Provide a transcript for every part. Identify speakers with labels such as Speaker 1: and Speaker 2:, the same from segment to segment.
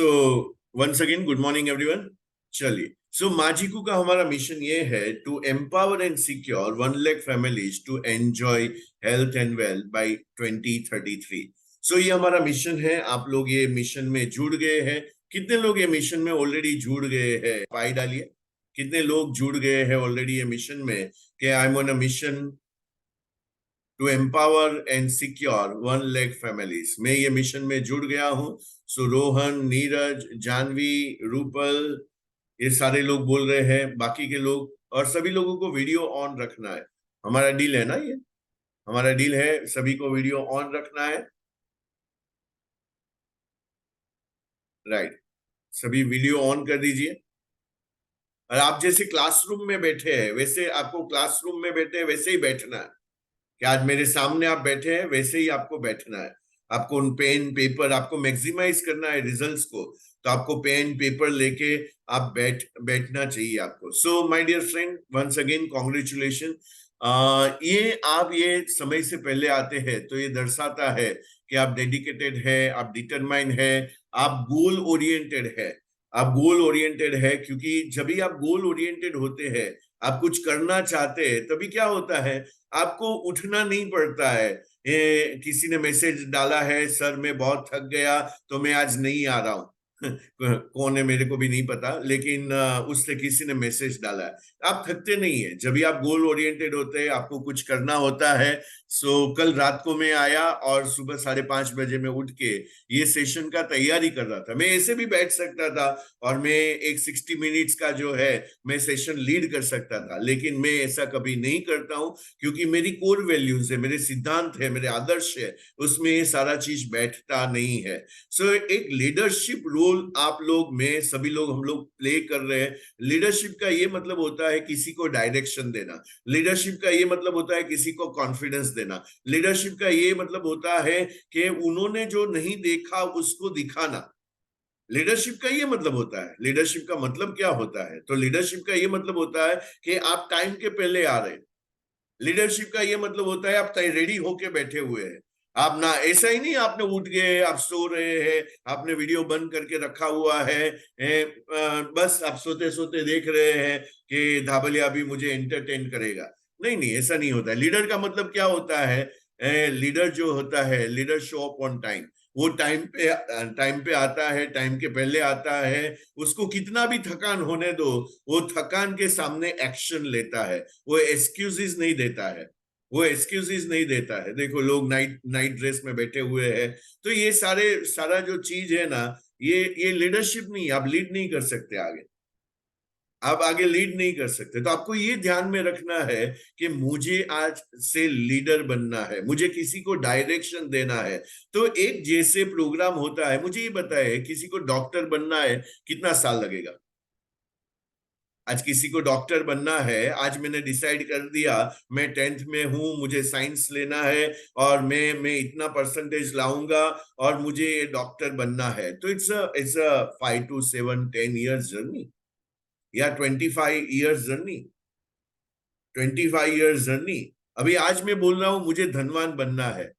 Speaker 1: सो once again good morning everyone. चलिए, so माजिकू का हमारा मिशन ये है to empower and secure 1 lakh families to enjoy health and wealth by 2033। So ये हमारा मिशन है। आप लोग ये मिशन में जुड़ गए हैं। कितने लोग ये मिशन में ऑलरेडी जुड़ गए हैं? पाई डालिए, कितने लोग जुड़ गए हैं ऑलरेडी ये मिशन में कि I am on a mission to empower and secure 1 lakh families. मैं ये मिशन में जुड़ गया हूं। सो रोहन, नीरज, जानवी, रूपल, ये सारे लोग बोल रहे हैं, बाकी के लोग, और सभी लोगों को वीडियो ऑन रखना है। हमारा डील है ना, ये हमारा डील है, सभी को वीडियो ऑन रखना है। राइट, सभी वीडियो ऑन कर दीजिए। और आप जैसे क्लासरूम में बैठे हैं वैसे आपको क्लासरूम में बैठे हैं वैसे ही बैठना है कि आज मेरे सामने आप बैठे हैं वैसे ही आपको बैठना है। आपको उन पेन पेपर आपको मैक्सिमाइज करना है रिजल्ट्स को, तो आपको पेन पेपर लेके आप बैठना चाहिए आपको। So my dear friend, once again congratulation. ये आप ये समय से पहले आते हैं तो ये दर्शाता है कि आप डेडिकेटेड है, आप डिटरमाइन है, आप गोल ओरिएंटेड है। आप गोल ओरिएंटेड है क्योंकि जब भी आप गोल ओरिएंटेड होते हैं, आप कुछ करना चाहते हैं, तभी क्या होता है, आपको उठना नहीं पड़ता है। किसी ने मैसेज डाला है, सर मैं बहुत थक गया तो मैं आज नहीं आ रहा हूं। कौन है मेरे को भी नहीं पता, लेकिन उससे किसी ने मैसेज डाला है। आप थकते नहीं है जब भी आप गोल ओरिएंटेड होते हैं, आपको कुछ करना होता है। सो कल रात को मैं आया और सुबह 5:30 बजे मैं उठ के ये सेशन का तैयारी कर रहा था। मैं ऐसे भी बैठ सकता था और मैं एक 60 मिनट्स का जो है मैं सेशन लीड कर सकता था, लेकिन मैं ऐसा कभी नहीं करता हूं क्योंकि मेरी कोर वैल्यूज है, मेरे सिद्धांत है, मेरे आदर्श है, उसमें ये सारा चीज बैठता नहीं है। सो एक लीडरशिप रोल आप लोग में सभी लोग हम लोग प्ले कर रहे हैं। लीडरशिप का ये मतलब होता है किसी को डायरेक्शन देना। लीडरशिप का ये मतलब होता है किसी को कॉन्फिडेंस देना। लीडरशिप का ये मतलब होता है कि उन्होंने जो नहीं देखा उसको दिखाना। लीडरशिप का ये मतलब होता है। लीडरशिप का मतलब क्या होता है? तो लीडरशिप का ये मतलब होता है कि आप टाइम के पहले आ रहे हैं। लीडरशिप का ये मतलब होता है आप रेडी होके बैठे हुए हैं। आप ना ऐसा ही नहीं आपने उठ गए, आप सो रहे हैं, आपने वीडियो बंद करके रखा हुआ है, बस आप सोते सोते देख रहे हैं कि धाबलिया अभी मुझे एंटरटेन करेगा। नहीं नहीं, ऐसा नहीं होता है। लीडर का मतलब क्या होता है? लीडर जो होता है, leader show up on time. वो टाइम पे आता है, टाइम के पहले आता है। उसको कितना भी थकान होने दो, वो थकान के सामने एक्शन लेता है। वो एक्सक्यूजेस नहीं देता है। वो एक्सक्यूजेस नहीं देता है। देखो, लोग नाइट नाइट ड्रेस में बैठे हुए हैं, तो ये सारा जो चीज है ना, ये लीडरशिप नहीं। आप लीड नहीं कर सकते आगे, आप आगे लीड नहीं कर सकते। तो आपको ये ध्यान में रखना है कि मुझे आज से लीडर बनना है, मुझे किसी को डायरेक्शन देना है। तो एक जैसे प्रोग्राम होता है, मुझे ये बताए, किसी को डॉक्टर बनना है कितना साल लगेगा? आज किसी को डॉक्टर बनना है, आज मैंने डिसाइड कर दिया, मैं 10th में हूं, मुझे साइंस लेना है और मैं इतना परसेंटेज लाऊंगा और मुझे डॉक्टर बनना है। तो it's a 5 to 7 10 years journey या 25 years जर्नी। 25 years journey. अभी आज मैं बोल रहा हूं मुझे धनवान बनना है।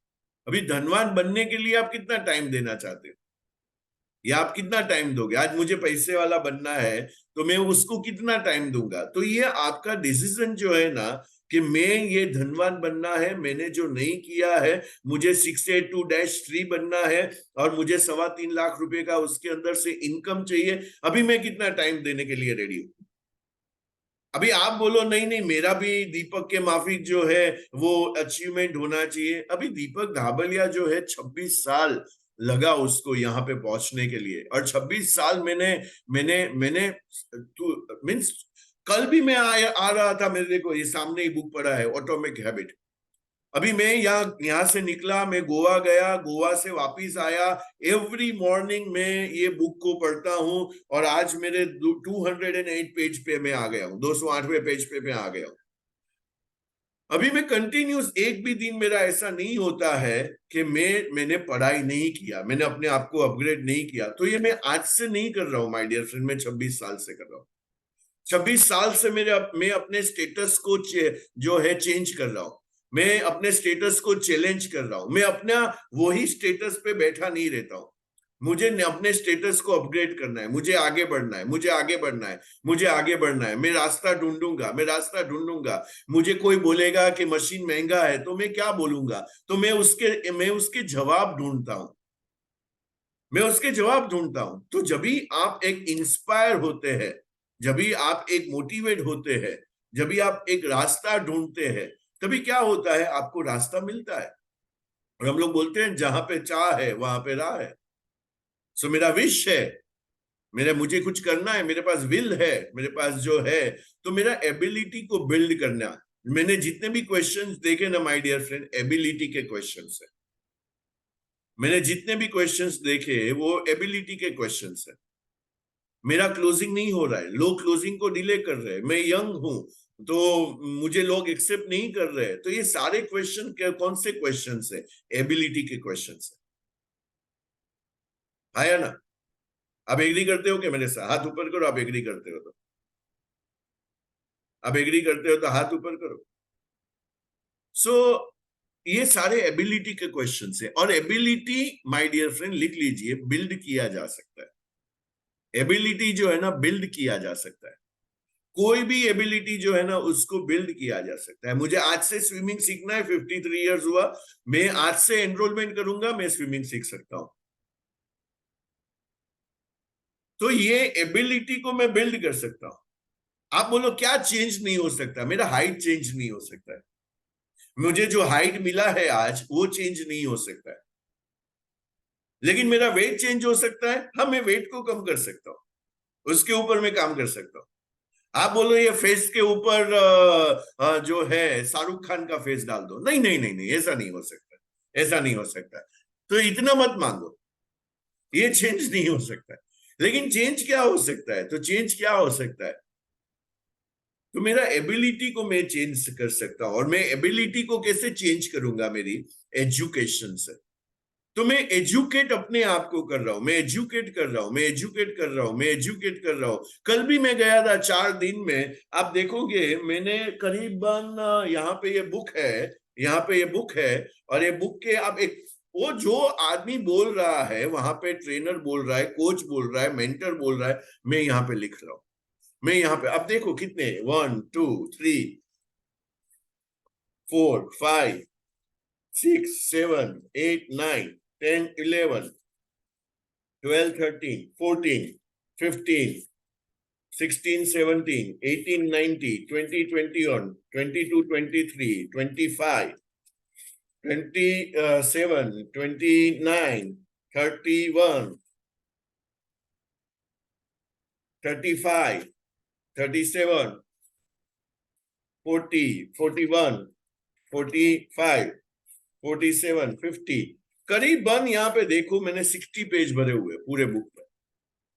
Speaker 1: अभी धनवान बनने के लिए आप कितना टाइम देना चाहते हो, या आप कितना टाइम दोगे? आज मुझे पैसे वाला बनना है तो मैं उसको कितना टाइम दूंगा? तो ये आपका डिसीजन जो है ना, कि मैं ये धनवान बनना है, मैंने जो नहीं किया है, मुझे 682-3 बनना है और मुझे 3.25 लाख का उसके अंदर से इनकम चाहिए। अभी मैं कितना टाइम देने के लिए रेडी हूं? अभी आप बोलो नहीं नहीं, मेरा भी दीपक के माफिक जो है वो अचीवमेंट होना चाहिए। अभी दीपक धाबलिया जो है 26 साल लगा उसको यहाँ पे पहुंचने के लिए, और 26 साल मैंने मैंने मैंने मीन्स कल भी मैं आ रहा था, मेरे को ये सामने ही बुक पड़ा है, ऑटोमिक हैबिट। अभी मैं यहाँ से निकला, मैं गोवा गया, गोवा से वापिस आया, एवरी मॉर्निंग में ये बुक को पढ़ता हूँ और आज मेरे 208 पेज पे मैं आ गया हूँ, 208वें पेज पे मैं आ गया हूँ। अभी मैं कंटिन्यूस, एक भी दिन मेरा ऐसा नहीं होता है कि मैंने पढ़ाई नहीं किया, मैंने अपने आप को अपग्रेड नहीं किया। तो ये मैं आज से नहीं कर रहा हूँ माय डियर फ्रेंड, मैं 26 साल से कर रहा हूँ। 26 साल से मैं अपने स्टेटस को जो है चेंज कर रहा हूं। मैं अपने स्टेटस को चैलेंज कर रहा हूं। मैं अपना वही स्टेटस पे बैठा नहीं रहता हूं। मुझे अपने स्टेटस को अपग्रेड करना है, मुझे आगे बढ़ना है, मुझे आगे बढ़ना है, मुझे आगे बढ़ना है, मैं रास्ता ढूंढूंगा, मैं रास्ता ढूंढूंगा। मुझे कोई बोलेगा कि मशीन महंगा है तो मैं क्या बोलूंगा, तो मैं उसके जवाब ढूंढता हूं, मैं उसके जवाब ढूंढता हूं। तो जब भी आप एक इंस्पायर होते हैं, जब भी आप एक मोटिवेट होते हैं, जब भी आप एक रास्ता ढूंढते हैं, तभी क्या होता है, आपको रास्ता मिलता है। और हम लोग बोलते हैं जहां पे चाह है वहां पे राह है। सो मेरा विश है, मुझे कुछ करना है, मेरे पास विल है, मेरे पास जो है, तो मेरा एबिलिटी को बिल्ड करना। मैंने जितने भी क्वेश्चंस देखे ना माय डियर फ्रेंड, एबिलिटी के क्वेश्चंस है। मैंने जितने भी क्वेश्चंस देखे वो एबिलिटी के क्वेश्चंस है। मेरा क्लोजिंग नहीं हो रहा है, लोग क्लोजिंग को डिले कर रहे हैं, मैं यंग हूं तो मुझे लोग एक्सेप्ट नहीं कर रहे हैं। तो ये सारे क्वेश्चन कौन से क्वेश्चंस है? एबिलिटी के क्वेश्चंस है, आया ना? आप एग्री करते हो क्या मेरे साथ? हाथ ऊपर करो, आप एग्री करते हो तो। आप एग्री करते हो तो हाथ ऊपर करो। सो ये सारे एबिलिटी के क्वेश्चन है। और एबिलिटी माय डियर फ्रेंड लिख लीजिए, बिल्ड किया जा सकता है। एबिलिटी जो है ना, बिल्ड किया जा सकता है। कोई भी एबिलिटी जो है ना, उसको बिल्ड किया जा सकता है। मुझे आज से स्विमिंग सीखना है, 53 इयर्स हुआ, मैं आज से एनरोलमेंट करूंगा, मैं स्विमिंग सीख सकता हूं। तो ये एबिलिटी को मैं बिल्ड कर सकता हूं। आप बोलो क्या चेंज नहीं हो सकता? मेरा हाइट चेंज नहीं हो सकता है। मुझे जो हाइट मिला है आज, वो चेंज नहीं हो सकता है। लेकिन मेरा वेट चेंज हो सकता है। हाँ, मैं वेट को कम कर सकता हूँ, उसके ऊपर मैं काम कर सकता हूँ। आप बोलो ये फेस के ऊपर जो है शाहरुख खान का फेस डाल दो, नहीं नहीं नहीं नहीं, ऐसा नहीं हो सकता, ऐसा नहीं हो सकता। तो इतना मत मांगो, ये चेंज नहीं हो सकता। लेकिन चेंज क्या हो सकता है? तो चेंज क्या हो सकता है? तो मेरा एबिलिटी को मैं चेंज कर सकता हूं। और मैं एबिलिटी को कैसे चेंज करूंगा? मेरी एजुकेशन से। तो मैं एजुकेट अपने आप को कर रहा हूं, मैं एजुकेट कर रहा हूं, मैं एजुकेट कर रहा हूं, मैं एजुकेट कर रहा हूं। कल भी मैं गया था 4 दिन में, आप देखोगे मैंने करीबन यहाँ पे ये बुक है, यहाँ पे ये बुक है। और ये बुक के आप एक, वो जो आदमी बोल रहा है वहां पे, ट्रेनर बोल रहा है, कोच बोल रहा है, मेंटर बोल रहा है, मैं यहाँ पे लिख रहा हूँ। मैं यहाँ पे, अब देखो कितने, करीबन यहाँ पे देखो मैंने 60 पेज भरे हुए पूरे बुक में।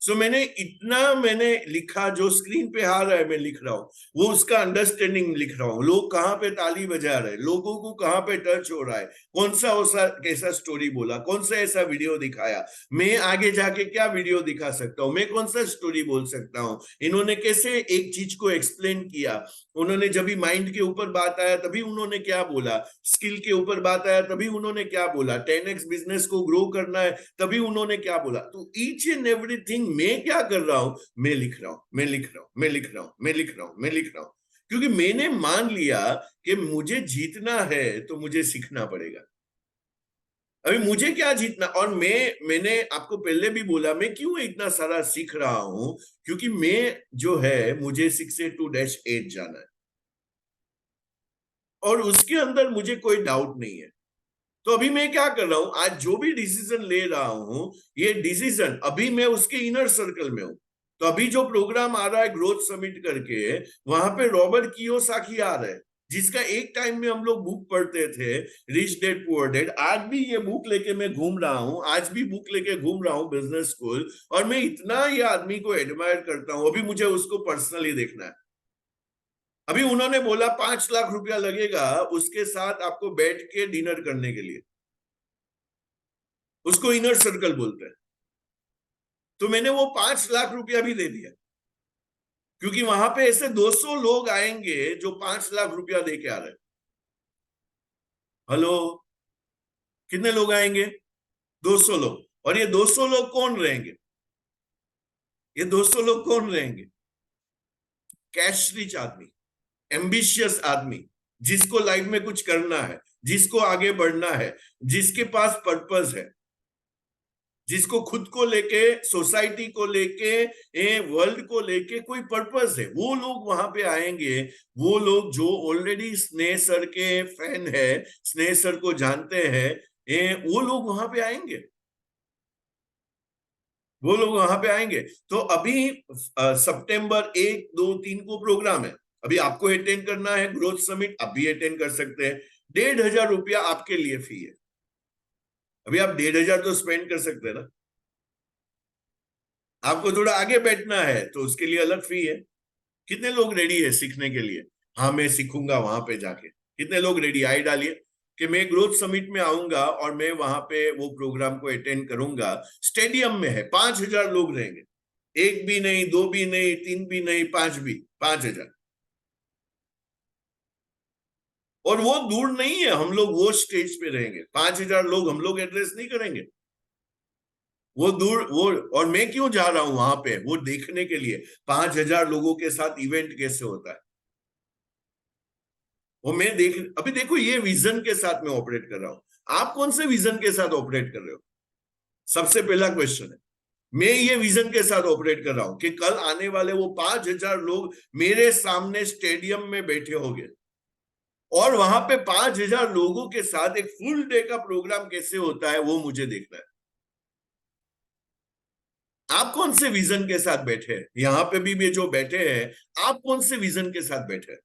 Speaker 1: मैंने इतना मैंने लिखा, जो स्क्रीन पे आ रहा है मैं लिख रहा हूँ, वो उसका अंडरस्टैंडिंग लिख रहा हूँ। लोग कहाँ पे ताली बजा रहे हैं, लोगों को कहाँ पे टच हो रहा है, कौन सा ऐसा कैसा स्टोरी बोला, कौन सा ऐसा वीडियो दिखाया, मैं आगे जाके क्या वीडियो दिखा सकता हूँ, मैं कौन सा स्टोरी बोल सकता हूँ, इन्होंने कैसे एक चीज को एक्सप्लेन किया, उन्होंने जब भी माइंड के ऊपर बात आया तभी उन्होंने क्या बोला, स्किल के ऊपर बात आया तभी उन्होंने क्या बोला, 10x बिजनेस को ग्रो करना है तभी उन्होंने क्या बोला। तो ईच एंड एवरीथिंग मैं क्या कर रहा हूं? मैं लिख रहा हूं, मैं लिख रहा हूं, मैं लिख रहा हूं, मैं लिख रहा हूं, मैं लिख रहा हूं। क्योंकि मैंने मान लिया कि मुझे जीतना है तो मुझे सीखना पड़ेगा। अभी मुझे क्या जीतना? और मैंने आपको पहले भी बोला, मैं क्यों इतना सारा सीख रहा हूं? क्योंकि मैं जो है, मुझे 682-8 जाना है, और उसके अंदर मुझे कोई डाउट नहीं है। तो अभी मैं क्या कर रहा हूं, आज जो भी डिसीजन ले रहा हूं, ये डिसीजन अभी मैं उसके इनर सर्कल में हूं। तो अभी जो प्रोग्राम आ रहा है ग्रोथ समिट करके, वहां पे रॉबर्ट कियोसाकी आ रहा है, जिसका एक टाइम में हम लोग बुक पढ़ते थे, रिच डैड पुअर डैड। आज भी ये बुक लेके मैं घूम रहा हूं, आज भी बुक लेके घूम रहा हूं, बिजनेस स्कूल। और मैं इतना ये आदमी को एडमायर करता हूं। अभी मुझे उसको पर्सनली देखना है। अभी उन्होंने बोला 5 लाख रुपया लगेगा उसके साथ आपको बैठ के डिनर करने के लिए, उसको इनर सर्कल बोलते हैं। तो मैंने वो 5 लाख रुपया भी दे दिया, क्योंकि वहां पे ऐसे 200 लोग आएंगे जो 5 लाख रुपया दे के आ रहे हैं। हेलो, कितने लोग आएंगे? 200 लोग। और ये 200 लोग कौन रहेंगे? ये 200 लोग कौन रहेंगे? कैश रिच आदमी, एम्बिशियस आदमी, जिसको लाइफ में कुछ करना है, जिसको आगे बढ़ना है, जिसके पास पर्पस है, जिसको खुद को लेके, सोसाइटी को लेके, वर्ल्ड को लेके कोई पर्पस है, वो लोग वहां पे आएंगे। वो लोग जो ऑलरेडी स्नेह सर के फैन है, स्नेह सर को जानते हैं, वो लोग वहां पे आएंगे। वो लोग वहां पे आएंगे। तो अभी सितंबर 1, 2, 3 को प्रोग्राम है। अभी आपको अटेंड करना है ग्रोथ समिट, आप भी अटेंड कर सकते हैं। 1,500 रुपया आपके लिए फी है। अभी आप 1,500 तो स्पेंड कर सकते हैं ना। आपको थोड़ा आगे बैठना है तो उसके लिए अलग फी है। कितने लोग रेडी है सीखने के लिए? हाँ, मैं सीखूंगा वहां पे जाके। कितने लोग रेडी? आई डालिए कि मैं ग्रोथ समिट में आऊंगा और मैं वहां पे वो प्रोग्राम को अटेंड करूंगा। स्टेडियम में है, 5,000 लोग रहेंगे। एक भी नहीं, दो भी नहीं, तीन भी नहीं, पांच भी, 5,000। और वो दूर नहीं है, हम लोग वो स्टेज पे रहेंगे। 5,000 लोग हम लोग एड्रेस नहीं करेंगे। वो दूर वो। और मैं क्यों जा रहा हूं वहां पे? वो देखने के लिए 5,000 लोगों के साथ इवेंट कैसे होता है। वो मैं देख, अभी देखो ये विजन के साथ मैं ऑपरेट कर रहा हूं। आप कौन से विजन के साथ ऑपरेट कर रहे हो? सबसे पहला क्वेश्चन है। मैं ये विजन के साथ ऑपरेट कर रहा हूं कि कल आने वाले वो 5,000 लोग मेरे सामने स्टेडियम में बैठे होंगे और वहां पे 5,000 लोगों के साथ एक फुल डे का प्रोग्राम कैसे होता है वो मुझे देखना है। आप कौन से विजन के साथ बैठे हैं? यहां पे भी जो बैठे हैं, आप कौन से विजन के साथ बैठे हैं?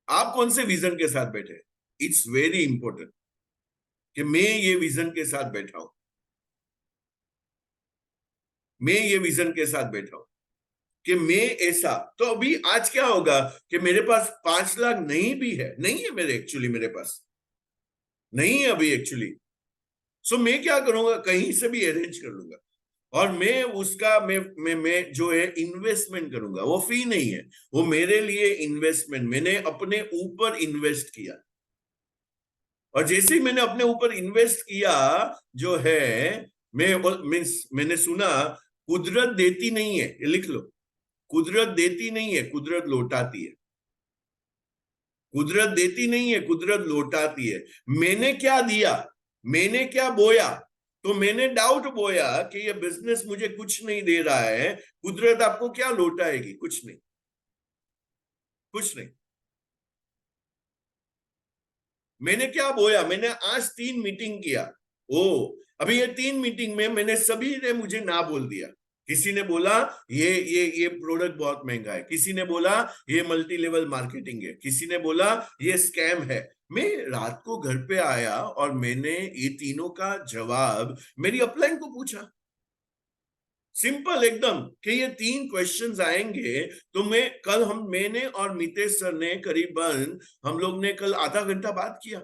Speaker 1: आप कौन से विजन के साथ बैठे हैं? इट्स वेरी इंपॉर्टेंट कि मैं ये विजन के साथ बैठा हूं। मैं ये विजन के साथ बैठा हूं कि मैं ऐसा। तो अभी आज क्या होगा कि मेरे पास 5 लाख नहीं भी है, नहीं है मेरे, एक्चुअली मेरे पास नहीं है अभी एक्चुअली। सो मैं क्या करूंगा, कहीं से भी अरेंज कर लूंगा और मैं उसका मैं जो है इन्वेस्टमेंट करूंगा। वो फी नहीं है, वो मेरे लिए इन्वेस्टमेंट। मैंने अपने ऊपर इन्वेस्ट किया और जैसे ही मैंने अपने ऊपर इन्वेस्ट किया जो है, मैं मीन्स मैंने सुना कुदरत देती नहीं है, ये लिख लो। कुदरत देती नहीं है, कुदरत लौटाती है। कुदरत देती नहीं है, कुदरत लौटाती है। मैंने क्या दिया, मैंने क्या बोया? तो मैंने डाउट बोया कि ये बिजनेस मुझे कुछ नहीं दे रहा है। कुदरत आपको क्या लौटाएगी? कुछ नहीं, कुछ नहीं। मैंने क्या बोया? मैंने आज 3 मीटिंग किया। ओ, अभी ये 3 मीटिंग में मैंने, सभी ने मुझे ना बोल दिया। किसी ने बोला ये प्रोडक्ट बहुत महंगा है, किसी ने बोला ये मल्टी लेवल मार्केटिंग है, किसी ने बोला ये स्कैम है। मैं रात को घर पे आया और मैंने ये तीनों का जवाब मेरी अपलाइन को पूछा। सिंपल एकदम कि ये 3 क्वेश्चंस आएंगे। तो मैंने और मितेश सर ने करीबन, हम लोग ने कल आधा घंटा बात किया।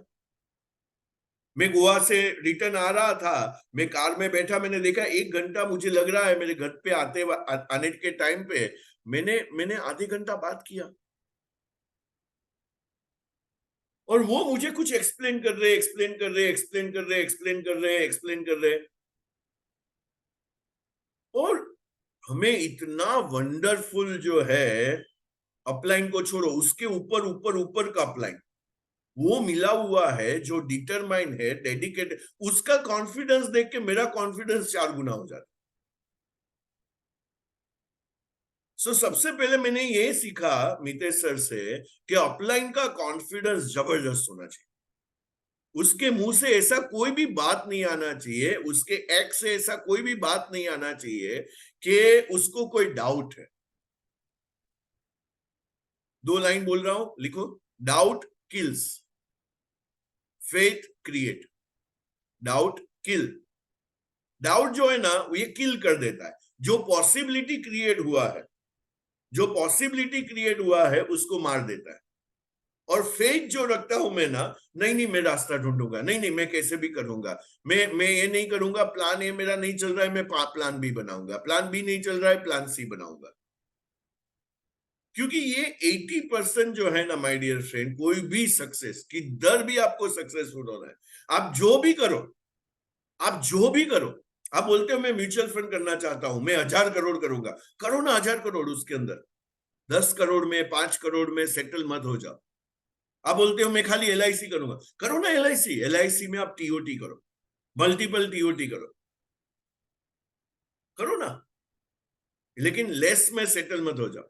Speaker 1: मैं गोवा से रिटर्न आ रहा था, मैं कार में बैठा, मैंने देखा 1 घंटा मुझे लग रहा है मेरे घर पे आने के टाइम पे। मैंने मैंने आधे घंटा बात किया और वो मुझे कुछ एक्सप्लेन कर रहे, एक्सप्लेन कर रहे, एक्सप्लेन कर रहे, एक्सप्लेन कर रहे, एक्सप्लेन कर रहे। और हमें इतना वंडरफुल जो है, अपलाइन को छोड़ो, उसके ऊपर ऊपर ऊपर का अपलाइन वो मिला हुआ है जो डिटरमाइन है, डेडिकेटेड। उसका कॉन्फिडेंस देख के मेरा कॉन्फिडेंस 4 गुना हो जाता। सबसे पहले मैंने ये सीखा मितेश सर से कि अपलाइन का कॉन्फिडेंस जबरदस्त होना चाहिए। उसके मुंह से ऐसा कोई भी बात नहीं आना चाहिए, उसके एक्ट से ऐसा कोई भी बात नहीं आना चाहिए कि उसको कोई डाउट है। 2 लाइन बोल रहा हूं, लिखो। Doubt kills, faith create. Doubt kill, doubt जो है ना वो ये किल कर देता है। जो पॉसिबिलिटी क्रिएट हुआ है, जो पॉसिबिलिटी क्रिएट हुआ है उसको मार देता है। और फेथ जो रखता हूं मैं ना, नहीं नहीं मैं रास्ता ढूंढूंगा, नहीं नहीं मैं कैसे भी करूंगा, मैं ये नहीं करूंगा, प्लान ए मेरा नहीं चल रहा है, मैं प्लान बी बनाऊंगा, प्लान बी नहीं चल रहा है, प्लान सी बनाऊंगा। क्योंकि ये 80% जो है ना माय डियर फ्रेंड, कोई भी सक्सेस की दर भी आपको सक्सेसफुल होना है, आप जो भी करो, आप जो भी करो, आप बोलते हो मैं म्यूचुअल फंड करना चाहता हूं, मैं 1,000 करोड़ करूंगा, करो ना 1,000 करोड़, उसके अंदर 10 करोड़ में 5 करोड़ में सेटल मत हो जाओ। आप बोलते हो मैं खाली LIC करूंगा, करो ना LIC, LIC में आप TOT करो, मल्टीपल TOT करो, करो ना, लेकिन लेस में सेटल मत हो जाओ।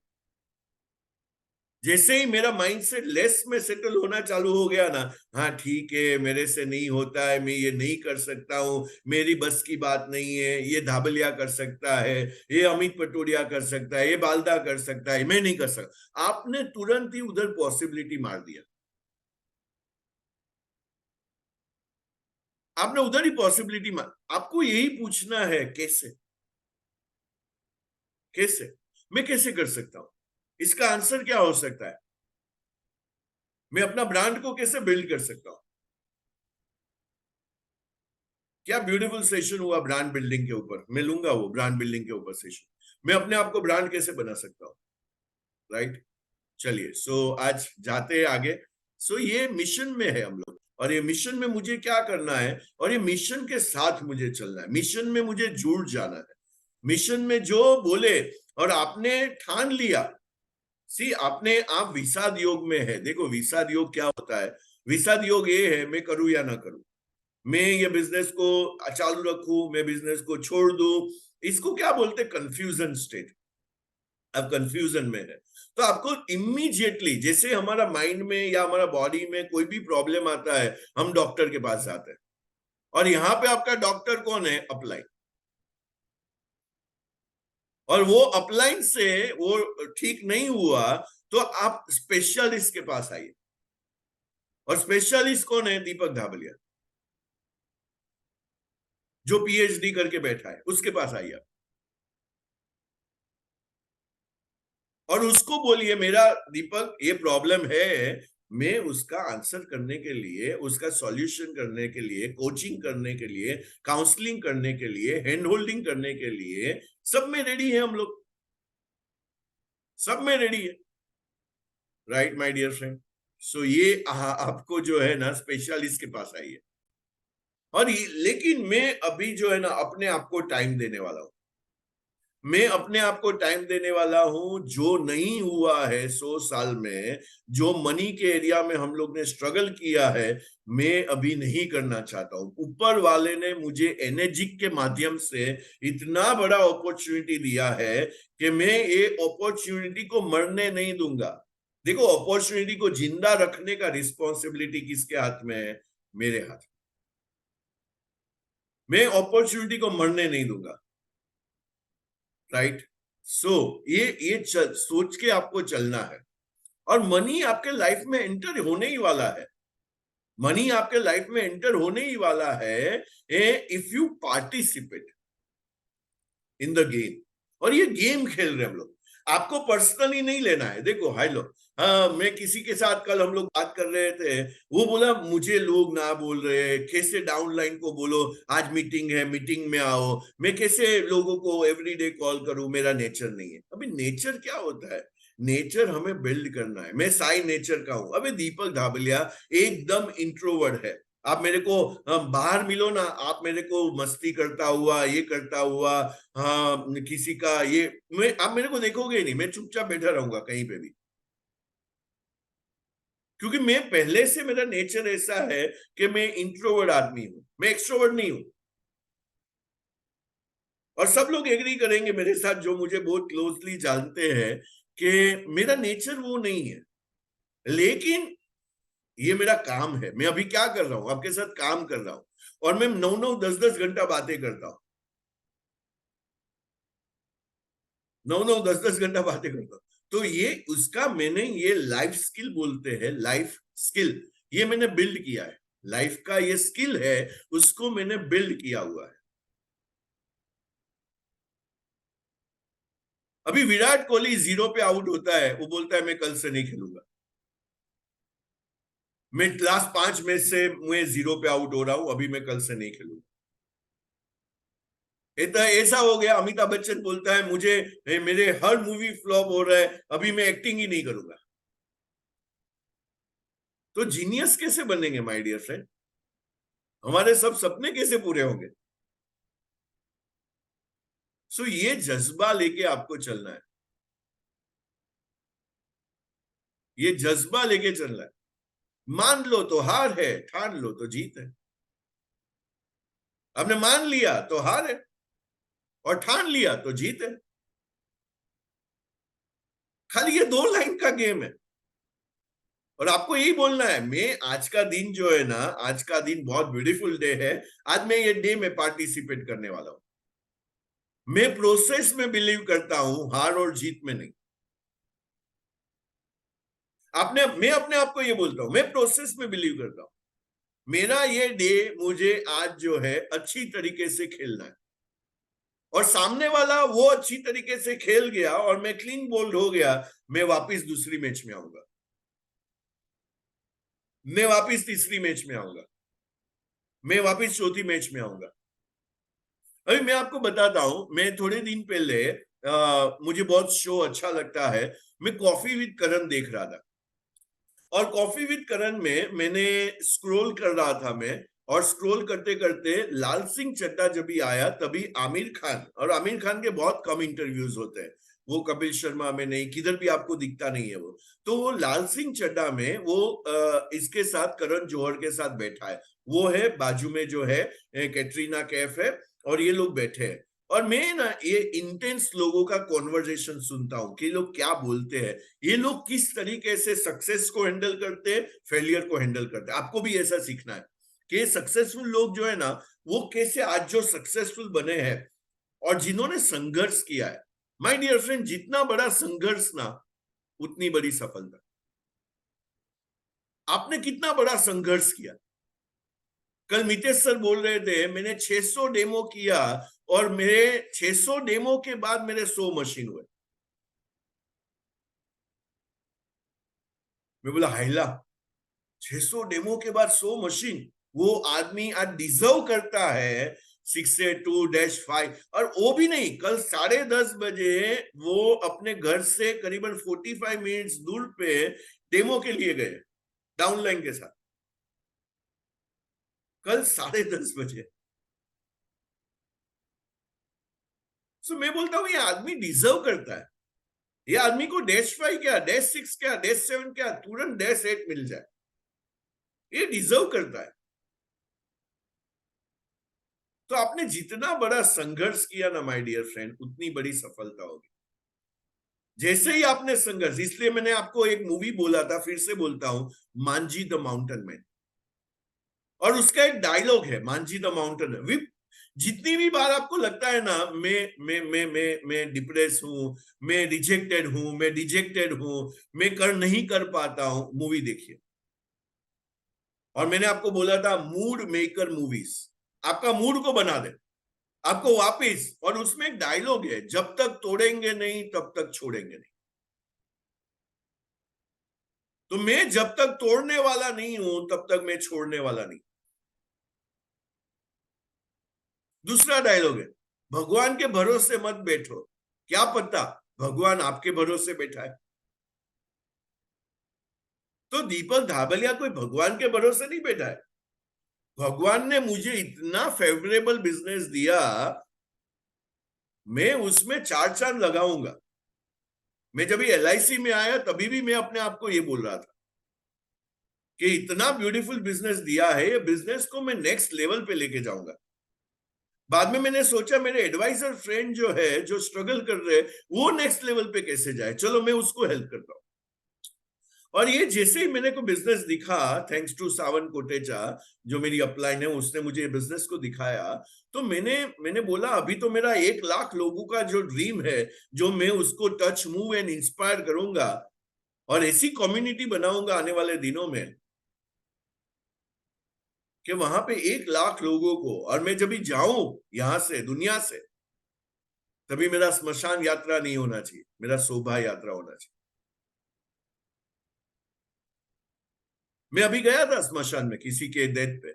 Speaker 1: जैसे ही मेरा माइंड से लेस में सेटल होना चालू हो गया ना, हाँ ठीक है मेरे से नहीं होता है, मैं ये नहीं कर सकता हूं, मेरी बस की बात नहीं है, ये धाबलिया कर सकता है, ये अमित पटोरिया कर सकता है, ये बालदा कर सकता है, मैं नहीं कर सकता, आपने तुरंत ही उधर पॉसिबिलिटी मार दिया, आपने उधर ही पॉसिबिलिटी मार। आपको यही पूछना है कैसे, कैसे मैं कैसे कर सकता हूं, इसका आंसर क्या हो सकता है, मैं अपना ब्रांड को कैसे बिल्ड कर सकता हूं। क्या ब्यूटीफुल सेशन हुआ ब्रांड बिल्डिंग के ऊपर, मैं लूंगा वो ब्रांड बिल्डिंग के ऊपर सेशन, मैं अपने आप को ब्रांड कैसे बना सकता हूँ, राइट। चलिए, सो आज जाते हैं आगे। सो ये मिशन में है हम लोग, और ये मिशन में मुझे क्या करना है, और ये मिशन के साथ मुझे चलना है, मिशन में मुझे जुड़ जाना है, मिशन में जो बोले, और आपने ठान लिया। सी आपने, आप विषाद योग में है, देखो विषाद योग क्या होता है, विषाद योग ये है मैं करूं या ना करूं, मैं ये बिजनेस को चालू रखूं, मैं बिजनेस को छोड़ दूं, इसको क्या बोलते हैं, कंफ्यूजन स्टेट। अब कंफ्यूजन में है तो आपको इमीडिएटली, जैसे हमारा माइंड में या हमारा बॉडी में कोई भी प्रॉब्लम आता है, हम डॉक्टर के पास जाते हैं, और यहां पे आपका डॉक्टर कौन है, अपलाइन। और वो अपलाइन से वो ठीक नहीं हुआ, तो आप स्पेशलिस्ट के पास आइए, और स्पेशलिस्ट कौन है, दीपक धाबलिया, जो PhD करके बैठा है, उसके पास आइए, और उसको बोलिए मेरा दीपक ये प्रॉब्लम है, मैं उसका आंसर करने के लिए, उसका सॉल्यूशन करने के लिए, कोचिंग करने के लिए, काउंसलिंग करने के लिए, हैंड होल्डिंग करने के लिए, सब में रेडी है हम लोग, सब में रेडी है, राइट माय डियर फ्रेंड। सो ये आपको जो है ना स्पेशलिस्ट के पास आइए, और लेकिन मैं अभी जो है ना अपने आप को टाइम देने वाला हूं, मैं अपने आप को टाइम देने वाला हूं, जो नहीं हुआ है 100 साल में, जो मनी के एरिया में हम लोग ने स्ट्रगल किया है, मैं अभी नहीं करना चाहता हूं। ऊपर वाले ने मुझे एनर्जिक के माध्यम से इतना बड़ा अपॉर्चुनिटी दिया है कि मैं ये अपॉर्चुनिटी को मरने नहीं दूंगा। देखो, अपॉर्चुनिटी को जिंदा रखने का रिस्पॉन्सिबिलिटी किसके हाथ में है, मेरे हाथ। मैं अपॉर्चुनिटी को मरने नहीं दूंगा, राइट। सो ये सोच के आपको चलना है, और मनी आपके लाइफ में एंटर होने ही वाला है, मनी आपके लाइफ में एंटर होने ही वाला है, if you participate in the game. और ये गेम खेल रहे हम लोग, आपको पर्सनली नहीं लेना है। देखो हाय लो, हाँ मैं किसी के साथ कल हम लोग बात कर रहे थे, वो बोला मुझे लोग ना बोल रहे हैं, कैसे डाउनलाइन को बोलो आज मीटिंग है, मीटिंग में आओ, मैं कैसे लोगों को एवरीडे कॉल करूं, मेरा नेचर नहीं है। अभी नेचर क्या होता है, नेचर हमें बिल्ड करना है। मैं साई नेचर का हूं, अबे दीपक धाबलिया एकदम इंट्रोवर्ट है। आप मेरे को बाहर मिलो ना, आप मेरे को मस्ती करता हुआ, ये करता हुआ, हाँ किसी का ये, मैं आप मेरे को देखोगे ही नहीं, मैं चुपचाप बैठा रहूंगा कहीं पे भी, क्योंकि मैं पहले से, मेरा नेचर ऐसा है कि मैं इंट्रोवर्ट आदमी हूं, मैं एक्सट्रोवर्ट नहीं हूं। और सब लोग एग्री करेंगे मेरे साथ, जो मुझे बहुत क्लोजली जानते हैं, कि मेरा नेचर वो नहीं है। लेकिन ये मेरा काम है, मैं अभी क्या कर रहा हूं, आपके साथ काम कर रहा हूं, और मैं 9 9 10 10 घंटा बातें करता हूं, 9 9 10 10 घंटा बातें करता हूं। तो ये उसका मैंने, ये लाइफ स्किल बोलते हैं, लाइफ स्किल, ये मैंने बिल्ड किया है, लाइफ का ये स्किल है, उसको मैंने बिल्ड किया हुआ है। अभी विराट कोहली 0 पे आउट होता है, वो बोलता है मैं कल से नहीं खेलूंगा, मैं लास्ट 5 मैच से मैं 0 पे आउट हो रहा हूं, अभी मैं कल से नहीं खेलूंगा। ऐसा हो गया, अमिताभ बच्चन बोलता है मुझे मेरे हर मूवी फ्लॉप हो रहा है, अभी मैं एक्टिंग ही नहीं करूंगा। तो जीनियस कैसे बनेंगे माय डियर फ्रेंड? हमारे सब सपने कैसे पूरे होंगे? सो ये जज्बा लेके आपको चलना है, ये जज्बा लेके चलना है। मान लो तो हार है, ठान लो तो जीत है। आपने मान लिया तो हार है, और ठान लिया तो जीत है। खाली ये दो लाइन का गेम है, और आपको यही बोलना है, मैं आज का दिन जो है ना, आज का दिन बहुत ब्यूटीफुल डे है, आज मैं ये डे में पार्टिसिपेट करने वाला हूं। मैं प्रोसेस में बिलीव करता हूं, हार और जीत में नहीं। मैं अपने आप को ये बोलता हूं, मैं प्रोसेस में बिलीव करता हूं। मेरा ये डे, मुझे आज जो है अच्छी तरीके से खेलना है, और सामने वाला वो अच्छी तरीके से खेल गया और मैं क्लीन बोल्ड हो गया, मैं वापस दूसरी मैच में आऊंगा, मैं वापस तीसरी मैच में आऊंगा, मैं वापस चौथी मैच में आऊंगा। अभी मैं आपको बताता हूं, मैं थोड़े दिन पहले मुझे बहुत शो अच्छा लगता है, मैं कॉफी विद करण देख रहा था। और कॉफी विद करण में मैंने स्क्रॉल कर रहा था मैं, और स्क्रॉल करते करते लाल सिंह चड्ढा जब भी आया, तभी आमिर खान, और आमिर खान के बहुत कम इंटरव्यूज होते हैं, वो कपिल शर्मा में नहीं, किधर भी आपको दिखता नहीं है वो। तो वो लाल सिंह चड्ढा में वो इसके साथ करण जौहर के साथ बैठा है, वो है बाजू में जो है कैटरीना कैफ है, और ये लोग बैठे हैं। और मैं ना ये इंटेंस लोगों का कॉन्वर्जेशन सुनता हूँ कि लोग क्या बोलते हैं, ये लोग किस तरीके से सक्सेस को हैंडल करते हैं, फेलियर को हैंडल करते हैं। आपको भी ऐसा सीखना है कि सक्सेसफुल लोग जो है ना, वो कैसे आज जो सक्सेसफुल बने हैं, और जिन्होंने संघर्ष किया है। माय डियर फ्रेंड, जितना बड़ा संघर्ष ना, उतनी बड़ी सफलता। आपने कितना बड़ा संघर्ष किया? कल मितेश सर बोल रहे थे मैंने 600 डेमो किया, और मेरे 600 डेमो के बाद मेरे 100 मशीन हुए। मैं बोला हाइला, 600 डेमो के बाद 100 मशीन? वो आदमी आज डिजर्व करता है 682-5। और वो भी नहीं, कल 10:30 बजे वो अपने घर से करीबन 45 मिनट्स दूर पे डेमो के लिए गए, डाउनलाइन के साथ, कल 10:30 बजे। सो मैं बोलता हूँ ये आदमी डिजर्व करता है। ये आदमी को -5 क्या, -6 क्या, -7 क्या, तुरंत -8 मिल जाए, ये डिजर्व करता है। तो आपने जितना बड़ा संघर्ष किया ना माय डियर फ्रेंड, उतनी बड़ी सफलता होगी। जैसे ही आपने संघर्ष, इसलिए मैंने आपको एक मूवी बोला था, फिर से बोलता हूं, मांझी द माउंटेन मैन। और उसका एक डायलॉग है, मांझी द माउंटेन विप। जितनी भी बार आपको लगता है ना मैं डिप्रेस हूं, मैं रिजेक्टेड हूं, मैं डिजेक्टेड हूं, मैं नहीं कर पाता हूं, मूवी देखिए। और मैंने आपको बोला था मूड मेकर मूवीज आपका मूड को बना दे, आपको वापिस। और उसमें एक डायलॉग है, जब तक तोड़ेंगे नहीं तब तक छोड़ेंगे नहीं। तो मैं जब तक तोड़ने वाला नहीं हूं, तब तक मैं छोड़ने वाला नहीं। दूसरा डायलॉग है, भगवान के भरोसे मत बैठो, क्या पता भगवान आपके भरोसे बैठा है। तो दीपक धाबलिया कोई भगवान के भरोसे नहीं बैठा है। भगवान ने मुझे इतना फेवरेबल बिजनेस दिया, मैं उसमें चार चांद लगाऊंगा। मैं जब LIC में आया, तभी भी मैं अपने आप को ये बोल रहा था कि इतना ब्यूटीफुल बिजनेस दिया है, ये बिजनेस को मैं नेक्स्ट लेवल पे लेके जाऊंगा। बाद में मैंने सोचा मेरे एडवाइजर फ्रेंड जो है, जो स्ट्रगल कर रहे हैं, वो नेक्स्ट लेवल पे कैसे जाए, चलो मैं उसको हेल्प करता हूँ। और ये जैसे ही मैंने को बिजनेस दिखा, थैंक्स टू सावन कोटेचा, जो मेरी अपलाइन है, उसने मुझे बिजनेस को दिखाया। तो मैंने मैंने बोला अभी तो मेरा 1 लाख लोगों का जो ड्रीम है, जो मैं उसको टच मूव एंड इंस्पायर करूंगा, और ऐसी कम्युनिटी बनाऊंगा आने वाले दिनों में कि वहां पे 1 लाख लोगों को, और मैं जब भी जाऊं यहां से, दुनिया से, तभी मेरा स्मशान यात्रा नहीं होना चाहिए, मेरा शोभा यात्रा होना चाहिए। मैं अभी गया था स्मशान में किसी के डेथ पे,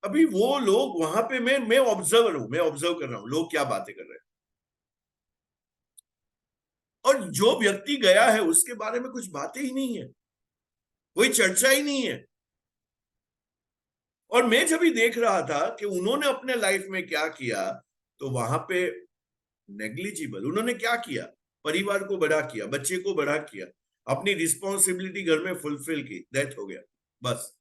Speaker 1: अभी वो लोग वहां पे, मैं ऑब्जर्वर हूं, मैं ऑब्जर्व कर रहा हूं लोग क्या बातें कर रहे हैं, और जो व्यक्ति गया है उसके बारे में कुछ बातें ही नहीं है, कोई चर्चा ही नहीं है। और मैं जब भी देख रहा था कि उन्होंने अपने लाइफ में क्या किया, तो वहां पे नेग्लिजिबल उन्होंने क्या किया, परिवार को बड़ा किया, बच्चे को बड़ा किया, अपनी रिस्पॉन्सिबिलिटी घर में फुलफिल की, डेथ हो गया, बस।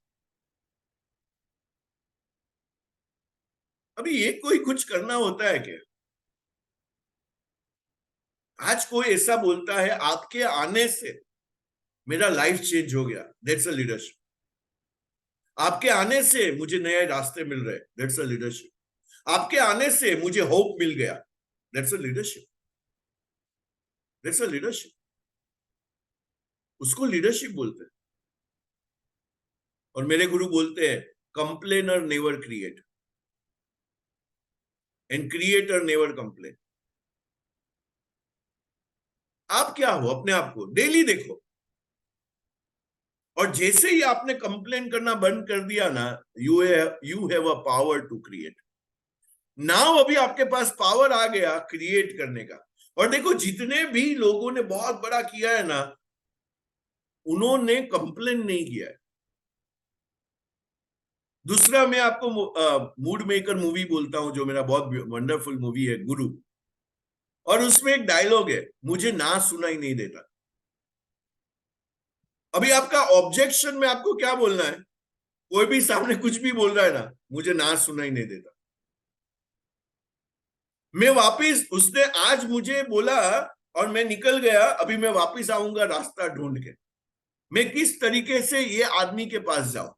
Speaker 1: अभी ये कोई कुछ करना होता है क्या? आज कोई ऐसा बोलता है आपके आने से मेरा लाइफ चेंज हो गया, दैट्स अ लीडरशिप। आपके आने से मुझे नए रास्ते मिल रहे, दैट्स अ लीडरशिप। आपके आने से मुझे होप मिल गया, that's a leadership, that's a leadership. उसको लीडरशिप बोलते हैं। और मेरे गुरु बोलते हैं, complainer never create and creator never complain. आप क्या हो, अपने आप को डेली देखो, और जैसे ही आपने कंप्लेन करना बंद कर दिया ना, you have a power to create. Now अभी आपके पास पावर आ गया क्रिएट करने का। और देखो, जितने भी लोगों ने बहुत बड़ा किया है ना, उन्होंने कंप्लेन नहीं किया है। दूसरा, मैं आपको मूड मेकर मूवी बोलता हूं, जो मेरा बहुत वंडरफुल मूवी है, गुरु। और उसमें एक डायलॉग है, मुझे ना सुनाई नहीं देता। अभी आपका ऑब्जेक्शन में आपको क्या बोलना है? कोई भी सामने कुछ भी बोल रहा है ना, मुझे ना सुनाई नहीं देता। मैं वापिस, उसने आज मुझे बोला और मैं निकल गया, अभी मैं वापिस आऊंगा रास्ता ढूंढ के। मैं किस तरीके से ये आदमी के पास जाऊं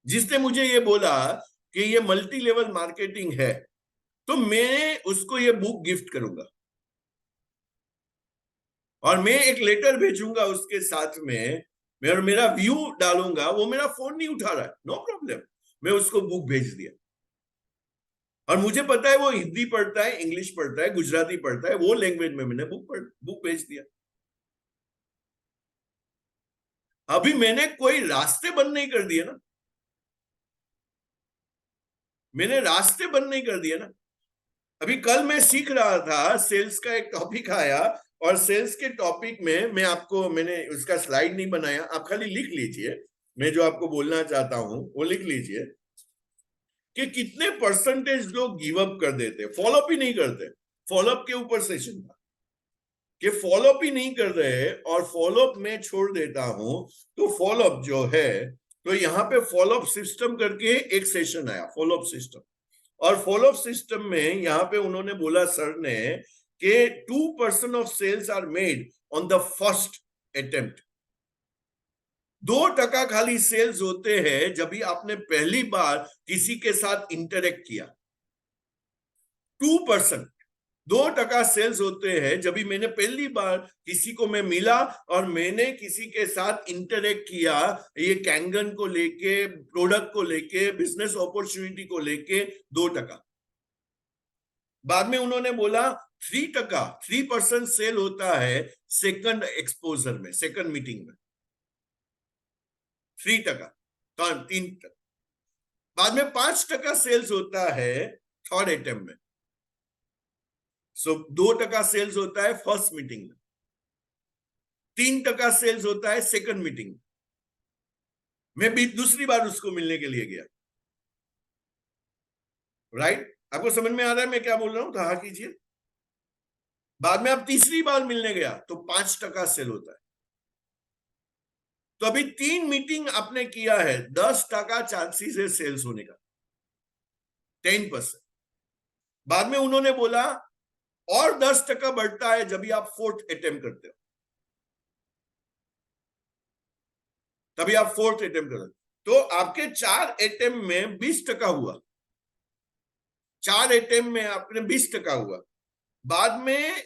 Speaker 1: जिसने मुझे ये बोला कि ये मल्टी लेवल मार्केटिंग है, तो मैं उसको ये बुक गिफ्ट करूंगा, और मैं एक लेटर भेजूंगा उसके साथ में, मैं मेरा व्यू डालूंगा। वो मेरा फोन नहीं उठा रहा है, नो प्रॉब्लम, मैं उसको बुक भेज दिया। और मुझे पता है वो हिंदी पढ़ता है, इंग्लिश पढ़ता है, गुजराती पढ़ता है, वो लैंग्वेज में मैंने बुक भेज दिया। अभी मैंने कोई रास्ते बंद नहीं कर दिए ना, मैंने रास्ते बंद नहीं कर दिए ना। अभी कल मैं सीख रहा था, सेल्स का एक टॉपिक आया, और सेल्स के टॉपिक में मैंने उसका स्लाइड नहीं बनाया, आप खाली लिख लीजिए, मैं जो आपको बोलना चाहता हूं वो लिख लीजिए, कि कितने परसेंटेज लोग गिव अप कर देते, फॉलोअप ही नहीं करते। फॉलोअप के ऊपर सेशन था कि फॉलोअप ही नहीं कर रहे, और फॉलोअप में छोड़ देता हूं, तो फॉलोअप जो है, तो यहाँ पे फॉलोअप सिस्टम करके एक सेशन आया, फॉलोअप सिस्टम। और फॉलोअप सिस्टम में यहाँ पे उन्होंने बोला, सर ने, कि 2% of sales are made on the first attempt. 2% खाली सेल्स होते हैं जब भी आपने पहली बार किसी के साथ इंटरेक्ट किया। 2%, 2% सेल्स होते हैं जब भी मैंने पहली बार किसी को मैं मिला और मैंने किसी के साथ इंटरेक्ट किया, ये कैंगन को लेके, प्रोडक्ट को लेके, बिजनेस अपॉर्चुनिटी को लेके। 2%। बाद में उन्होंने बोला 3%, 3% सेल होता है सेकंड एक्सपोजर में, सेकंड मीटिंग में। 3%, 3%। बाद में 5% सेल्स होता है थर्ड अटेम्प्ट में। सो 2% सेल्स होता है फर्स्ट मीटिंग में। 3% सेल्स होता है सेकंड मीटिंग में। मैं भी दूसरी बार उसको मिलने के लिए गया। राइट? आपको समझ में आ रहा है मैं क्या बोल रहा हूं? तो हाँ कीजिए। बाद में आप तीसरी बार मिलने गया तो 5% सेल होता है। तो अभी 3 मीटिंग आपने किया है, 10% चांसेस है सेल्स होने का, 10%। बाद में उन्होंने बोला और 10% बढ़ता है जब भी आप फोर्थ अटेम्प्ट करते हो, तभी आप फोर्थ अटेम्प्ट करते हो। तो आपके 4 अटेम्प्ट में 20% हुआ, 4 अटेम्प्ट में आपने 20% हुआ। बाद में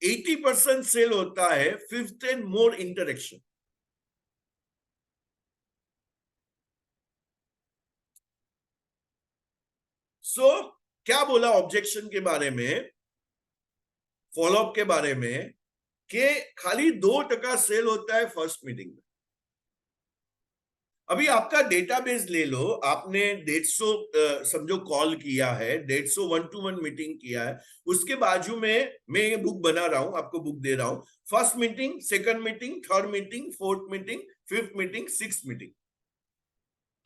Speaker 1: 80% सेल होता है फिफ्थ एंड मोर इंटरेक्शन। सो क्या बोला ऑब्जेक्शन के बारे में, फॉलोअप के बारे में, कि खाली 2% सेल होता है फर्स्ट मीटिंग में। अभी आपका डेटाबेस ले लो, आपने 150 समझो कॉल किया है, 150 1-to-1 मीटिंग किया है, उसके बाजू में मैं ये बुक बना रहा हूं, आपको बुक दे रहा हूं, first meeting, second meeting, third meeting, fourth meeting, fifth meeting, sixth meeting.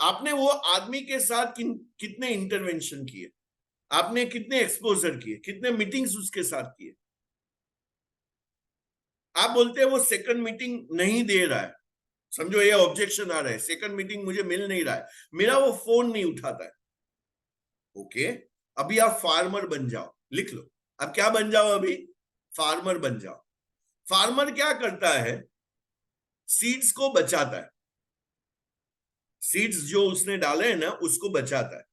Speaker 1: आपने वो आदमी के साथ कितने इंटरवेंशन किए, आपने कितने एक्सपोजर किए, कितने मीटिंग्स उसके साथ किए। आप बोलते हैं वो सेकंड मीटिंग नहीं दे रहा है, समझो ये ऑब्जेक्शन आ रहा है, सेकंड मीटिंग मुझे मिल नहीं रहा है, मेरा वो फोन नहीं उठाता है। ओके, अभी आप फार्मर बन जाओ, लिख लो, अब क्या बन जाओ, अभी फार्मर बन जाओ। फार्मर क्या करता है, सीड्स को बचाता है, सीड्स जो उसने डाले हैं ना उसको बचाता है।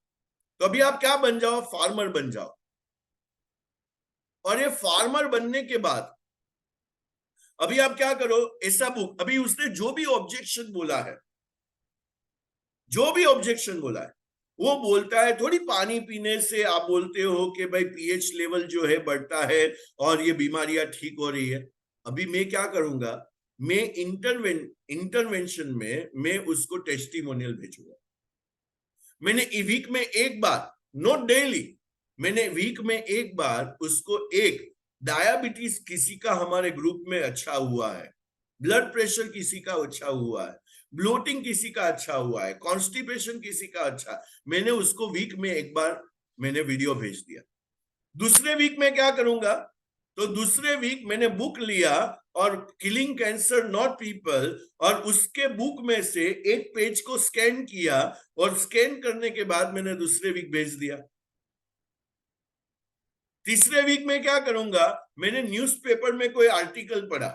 Speaker 1: तो अभी आप क्या बन जाओ, फार्मर बन जाओ। और ये फार्मर बनने के बाद अभी आप क्या करो, ऐसा बुक, अभी उसने जो भी ऑब्जेक्शन बोला है, जो भी ऑब्जेक्शन बोला है, वो बोलता है थोड़ी पानी पीने से आप बोलते हो कि भाई पीएच लेवल जो है बढ़ता है और ये बीमारियां ठीक हो रही है। अभी मैं क्या करूंगा, मैं इंटरवेंशन में मैं उसको टेस्टिमोनियल भेजूंगा। मैंने वीक में एक बार, नॉट डेली, मैंने वीक में एक बार उसको एक डायबिटीज किसी का हमारे ग्रुप में अच्छा हुआ है, ब्लड प्रेशर किसी का अच्छा हुआ है, ब्लोटिंग किसी का अच्छा हुआ है, कॉन्स्टिपेशन किसी का अच्छा, मैंने उसको वीक में एक बार मैंने वीडियो भेज दिया। दूसरे वीक में क्या करूंगा, तो दूसरे वीक मैंने बुक लिया और किलिंग कैंसर नॉट पीपल, और उसके बुक में से एक पेज को स्कैन किया और स्कैन करने के बाद मैंने दूसरे वीक भेज दिया। तीसरे वीक में क्या करूंगा, मैंने न्यूज़पेपर में कोई आर्टिकल पढ़ा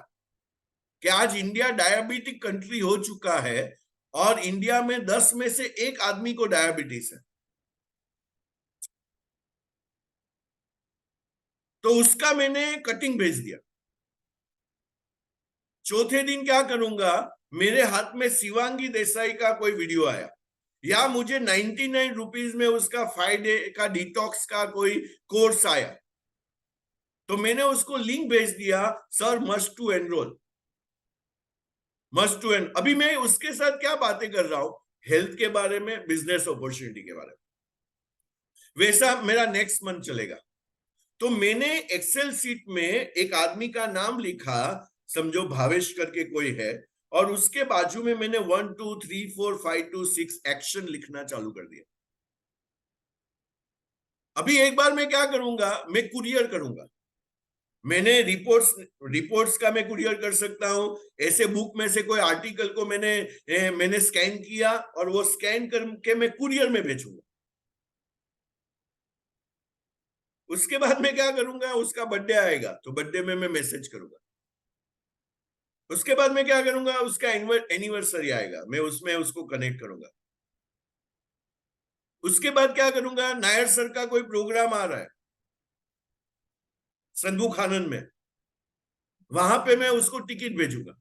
Speaker 1: कि आज इंडिया डायबिटिक कंट्री हो चुका है और इंडिया में 10 में से एक आदमी को डायबिटीज है, तो उसका मैंने कटिंग भेज दिया। चौथे दिन क्या करूंगा, मेरे हाथ में शिवांगी देसाई का कोई वीडियो आया, या मुझे 99 रुपीज में उसका 5 डे का डिटॉक्स का कोई कोर्स आया, तो मैंने उसको लिंक भेज दिया, sir must to enrol, must to एन। अभी मैं उसके साथ क्या बातें कर रहा हूं, हेल्थ के बारे में, बिजनेस अपॉर्चुनिटी के बारे में। वैसा मेरा नेक्स्ट मंथ चलेगा। तो मैंने एक्सेल सीट में एक आदमी का नाम लिखा, समझो भावेश करके कोई है, और उसके बाजू में मैंने 1 2 3 4 5 2 6 एक्शन लिखना चालू कर दिया। अभी एक बार मैं क्या करूंगा, मैं कुरियर करूंगा, मैंने रिपोर्ट्स का मैं कुरियर कर सकता हूं, ऐसे बुक में से कोई आर्टिकल को मैंने स्कैन किया और वो स्कैन करके मैं कुरियर में भेजूंगा। उसके बाद मैं क्या करूंगा, उसका बर्थडे आएगा तो बर्थडे में मैं मैसेज करूंगा। उसके बाद मैं क्या करूंगा, उसका एनिवर्सरी आएगा, मैं उसमें उसको कनेक्ट करूंगा। उसके बाद क्या करूंगा, नायर सर का कोई प्रोग्राम आ रहा है संधू खानन में, वहां पे मैं उसको टिकट भेजूंगा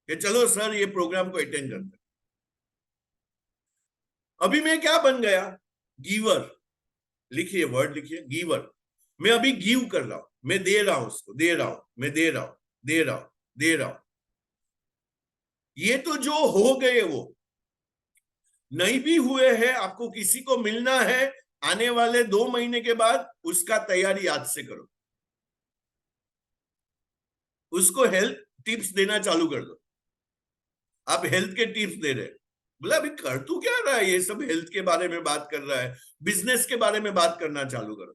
Speaker 1: कि चलो सर ये प्रोग्राम को अटेंड करते हैं। अभी मैं क्या बन गया, गिवर। लिखिए, वर्ड लिखिए, गिवर। मैं अभी गिव कर रहा हूं, मैं दे रहा हूं, उसको दे रहा हूं, मैं दे रहा हूं, दे रहा हूं, दे रहा हूं। ये तो जो हो गए वो, नहीं भी हुए हैं, आपको किसी को मिलना है आने वाले 2 महीने के बाद, उसका तैयारी आज से करो, उसको हेल्थ टिप्स देना चालू कर दो। आप हेल्थ के टिप्स दे रहे हैं, बोला अभी कर तू क्या रहा है, ये सब हेल्थ के बारे में बात कर रहा है, बिजनेस के बारे में बात करना चालू करो,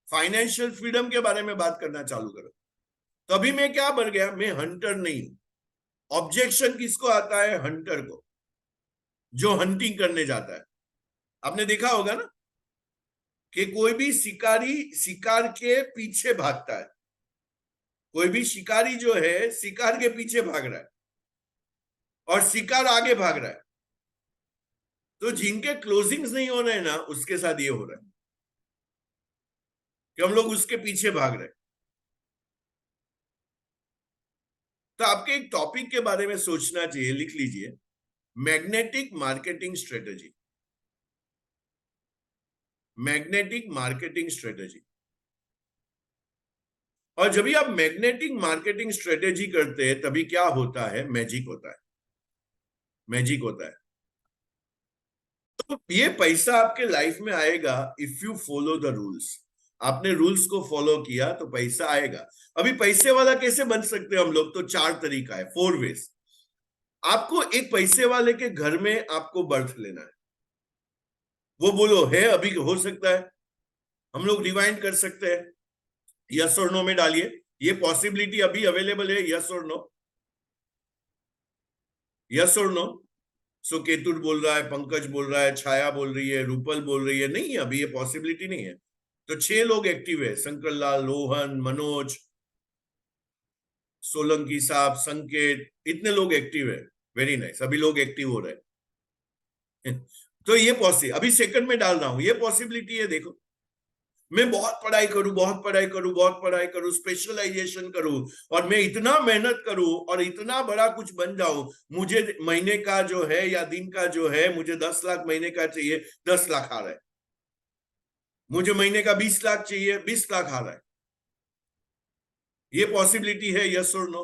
Speaker 1: फाइनेंशियल फ्रीडम के बारे में बात करना चालू करो। तो अभी मैं क्या बन गया, मैं हंटर नहीं। ऑब्जेक्शन किसको आता है, हंटर को, जो हंटिंग करने जाता है। आपने देखा होगा ना कि कोई भी शिकारी शिकार के पीछे भागता है, कोई भी शिकारी जो है शिकार के पीछे भाग रहा है और शिकार आगे भाग रहा है। तो जिनके क्लोजिंग्स नहीं हो रहे हैं ना, उसके साथ ये हो रहा है कि हम लोग उसके पीछे भाग रहे हैं। तो आपके एक टॉपिक के बारे में सोचना चाहिए, लिख लीजिए, magnetic marketing strategy. Magnetic marketing strategy. और जब भी आप मैग्नेटिक मार्केटिंग स्ट्रेटेजी करते हैं तभी क्या होता है, मैजिक होता है, मैजिक होता है। ये पैसा आपके लाइफ में आएगा if you follow the rules. आपने रूल्स को फॉलो किया तो पैसा आएगा। अभी पैसे वाला कैसे बन सकते हैं हम लोग? तो 4 तरीका है, 4 वेज। आपको एक पैसे वाले के घर में आपको बर्थ लेना है। वो बोलो है, अभी हो सकता है, हम लोग रिवाइंड कर सकते हैं। यस और नो में डालिए, ये पॉसिबिलिटी अभी अवेलेबल है, यस और नो, यस और नो। सो केतुर बोल रहा है, पंकज बोल रहा है, छाया बोल रही है, रूपल बोल रही है, नहीं है अभी ये पॉसिबिलिटी नहीं है। तो 6 लोग एक्टिव है, शंकर लाल, रोहन, मनोज, सोलंकी साहब, संकेत, इतने लोग एक्टिव है। वेरी नाइस, अभी लोग एक्टिव हो रहे हैं। तो ये पॉसिबल, अभी सेकंड में डाल रहा हूं, ये पॉसिबिलिटी है। देखो, मैं बहुत पढ़ाई करूं, बहुत पढ़ाई करूं, बहुत पढ़ाई करूं, स्पेशलाइजेशन करूं, और मैं इतना मेहनत करूं और इतना बड़ा कुछ बन जाऊं, मुझे महीने का जो है या दिन का जो है, मुझे 10 लाख महीने का चाहिए, 10 लाख आ रहा है। मुझे महीने का 20 लाख चाहिए, 20 लाख आ रहा है। ये पॉसिबिलिटी है, यस और नो।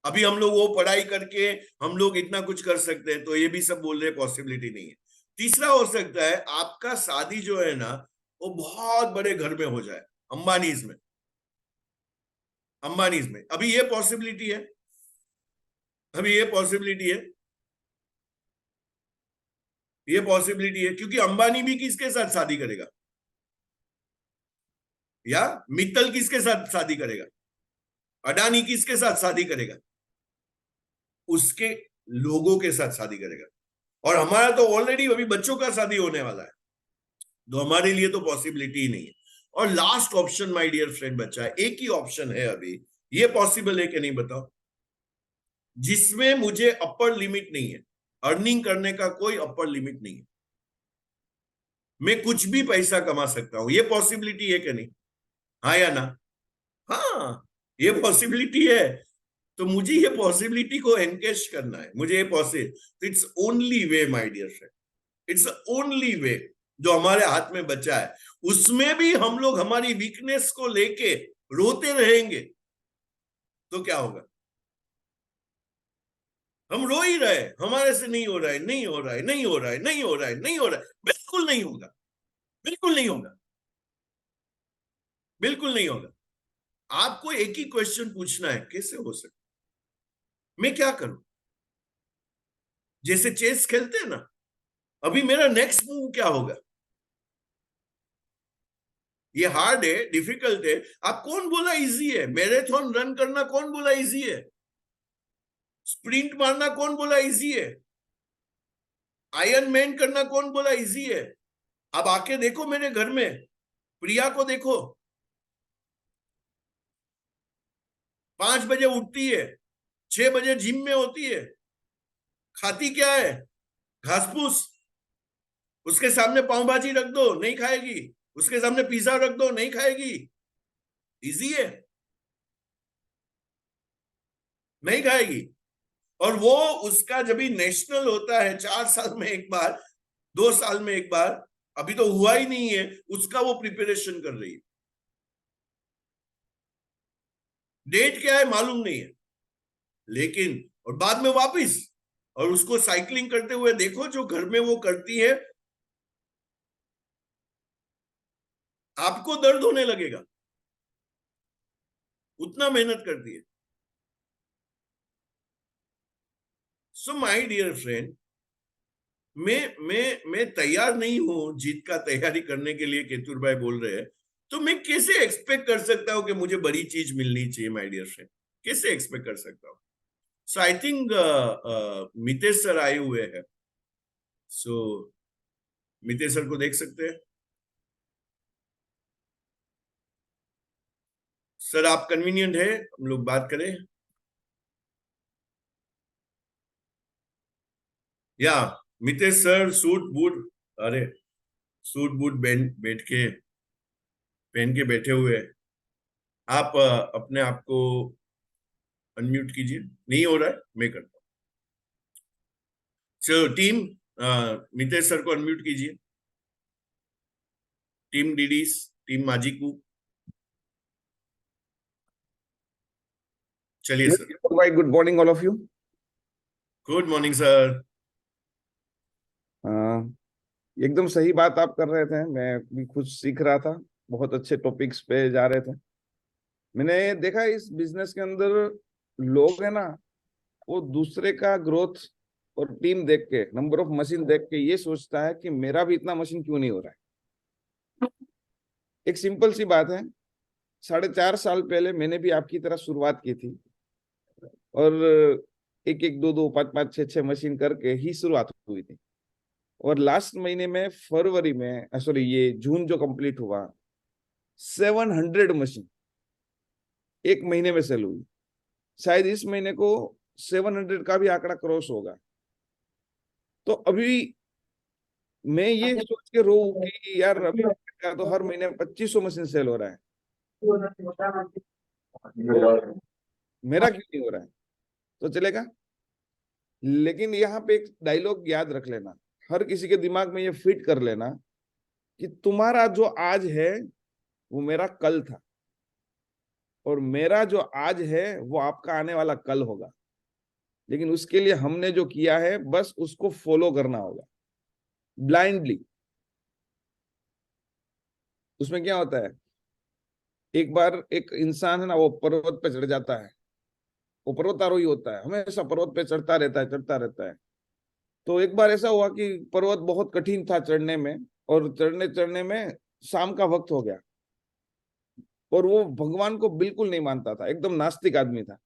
Speaker 1: अभी हम लोग वो पढ़ाई करके हम लोग इतना कुछ कर सकते हैं, तो ये भी सब बोल रहे पॉसिबिलिटी नहीं है। तीसरा हो सकता है आपका शादी जो है ना, वो बहुत बड़े घर में हो जाए, अंबानीज में, अंबानीज में। अभी ये पॉसिबिलिटी है, अभी ये पॉसिबिलिटी है, ये पॉसिबिलिटी है, क्योंकि अंबानी भी किसके साथ शादी करेगा? या मित्तल किसके साथ शादी करेगा? अडानी किसके साथ शादी करेगा? उसके लोगों के साथ शादी करेगा। और हमारा तो ऑलरेडी अभी बच्चों का शादी होने वाला है, तो हमारे लिए तो पॉसिबिलिटी ही नहीं है। और last option my dear friend बच्चा है, एक ही ऑप्शन है अभी, ये पॉसिबल है कि नहीं बताओ, जिसमें मुझे अपर लिमिट नहीं है, अर्निंग करने का कोई अपर लिमिट नहीं है, मैं कुछ भी पैसा कमा सकता हूं। ये पॉसिबिलिटी है कि नहीं? हाँ या ना? हाँ, ये पॉसिबिलिटी है। तो मुझे ये पॉसिबिलिटी को एनकेश करना है, मुझे ये possible, it's only way my dear friend, it's only way जो हमारे हाथ में बचा है। उसमें भी हम लोग हमारी वीकनेस को लेके रोते रहेंगे तो क्या होगा? हम रो ही रहे, हमारे से नहीं हो रहा है, नहीं हो रहा है, नहीं हो रहा है, नहीं हो रहा है, नहीं हो रहा है, बिल्कुल नहीं होगा, बिल्कुल नहीं होगा, बिल्कुल नहीं होगा। आपको एक ही क्वेश्चन पूछना है, कैसे हो सकता, मैं क्या करूं? जैसे चेस खेलते हैं ना, अभी मेरा नेक्स्ट मूव क्या होगा? ये हार्ड है, डिफिकल्ट है। आप कौन बोला इजी है? मैराथन रन करना कौन बोला इजी है? स्प्रिंट मारना कौन बोला इजी है? आयरन मैन करना कौन बोला इजी है? अब आके देखो मेरे घर में, प्रिया को देखो, 5 बजे उठती है, 6 बजे जिम में होती है, खाती क्या है? घास फूस। उसके सामने पाव भाजी रख दो, नहीं खाएगी। उसके सामने पिज्जा रख दो, नहीं खाएगी। इजी है? नहीं खाएगी। और वो, उसका जब भी नेशनल होता है 4 साल में एक बार, 2 साल में एक बार, अभी तो हुआ ही नहीं है, उसका वो प्रिपरेशन कर रही है। डेट क्या है मालूम नहीं है, लेकिन और बाद में वापिस, और उसको साइकिलिंग करते हुए देखो, जो घर में वो करती है, आपको दर्द होने लगेगा, उतना मेहनत करती है। सो माय डियर फ्रेंड, मैं तैयार नहीं हूं जीत का तैयारी करने के लिए, केतुर भाई बोल रहे हैं। तो मैं कैसे एक्सपेक्ट कर सकता हूं कि मुझे बड़ी चीज मिलनी चाहिए माय डियर फ्रेंड? कैसे एक्सपेक्ट कर सकता हूं? सो आई थिंक मितेश सर आए हुए हैं। सो मितेश सर को देख सकते हैं। सर आप कन्वीनियंट है, हम लोग बात करें? या मितेश सर सूट बूट, अरे सूट बूट बैठ के पहन के बैठे हुए हैं। आप अपने आप को अनम्यूट कीजिए, नहीं हो रहा है, मैं करता हूँ। चलो टीम, मितेश सर को अनम्यूट कीजिए। टीम डीडीस, टीम माजिकू, चलिए
Speaker 2: Yes,
Speaker 1: sir.
Speaker 2: right. Good morning, all of you.
Speaker 1: Good morning sir.
Speaker 2: Uh, एकदम सही बात आप कर रहे थे, मैं भी खुद सीख रहा था। बहुत अच्छे टॉपिक्स पे जा रहे थे। मैंने देखा इस बिजनेस के अंदर लोग है ना, वो दूसरे का ग्रोथ और टीम देख के, नंबर ऑफ मशीन देख के ये सोचता है कि मेरा भी इतना मशीन क्यों नहीं हो रहा है। एक सिंपल सी बात है, 4.5 साल पहले मैंने भी आपकी तरह शुरुआत की थी, और एक एक दो दो पाँच पाँच छह छह मशीन करके ही शुरुआत हुई थी। और लास्ट महीने में, फरवरी में, सॉरी ये जून जो कंप्लीट हुआ, 700 मशीन एक महीने में सेल हुई। शायद इस महीने को 700 का भी आंकड़ा क्रॉस होगा। तो अभी मैं ये सोच के रो कि यार अभी का तो हर महीने 2500 मशीन सेल हो रहा है, तो मेरा क्यों नहीं हो रहा है? तो चलेगा। लेकिन यहाँ पे एक डायलॉग याद रख लेना, हर किसी के दिमाग में ये फिट कर लेना कि तुम्हारा जो आज है वो मेरा कल था, और मेरा जो आज है वो आपका आने वाला कल होगा। लेकिन उसके लिए हमने जो किया है बस उसको फॉलो करना होगा ब्लाइंडली। उसमें क्या होता है, एक बार एक इंसान है ना, वो पर्वत पे चढ़ जाता है। वो पर्वतारोही होता है, हमेशा पर्वत पे चढ़ता रहता है, चढ़ता रहता है। तो एक बार ऐसा हुआ कि पर्वत बहुत कठिन था चढ़ने में, और चढ़ने चढ़ने में शाम का वक्त हो गया, और वो भगवान को बिल्कुल नहीं मानता था, एकदम नास्तिक आदमी था।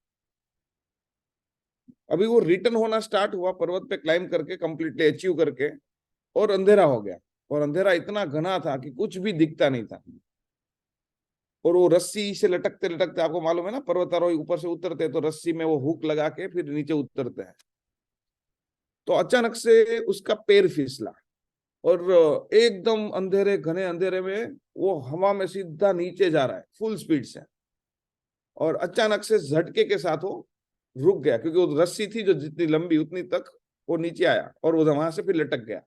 Speaker 2: अभी वो रिटर्न होना स्टार्ट हुआ पर्वत पे क्लाइम करके, कंप्लीटली अचीव करके, और अंधेरा हो गया। और अंधेरा इतना घना था कि कुछ भी दिखता नहीं था। और वो रस्सी से लटकते लटकते, आपको मालूम है ना, पर्वतारोही ऊपर से उतरते तो रस्सी में वो हुक लगा के फिर नीचे उतरते हैं। तो अचानक से उसका पैर फिसला, और एकदम अंधेरे, घने अंधेरे में वो हवा में सीधा नीचे जा रहा है फुल स्पीड से। और अचानक से झटके के साथ वो रुक गया, क्योंकि वो रस्सी थी जो जितनी लंबी उतनी तक वो नीचे आया, और वो वहां से फिर लटक गया।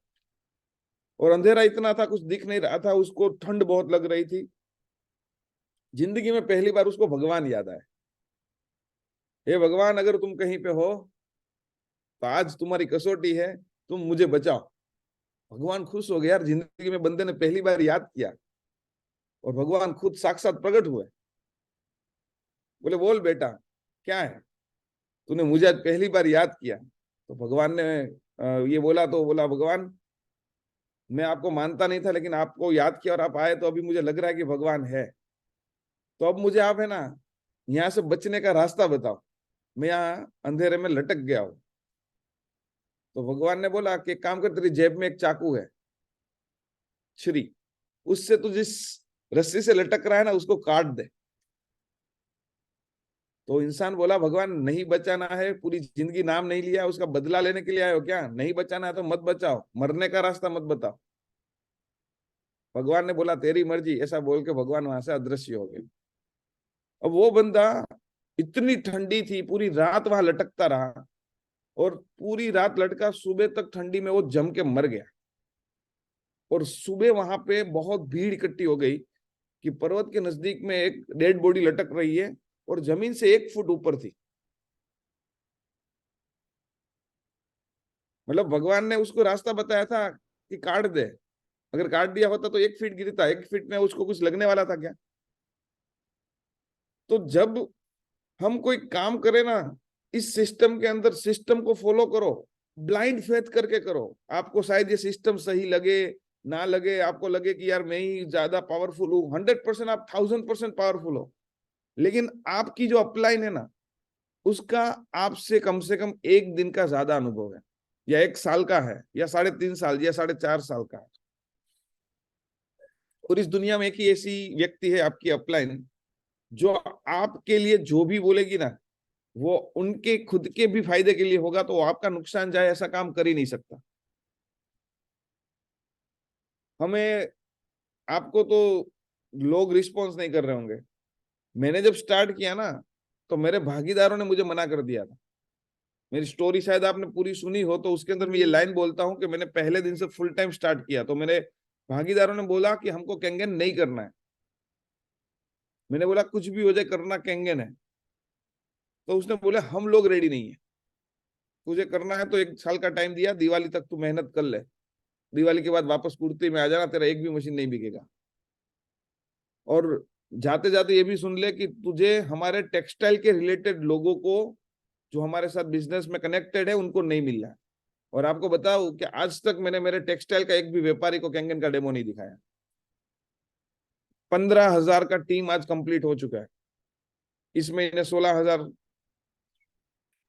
Speaker 2: और अंधेरा इतना था, कुछ दिख नहीं रहा था, उसको ठंड बहुत लग रही थी। जिंदगी में पहली बार उसको भगवान याद आया। हे भगवान, अगर तुम कहीं पे हो तो आज तुम्हारी कसौटी है, तुम मुझे बचाओ। भगवान खुश हो गया, यार जिंदगी में बंदे ने पहली बार याद किया। और भगवान खुद साक्षात प्रकट हुए। बोले बोल बेटा, क्या है, तूने मुझे आज पहली बार याद किया। तो भगवान ने ये बोला, तो बोला भगवान, मैं आपको मानता नहीं था, लेकिन आपको याद किया और आप आए, तो अभी मुझे लग रहा है कि भगवान है। तो अब मुझे आप है ना, यहाँ से बचने का रास्ता बताओ, मैं यहाँ अंधेरे में लटक गया हूं। तो भगवान ने बोला कि एक काम कर, तेरी जेब में एक चाकू है, छुरी, उससे तू जिस रस्सी से लटक रहा है ना उसको काट दे। तो इंसान बोला, भगवान नहीं बचाना है, पूरी जिंदगी नाम नहीं लिया, उसका बदला लेने के लिए आए हो क्या? नहीं बचाना है तो मत बचाओ, मरने का रास्ता मत बताओ। भगवान ने बोला तेरी मर्जी, ऐसा बोल के भगवान वहां से अदृश्य हो गए। अब वो बंदा, इतनी ठंडी थी, पूरी रात वहां लटकता रहा, और पूरी रात लटका, सुबह तक ठंडी में वो जम के मर गया। और सुबह वहां पे बहुत भीड़ इकट्ठी हो गई कि पर्वत के नजदीक में एक डेड बॉडी लटक रही है, और जमीन से 1 फुट ऊपर थी। मतलब भगवान ने उसको रास्ता बताया था कि काट दे। अगर काट दिया होता तो 1 फीट गिरता, 1 फीट में उसको कुछ लगने वाला था क्या? तो जब हम कोई काम करें ना, इस सिस्टम के अंदर सिस्टम को फॉलो करो, ब्लाइंड फेथ करके करो। आपको शायद ये सिस्टम सही लगे ना लगे, आपको लगे कि यार मैं ही ज्यादा पावरफुल हूँ, 100% आप 1000% पावरफुल हो, लेकिन आपकी जो अपलाइन है ना, उसका आपसे कम से कम 1 दिन का ज्यादा अनुभव है, या 1 साल का है, या 3.5 साल, या 4.5 साल का है। और इस दुनिया में एक ही ऐसी व्यक्ति है, आपकी अपलाइन, जो आपके लिए जो भी बोलेगी ना, वो उनके खुद के भी फायदे के लिए होगा, तो आपका नुकसान जाए ऐसा काम कर ही नहीं सकता। हमें, आपको तो लोग रिस्पॉन्स नहीं कर रहे होंगे। मैंने जब स्टार्ट किया ना, तो मेरे भागीदारों ने मुझे मना कर दिया था। मेरी स्टोरी शायद आपने पूरी सुनी हो, तो उसके अंदर मैं ये लाइन बोलता हूँ कि मैंने पहले दिन से फुल टाइम स्टार्ट किया, तो मेरे भागीदारों ने बोला कि हमको कैंगन नहीं करना है। मैंने बोला कुछ भी हो जाए, करना कैंगन है। तो उसने बोले हम लोग रेडी नहीं है, तुझे करना है तो 1 साल का टाइम दिया, दिवाली तक तू मेहनत कर ले। दिवाली के बाद वापस कुर्ती में आ जाना, तेरा एक भी मशीन नहीं बिकेगा। और जाते जाते ये भी सुन ले कि तुझे हमारे टेक्सटाइल के रिलेटेड लोगों को, जो हमारे साथ बिजनेस में कनेक्टेड है, उनको नहीं मिल रहा है। और आपको बताऊं कि आज तक मैंने मेरे टेक्सटाइल का एक भी व्यापारी को कैंगन का डेमो नहीं दिखाया। 15,000 का टीम आज कंप्लीट हो चुका है, इस महीने 16,000।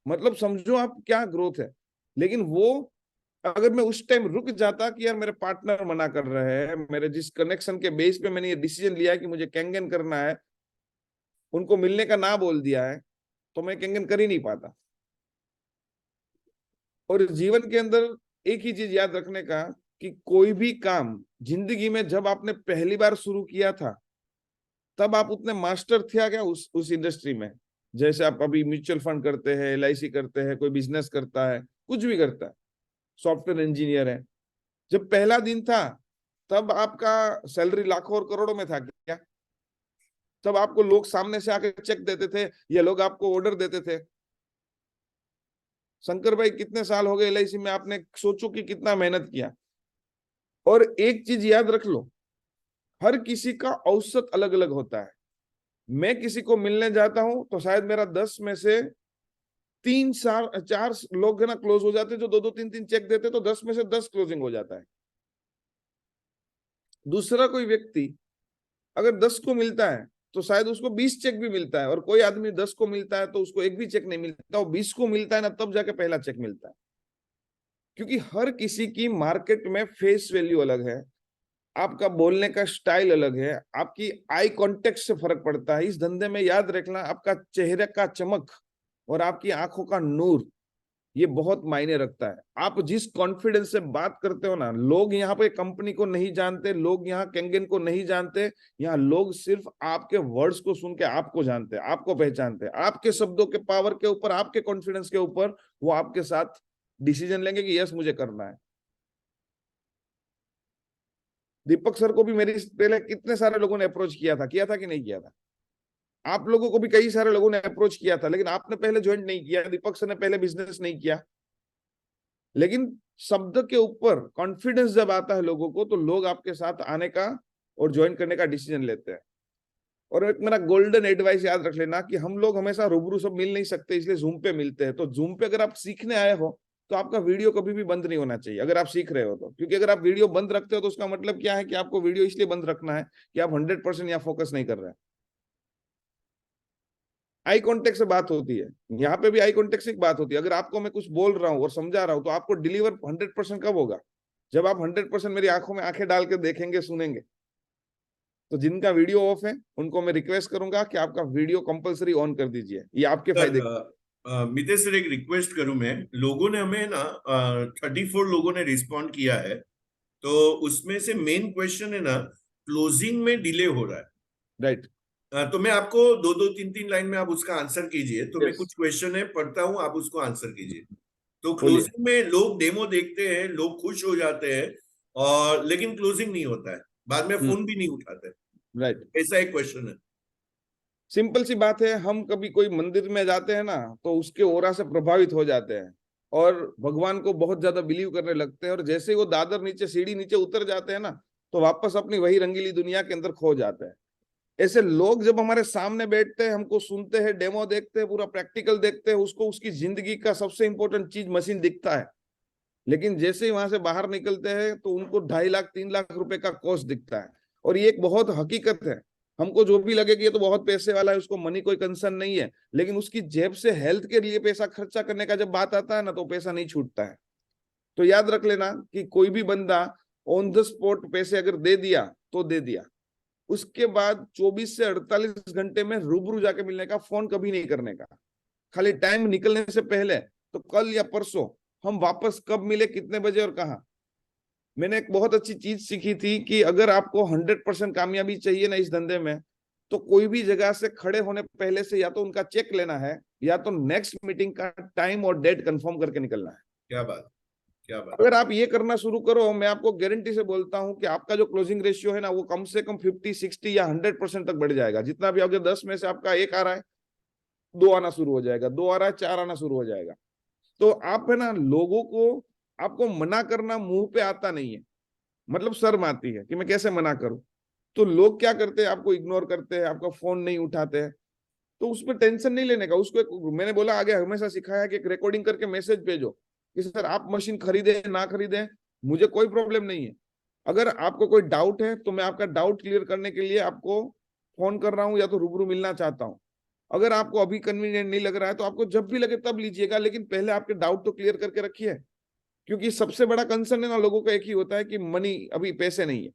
Speaker 2: मतलब समझो आप क्या ग्रोथ है। लेकिन वो, अगर मैं उस टाइम रुक जाता कि यार मेरे पार्टनर मना कर रहे हैं, मेरे जिस कनेक्शन के बेस पे मैंने ये डिसीजन लिया है कि मुझे कैंगन करना है, उनको मिलने का ना बोल दिया है, तो मैं कैंगन कर ही नहीं पाता। और जीवन के अंदर एक ही चीज याद रखने का, कि कोई भी काम जिंदगी में जब आपने पहली बार शुरू किया था, तब आप उतने मास्टर थे क्या उस इंडस्ट्री में? जैसे आप अभी म्यूचुअल फंड करते हैं, LIC करते हैं, कोई बिजनेस करता है, कुछ भी करता है, सॉफ्टवेयर इंजीनियर है, जब पहला दिन था तब आपका सैलरी लाखों और करोड़ों में था क्या? तब आपको लोग सामने से आके चेक देते थे, या लोग आपको ऑर्डर देते थे? शंकर भाई कितने साल हो गए LIC में, आपने सोचो कि कितना मेहनत किया। और एक चीज याद रख लो, हर किसी का औसत अलग अलग होता है। मैं किसी को मिलने जाता हूं तो शायद मेरा 10 में से 4 लोग है ना क्लोज हो जाते, जो 2-2 3-3 चेक देते, तो 10 में से 10 क्लोजिंग हो जाता है। दूसरा कोई व्यक्ति अगर 10 को मिलता है तो शायद उसको 20 चेक भी मिलता है, और कोई आदमी 10 को मिलता है तो उसको एक भी चेक नहीं मिलता, और 20 को मिलता है ना, तब जाके पहला चेक मिलता है। क्योंकि हर किसी की मार्केट में फेस वैल्यू अलग है, आपका बोलने का स्टाइल अलग है, आपकी आई कांटेक्ट से फर्क पड़ता है। इस धंधे में याद रखना, आपका चेहरे का चमक और आपकी आंखों का नूर, ये बहुत मायने रखता है। आप जिस कॉन्फिडेंस से बात करते हो ना, लोग यहाँ पे कंपनी को नहीं जानते, लोग यहाँ कैंगन को नहीं जानते, यहाँ लोग सिर्फ आपके वर्ड्स को सुन के आपको जानते हैं, आपको पहचानते हैं, आपके शब्दों के पावर के ऊपर, आपके कॉन्फिडेंस के ऊपर वो आपके साथ डिसीजन लेंगे कि यस मुझे करना है। दीपक सर को भी मेरी पहले कितने सारे लोगों ने अप्रोच किया था कि नहीं किया था? आप लोगों को भी कई सारे लोगों ने अप्रोच किया था, लेकिन आपने पहले ज्वाइन नहीं किया, दीपक सर ने पहले बिजनेस नहीं किया। लेकिन शब्द के ऊपर कॉन्फिडेंस जब आता है लोगों को, तो लोग आपके साथ आने का और ज्वाइन करने का डिसीजन लेते हैं। और एक मेरा गोल्डन एडवाइस याद रख लेना, कि हम लोग हमेशा रूबरू सब मिल नहीं सकते, इसलिए जूम पे मिलते हैं। तो जूम पे अगर आप सीखने आए हो, तो आपका वीडियो कभी भी बंद नहीं होना चाहिए, अगर आप सीख रहे हो तो। क्योंकि अगर आप वीडियो बंद रखते हो तो उसका मतलब क्या है, कि आपको वीडियो इसलिए बंद रखना है कि आप 100% यहाँ फोकस नहीं कर रहे हैं। आई कांटेक्ट से बात होती है, यहाँ पे भी आई कांटेक्ट से बात होती है। अगर आपको मैं कुछ बोल रहा हूँ और समझा रहा हूँ, तो आपको डिलीवर 100% कब होगा? जब आप 100% मेरी आंखों में आंखें डाल के देखेंगे, सुनेंगे। तो जिनका वीडियो ऑफ है, उनको मैं रिक्वेस्ट करूंगा कि आपका वीडियो कंपलसरी ऑन कर दीजिए, ये आपके
Speaker 1: सर,
Speaker 2: फायदे।
Speaker 1: मितेश सर, एक रिक्वेस्ट करूं मैं। लोगों ने हमें ना 34 लोगों ने रिस्पॉन्ड किया है, तो उसमें से मेन क्वेश्चन है ना, क्लोजिंग में डिले हो रहा है।
Speaker 2: राइट।
Speaker 1: तो मैं आपको 2-2 3-3 लाइन में आप उसका आंसर कीजिए। तो मैं
Speaker 2: यस।
Speaker 1: कुछ क्वेश्चन है पढ़ता हूं, आप उसको आंसर कीजिए। तो
Speaker 2: बोलिए।
Speaker 1: क्लोजिंग में लोग डेमो देखते हैं, लोग खुश हो जाते हैं, और लेकिन क्लोजिंग नहीं होता है, बाद में फोन भी नहीं उठाते।
Speaker 2: राइट।
Speaker 1: ऐसा एक क्वेश्चन है।
Speaker 2: सिंपल सी बात है, हम कभी कोई मंदिर में जाते हैं ना, तो उसके ओरा से प्रभावित हो जाते हैं, और भगवान को बहुत ज्यादा बिलीव करने लगते हैं, और जैसे ही वो दादर नीचे, सीढ़ी नीचे उतर जाते हैं ना, तो वापस अपनी वही रंगीली दुनिया के अंदर खो जाते हैं। ऐसे लोग जब हमारे सामने बैठते हैं, हमको सुनते हैं, डेमो देखते हैं, पूरा प्रैक्टिकल देखते हैं, उसको उसकी जिंदगी का सबसे इंपॉर्टेंट चीज मशीन दिखता है। लेकिन जैसे ही वहां से बाहर निकलते हैं, तो उनको 2.5 लाख 3 लाख रुपए का कॉस्ट दिखता है। और ये एक बहुत हकीकत है। हमको जो भी लगे कि ये तो बहुत पैसे वाला है, उसको मनी कोई कंसर्न नहीं है, लेकिन उसकी जेब से हेल्थ के लिए पैसा खर्चा करने का जब बात आता है ना, तो पैसा नहीं छूटता है। तो याद रख लेना कि कोई भी बंदा ऑन द स्पॉट पैसे अगर दे दिया तो दे दिया, उसके बाद 24 से 48 घंटे में रूबरू जाके मिलने का, फोन कभी नहीं करने का। खाली टाइम निकलने से पहले, तो कल या परसों हम वापस कब मिले, कितने बजे और कहा। मैंने एक बहुत अच्छी चीज सीखी थी, कि अगर आपको 100% कामयाबी चाहिए ना इस धंधे में, तो कोई भी जगह से खड़े होने पहले से या तो उनका चेक लेना है, या तो नेक्स्ट मीटिंग का टाइम और डेट कंफर्म करके निकलना है।
Speaker 1: क्या बात, क्या बात।
Speaker 2: अगर आप ये करना शुरू करो, मैं आपको गारंटी से बोलता हूं कि आपका जो क्लोजिंग रेशियो है ना, वो कम से कम 50, 60 या 100% तक बढ़ जाएगा। जितना भी, अगर 10 में से आपका एक आ रहा है, 2 आना शुरू हो जाएगा, 2 आ रहा है, 4 आना शुरू हो जाएगा। तो आप है ना, लोगों को, आपको मना करना मुंह पे आता नहीं है, मतलब शर्म आती है कि मैं कैसे मना करूं। तो लोग क्या करते हैं, आपको इग्नोर करते हैं, आपका फोन नहीं उठाते हैं। तो उसमें टेंशन नहीं लेने का, उसको मैंने बोला आगे हमेशा सिखाया कि एक रिकॉर्डिंग करके मैसेज भेजो कि सर आप मशीन खरीदे ना खरीदे, मुझे कोई प्रॉब्लम नहीं है। अगर आपको कोई डाउट है तो मैं आपका डाउट क्लियर करने के लिए आपको फोन कर रहा हूँ या तो रूबरू मिलना चाहता हूँ। अगर आपको अभी कन्वीनियंट नहीं लग रहा है तो आपको जब भी लगे तब लीजिएगा, लेकिन पहले आपके डाउट तो क्लियर करके रखिए। क्योंकि सबसे बड़ा कंसर्न है ना लोगों का एक ही होता है कि मनी, अभी पैसे नहीं है।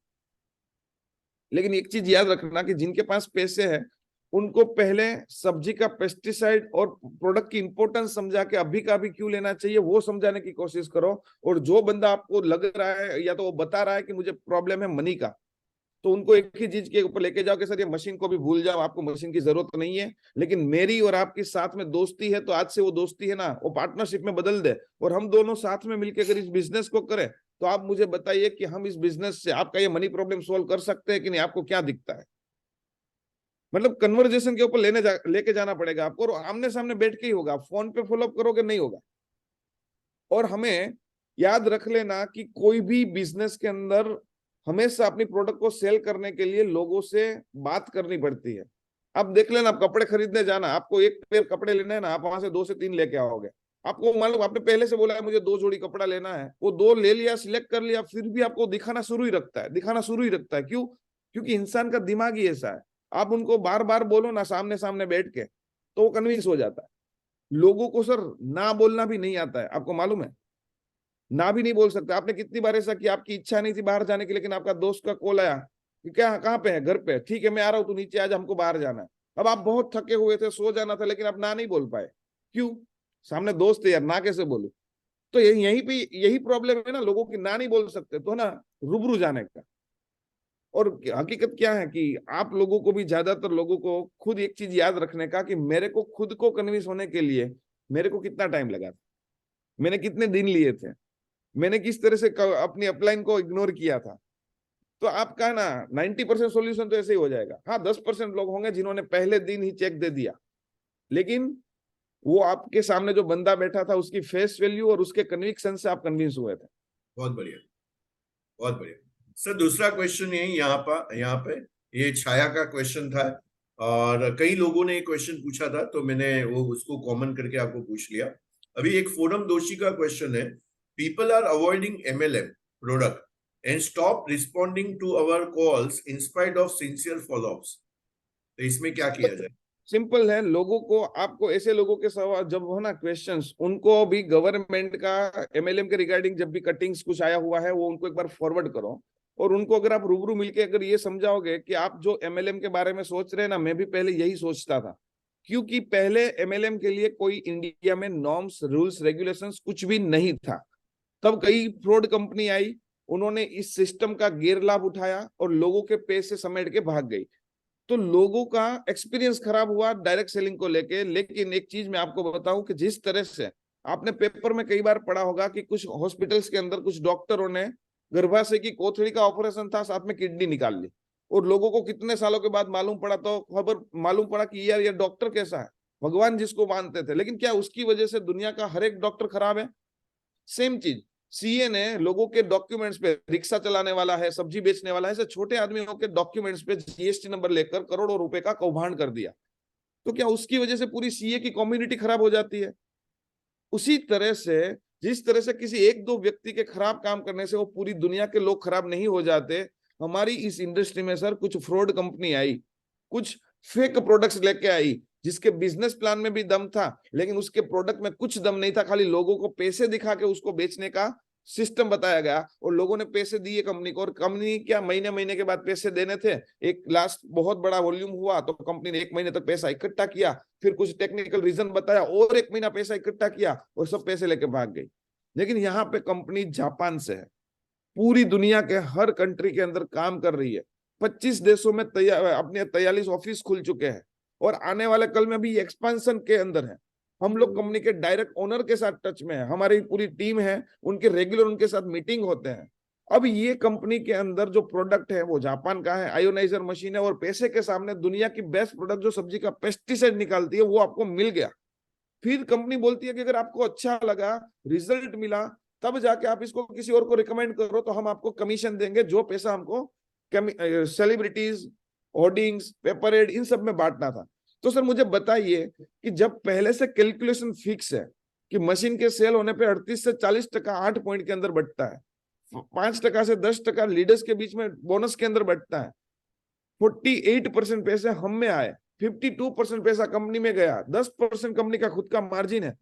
Speaker 2: लेकिन एक चीज याद रखना कि जिनके पास पैसे है उनको पहले सब्जी का पेस्टिसाइड और प्रोडक्ट की इंपॉर्टेंस समझा के अभी का अभी क्यों लेना चाहिए वो समझाने की कोशिश करो। और जो बंदा आपको लग रहा है या तो वो बता रहा है कि मुझे प्रॉब्लम है मनी का, तो उनको एक ही चीज के ऊपर लेके जाओ कि सर ये मशीन को भी भूल जाओ, आपको मशीन की जरूरत नहीं है, लेकिन मेरी और आपकी साथ में दोस्ती है, तो आज से वो दोस्ती है ना वो पार्टनरशिप में बदल दे और हम दोनों साथ में मिलकर अगर इस बिजनेस को करें तो आप मुझे बताइए कि हम इस बिजनेस से आपका ये मनी प्रॉब्लम सोल्व कर सकते हैं कि नहीं, आपको क्या दिखता है। मतलब कन्वर्जेशन के ऊपर लेके जाना पड़ेगा आपको, और आमने सामने बैठ के ही होगा, फोन पे फॉलोअप करोगे नहीं होगा। और हमें याद रख लेना कि कोई भी बिजनेस के अंदर हमेशा अपनी प्रोडक्ट को सेल करने के लिए लोगों से बात करनी पड़ती है। आप देख लेना, आप कपड़े खरीदने जाना, आपको एक पेयर कपड़े लेने हैं ना, आप वहां से 2 से 3 लेके आओगे। आपको मालूम, आपने पहले से बोला है मुझे 2 जोड़ी कपड़ा लेना है, वो 2 ले लिया, सिलेक्ट कर लिया, फिर भी आपको दिखाना शुरू ही रखता है, दिखाना शुरू ही रखता है। क्यों? क्योंकि इंसान का दिमाग ही ऐसा है। आप उनको बार बार बोलो ना सामने सामने बैठ के, तो वो कन्विंस हो जाता है। लोगों को सर ना बोलना भी नहीं आता है, आपको मालूम है, ना भी नहीं बोल सकते। आपने कितनी बार ऐसा कि आपकी इच्छा नहीं थी बाहर जाने की, लेकिन आपका दोस्त का कॉल आया कि क्या कहाँ पे है, घर पे, ठीक है मैं आ रहा हूँ, तू नीचे आज हमको बाहर जाना है। अब आप बहुत थके हुए थे, सो जाना था, लेकिन आप ना नहीं बोल पाए। क्यों? सामने दोस्त है यार, ना कैसे बोलूं। तो यहीं पे यही प्रॉब्लम है ना, लोगों की ना नहीं बोल सकते, तो है ना रूबरू जाने का। और हकीकत क्या है कि आप लोगों को भी, ज्यादातर लोगों को खुद एक चीज याद रखने का कि मेरे को खुद को कन्विंस होने के लिए मेरे को कितना टाइम लगा था, मैंने कितने दिन लिए थे, मैंने किस तरह से अपनी अपलाइन को इग्नोर किया था। तो आपका ना 90% सोल्यूशन तो ऐसे ही हो जाएगा। हाँ 10% लोग होंगे जिन्होंने पहले दिन ही चेक दे दिया, लेकिन वो आपके सामने जो बंदा बैठा था उसकी फेस वैल्यू और उसके कन्विक्शन से आप कन्विंस हुए थे।
Speaker 1: बहुत बढ़िया, बहुत बढ़िया। सर दूसरा क्वेश्चन यही यहाँ पे ये छाया का क्वेश्चन था, और कई लोगों ने क्वेश्चन पूछा था तो मैंने वो उसको कॉमन करके आपको पूछ लिया। अभी एक फोरम दोषी का क्वेश्चन है, people are avoiding MLM product and stop responding to our calls in spite of sincere follow ups, तो इसमें क्या किया जाए?
Speaker 2: सिंपल है, लोगों को, आपको ऐसे लोगों के सवाल जब हो ना क्वेश्चंस, उनको भी गवर्नमेंट का एमएलएम के रिगार्डिंग जब भी कटिंग्स कुछ आया हुआ है वो उनको एक बार फॉरवर्ड करो। और उनको अगर आप रूबरू मिलके अगर ये समझाओगे कि आप जो एमएलएम के बारे में सोच रहे हैं ना, मैं भी पहले यही सोचता था। क्योंकि पहले एमएलएम के लिए कोई इंडिया में नॉर्म्स रूल्स रेगुलेशंस कुछ भी नहीं था। तब कई फ्रॉड कंपनी आई, उन्होंने इस सिस्टम का गैर लाभ उठाया और लोगों के पैसे समेट के भाग गई। तो लोगों का एक्सपीरियंस खराब हुआ डायरेक्ट सेलिंग को लेके। लेकिन एक चीज मैं आपको बताऊं कि जिस तरह से आपने पेपर में कई बार पढ़ा होगा कि कुछ हॉस्पिटल्स के अंदर कुछ डॉक्टरों ने गर्भाशय की कोथड़ी का ऑपरेशन था, साथ में किडनी निकाल ली, और लोगों को कितने सालों के बाद मालूम पड़ा, तो खबर मालूम पड़ा कि यार ये डॉक्टर कैसा है, भगवान जिसको मानते थे, लेकिन क्या उसकी वजह से दुनिया का हर एक डॉक्टर खराब है? सेम चीज सीए ने लोगों के डॉक्यूमेंट्स पे, रिक्शा चलाने वाला है, सब्जी बेचने वाला है, ऐसे छोटे आदमियों के डॉक्यूमेंट्स पे जीएसटी नंबर लेकर करोड़ों रुपए का कौभांड कर दिया। तो क्या उसकी वजह से पूरी सीए की कम्युनिटी खराब हो जाती है? उसी तरह से जिस तरह से किसी एक दो व्यक्ति के खराब काम करने से वो पूरी दुनिया के लोग खराब नहीं हो जाते, हमारी इस इंडस्ट्री में सर कुछ फ्रॉड कंपनी आई, कुछ फेक प्रोडक्ट्स लेके आई, जिसके बिजनेस प्लान में भी दम था लेकिन उसके प्रोडक्ट में कुछ दम नहीं था, खाली लोगों को पैसे दिखा के उसको बेचने का सिस्टम बताया गया, और लोगों ने पैसे दिए कंपनी को, और कंपनी क्या महीने महीने के बाद पैसे देने थे। एक लास्ट बहुत बड़ा वॉल्यूम हुआ तो कंपनी ने 1 महीने तक पैसा इकट्ठा किया, फिर कुछ टेक्निकल रीजन बताया और 1 महीना पैसा इकट्ठा किया और सब पैसे लेके भाग गई। लेकिन यहाँ पे कंपनी जापान से है, पूरी दुनिया के हर कंट्री के अंदर काम कर रही है, 25 देशों में अपने 43 ऑफिस खुल चुके हैं, और आने वाले कल में भी एक्सपांशन के अंदर है। हम लोग कंपनी के डायरेक्ट ओनर के साथ टच में है, हमारी पूरी टीम है, उनके रेगुलर उनके साथ मीटिंग होते हैं। अब ये कंपनी के अंदर जो प्रोडक्ट है वो जापान का है, आयोनाइजर मशीन है, और पैसे के सामने दुनिया की बेस्ट प्रोडक्ट जो सब्जी का पेस्टिसाइड निकालती है वो आपको मिल गया। फिर कंपनी बोलती है कि अगर आपको अच्छा लगा, रिजल्ट मिला, तब जाके आप इसको किसी और को रिकमेंड करो, तो हम आपको कमीशन देंगे, जो पैसा हमको सेलिब्रिटीज, होर्डिंग्स, पेपर एड, इन सब में बांटना था। तो सर मुझे बताइए कि जब पहले से कैलकुलेशन फिक्स है कि मशीन के सेल होने पे 38 से 40% 8 पॉइंट के अंदर बढ़ता है, 5% से 10% लीडर्स के बीच में बोनस के अंदर बढ़ता है, 48% पैसे हम में आए, 52% पैसा कंपनी में गया, 10% कंपनी का खुद का मार्जिन है।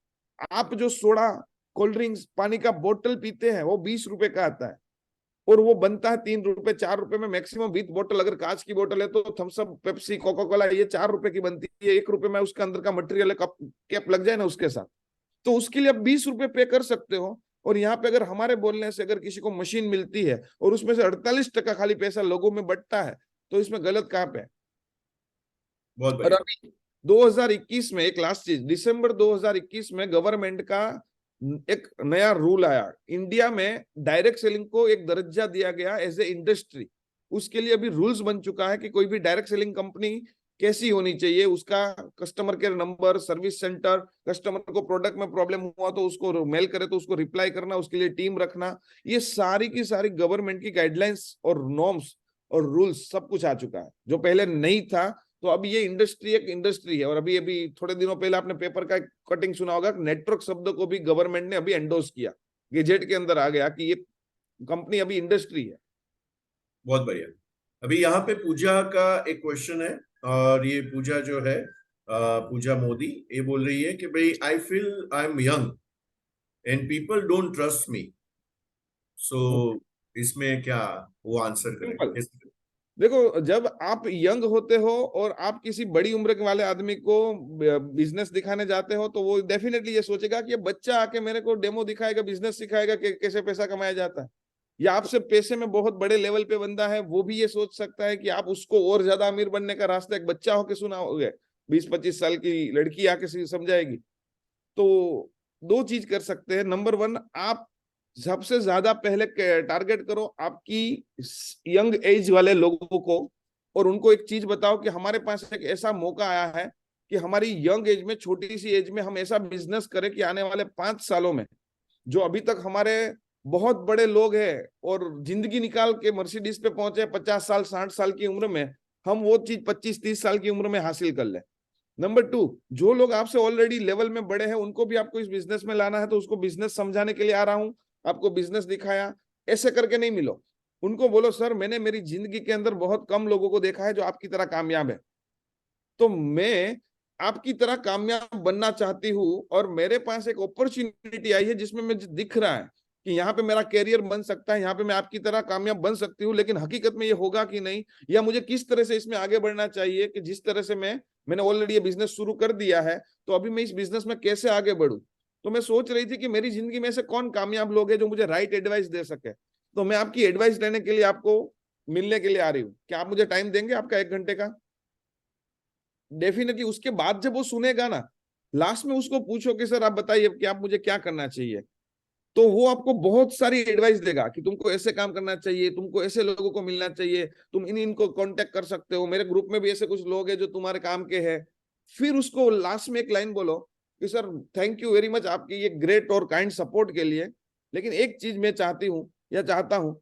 Speaker 2: आप जो सोडा, कोल्ड ड्रिंक्स, पानी का बोतल पीते हैं वो 20 रुपए का आता है, और वो बनता है 3 रुपए 4 रुपए में मैक्सिमम विथ बोतल। अगर कांच की बोतल है तो थम्सअप, पेप्सी, कोका कोला ये 4 रुपए की बनती है, 1 रुपए में उसके अंदर का मटेरियल है, कप कैप लग जाए ना उसके साथ, तो उसके लिए आप 20 रुपए पे कर सकते हो। और यहाँ पे अगर हमारे बोलने से अगर किसी को मशीन मिलती है और उसमें से 48% खाली पैसा लोगों में बटता है, तो इसमें गलत कहाँ पे है?
Speaker 1: बहुत
Speaker 2: और
Speaker 1: बढ़िया।
Speaker 2: अभी 2021 में एक लास्ट चीज, दिसंबर 2021 में गवर्नमेंट का एक नया रूल आया, इंडिया में डायरेक्ट सेलिंग को एक दर्जा दिया गया एज ए इंडस्ट्री। उसके लिए अभी रूल्स बन चुका है कि कोई भी डायरेक्ट सेलिंग कंपनी कैसी होनी चाहिए, उसका customer care number, service centre, customer को प्रोडक्ट में प्रॉब्लम हुआ तो उसको मेल करे तो उसको रिप्लाई करना, उसके लिए टीम रखना, ये सारी की सारी गवर्नमेंट की गाइडलाइंस और नॉर्म्स और रूल्स सब कुछ आ चुका है, जो पहले नहीं था। तो अब ये इंडस्ट्री एक इंडस्ट्री है। और अभी अभी थोड़े दिनों पहले आपने पेपर का कटिंग सुना होगा, नेटवर्क शब्द को भी गवर्नमेंट ने अभी एंडोर्स किया, गेजेट के अंदर आ गया कि ये कंपनी अभी इंडस्ट्री है।
Speaker 1: बहुत बढ़िया। अभी यहाँ पे पूजा का एक क्वेश्चन है, और ये पूजा जो है, पूजा मोदी, ये बोल रही है कि भाई I feel I am young and people don't trust me, so इसमें क्या वो आंसर करें
Speaker 2: सिंपल,
Speaker 1: कैसे?
Speaker 2: देखो जब आप यंग होते हो और आप किसी बड़ी उम्र के वाले आदमी को बिजनेस दिखाने जाते हो, तो वो डेफिनेटली ये सोचेगा कि ये बच्चा आके मेरे को डेमो दिखाएगा, बिजनेस सिखाएगा कि कैसे पैसा कमाया जाता है। या आपसे पैसे में बहुत बड़े लेवल पे बंदा है, वो भी ये सोच सकता है कि आप उसको और ज्यादा अमीर बनने का रास्ता एक बच्चा होके सुनाओगे, 20-25 साल की लड़की आके समझाएगी। तो दो चीज कर सकते हैं। नंबर वन, आप सबसे ज्यादा पहले टारगेट करो आपकी यंग एज वाले लोगों को, और उनको एक चीज बताओ कि हमारे पास एक ऐसा मौका आया है कि हमारी यंग एज में, छोटी सी एज में हम ऐसा बिजनेस करें कि आने वाले 5 सालों में, जो अभी तक हमारे बहुत बड़े लोग हैं और जिंदगी निकाल के मर्सिडीज पे पहुंचे 50 साल 60 साल की उम्र में, हम वो चीज 25-30 साल की उम्र में हासिल कर ले। नंबर टू, जो लोग आपसे ऑलरेडी लेवल में बड़े हैं उनको भी आपको इस बिजनेस में लाना है, तो उसको बिजनेस समझाने के लिए आ रहा हूं, आपको बिजनेस दिखाया, ऐसे करके नहीं मिलो। उनको बोलो सर मैंने मेरी जिंदगी के अंदर बहुत कम लोगों को देखा है जो आपकी तरह कामयाब है, तो मैं आपकी तरह कामयाब बनना चाहती हूँ, और मेरे पास एक अपॉर्चुनिटी आई है जिसमें मुझे दिख रहा है कि यहाँ पे मेरा कैरियर बन सकता है, यहाँ पे मैं आपकी तरह कामयाब बन सकती हूँ, लेकिन हकीकत में ये होगा कि नहीं, या मुझे किस तरह से इसमें आगे बढ़ना चाहिए, कि जिस तरह से मैंने ऑलरेडी ये बिजनेस शुरू कर दिया है, तो अभी मैं इस बिजनेस में कैसे आगे बढ़ूं। तो मैं सोच रही थी कि मेरी जिंदगी में ऐसे कौन कामयाब लोग हैं जो मुझे राइट एडवाइस दे सके, तो मैं आपकी एडवाइस लेने के लिए आपको मिलने के लिए आ रही हूँ। क्या आप मुझे टाइम देंगे आपका 1 घंटे का? डेफिनेटली। उसके बाद जब वो सुनेगा ना, लास्ट में उसको पूछो कि सर आप बताइए कि आप मुझे क्या करना चाहिए, तो वो आपको बहुत सारी एडवाइस देगा कि तुमको ऐसे काम करना चाहिए, तुमको ऐसे लोगों को मिलना चाहिए, तुम इन इनको कांटेक्ट कर सकते हो, मेरे ग्रुप में भी ऐसे कुछ लोग हैं जो तुम्हारे काम के हैं। फिर उसको लास्ट में एक लाइन बोलो कि sir thank you very much आपकी ये ग्रेट और काइंड सपोर्ट के लिए, लेकिन एक चीज मैं चाहती हूँ या चाहता हूँ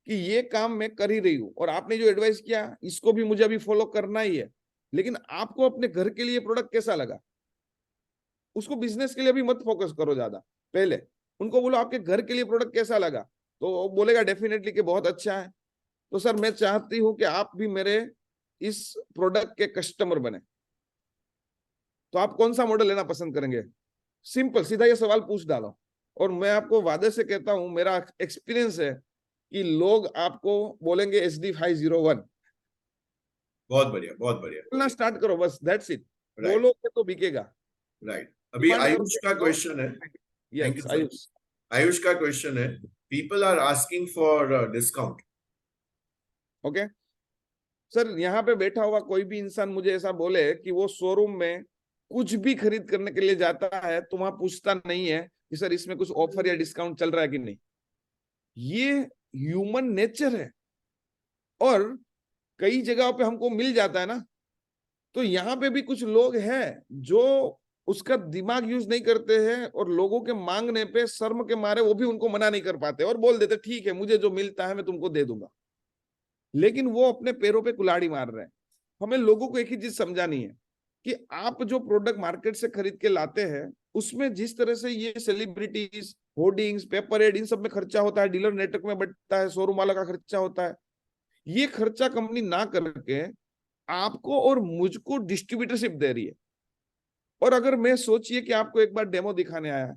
Speaker 2: कि ये काम मैं कर ही रही हूँ और आपने जो एडवाइस किया इसको भी मुझे अभी फॉलो करना ही है, लेकिन आपको अपने घर के लिए प्रोडक्ट कैसा लगा? उसको बिजनेस के लिए भी मत फोकस करो ज्यादा, पहले उनको बोलो आपके घर के लिए प्रोडक्ट कैसा लगा, तो वो बोलेगा डेफिनेटली कि बहुत अच्छा है। तो सर मैं चाहती हूँ कि आप भी मेरे इस प्रोडक्ट के कस्टमर बने, तो आप कौन सा मॉडल लेना पसंद करेंगे? सिंपल सीधा ये सवाल पूछ डालो, और मैं आपको वादे से कहता हूं, मेरा एक्सपीरियंस है कि लोग आपको बोलेंगे SD 501।
Speaker 1: बहुत बढ़िया, बहुत बढ़िया।
Speaker 2: बोलना स्टार्ट करो, बस दैट्स इट।
Speaker 1: राइट,
Speaker 2: बोलोगे तो बिकेगा।
Speaker 1: राइट। अभी
Speaker 2: डिमांड
Speaker 1: आयुष
Speaker 2: करोगे
Speaker 1: का
Speaker 2: तो।
Speaker 1: क्वेश्चन है। Thank
Speaker 2: yes
Speaker 1: you sir.
Speaker 2: Ayush.
Speaker 1: Ayush का क्वेश्चन है, people are asking for discount.
Speaker 2: Okay sir, यहाँ पे बैठा हुआ कोई भी इंसान मुझे ऐसा बोले कि वो शोरूम में कुछ भी खरीद करने के लिए जाता है तो वहां पूछता नहीं है कि सर इसमें कुछ ऑफर या डिस्काउंट चल रहा है कि नहीं। ये ह्यूमन नेचर है, और कई जगहों पे हमको मिल जाता है ना। तो यहाँ पे भी कुछ लोग हैं जो उसका दिमाग यूज नहीं करते हैं, और लोगों के मांगने पे शर्म के मारे वो भी उनको मना नहीं कर पाते और बोल देते ठीक है मुझे जो मिलता है मैं तुमको दे दूंगा। लेकिन वो अपने पैरों पे कुल्हाड़ी मार रहे हैं। हमें लोगों को एक ही चीज समझानी है कि आप जो प्रोडक्ट मार्केट से खरीद के लाते हैं उसमें जिस तरह से ये सेलिब्रिटीज, होर्डिंग्स, पेपर एड, इन सब में खर्चा होता है, डीलर नेटवर्क में बढ़ता है, शोरूम वाला का खर्चा होता है, ये खर्चा कंपनी ना करके आपको और मुझको डिस्ट्रीब्यूटरशिप दे रही है। और अगर मैं सोचिए कि आपको एक बार डेमो दिखाने आया,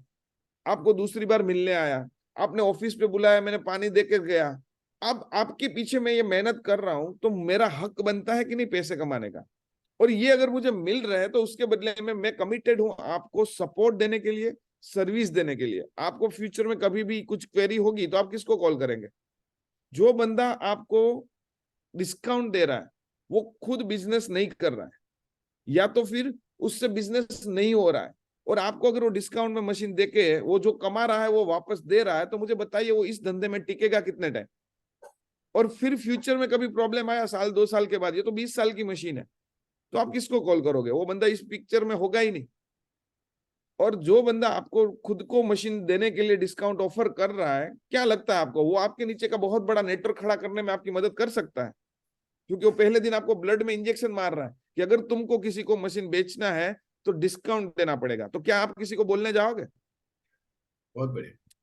Speaker 2: आपको दूसरी बार मिलने आया, आपने ऑफिस पे बुलाया, मैंने पानी दे के गया, अब आपके पीछे मैं ये मेहनत कर रहा हूं, तो मेरा हक बनता है कि नहीं पैसे कमाने का? और ये अगर मुझे मिल रहा है तो उसके बदले में मैं कमिटेड हूं आपको सपोर्ट देने के लिए, सर्विस देने के लिए। आपको फ्यूचर में कभी भी कुछ क्वेरी होगी तो आप किसको कॉल करेंगे? जो बंदा आपको डिस्काउंट दे रहा है वो खुद बिजनेस नहीं कर रहा है, या तो फिर उससे बिजनेस नहीं हो रहा है, और आपको अगर वो डिस्काउंट में मशीन देके वो जो कमा रहा है वो वापस दे रहा है, तो मुझे बताइए वो इस धंधे में टिकेगा कितने टाइम? और फिर फ्यूचर में कभी प्रॉब्लम आया साल 2 साल के बाद, ये तो 20 साल की मशीन है, तो आप किसको कॉल करोगे? वो बंदा इस पिक्चर में होगा ही नहीं। और जो बंदा आपको खुद को मशीन देने के लिए डिस्काउंट ऑफर कर रहा है, क्या लगता है आपको वो आपके नीचे का बहुत बड़ा नेटवर्क खड़ा करने में आपकी मदद कर सकता है? क्योंकि वो पहले दिन आपको ब्लड में इंजेक्शन मार रहा है कि अगर तुमको किसी को मशीन बेचना है तो डिस्काउंट देना पड़ेगा। तो क्या आप किसी को बोलने जाओगे?
Speaker 1: बहुत बढ़िया।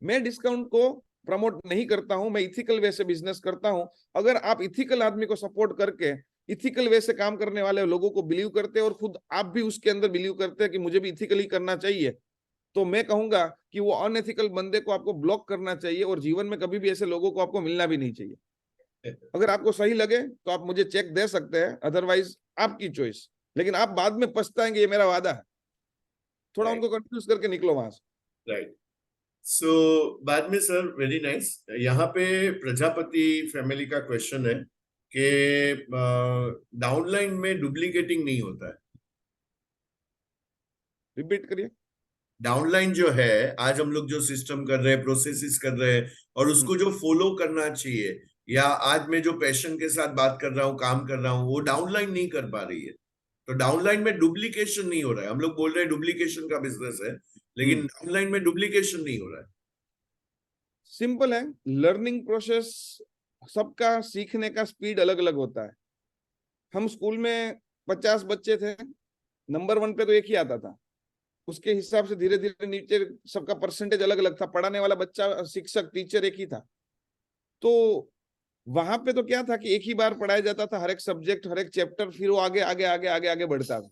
Speaker 2: मैं डिस्काउंट को प्रमोट नहीं करता हूं, मैं इथिकल वे से बिजनेस करता हूं। अगर आप इथिकल आदमी को सपोर्ट करके इथिकल वे से काम करने वाले लोगों को बिलीव करते हैं और खुद आप भी उसके अंदर बिलीव करते हैं कि मुझे भी इथिकली करना चाहिए, तो मैं कहूंगा कि वो अनएथिकल बंदे को आपको ब्लॉक करना चाहिए, और जीवन में कभी भी ऐसे लोगों को आपको मिलना भी नहीं चाहिए। अगर आपको सही लगे तो आप मुझे चेक दे सकते हैं, अदरवाइज आपकी चॉइस। लेकिन आप बाद में पछताएंगे, ये मेरा वादा है। थोड़ा
Speaker 1: राइट,
Speaker 2: उनको कंफ्यूज करके निकलो वहां से।
Speaker 1: राइट। सो बाद में सर, वेरी नाइस। यहाँ पे प्रजापति फैमिली का क्वेश्चन है कि डाउनलाइन में डुप्लीकेटिंग नहीं होता है।
Speaker 2: रिपीट करिए।
Speaker 1: डाउनलाइन जो है, आज हम लोग जो सिस्टम कर रहे हैं, प्रोसेसेस कर रहे हैं, और उसको जो फॉलो करना चाहिए, या आज मैं जो पैशन के साथ बात कर रहा हूँ, काम कर रहा हूँ, वो डाउनलाइन नहीं कर पा रही है। तो डाउनलाइन में डुप्लीकेशन नहीं हो रहा है। हम लोग बोल रहे हैं डुप्लीकेशन का बिजनेस है, लेकिन डाउनलाइन में डुप्लीकेशन नहीं हो रहा है।
Speaker 2: सिंपल है, लर्निंग प्रोसेस सबका सीखने का स्पीड अलग अलग होता है। हम स्कूल में 50 बच्चे थे, नंबर 1 पे तो एक ही आता था, उसके हिसाब से धीरे धीरे नीचे सबका परसेंटेज अलग अलग था, पढ़ाने वाला बच्चा, शिक्षक, टीचर एक ही था। तो वहां पे तो क्या था कि एक ही बार पढ़ाया जाता था हर एक सब्जेक्ट, हर एक चैप्टर, फिर वो आगे आगे आगे आगे आगे बढ़ता था।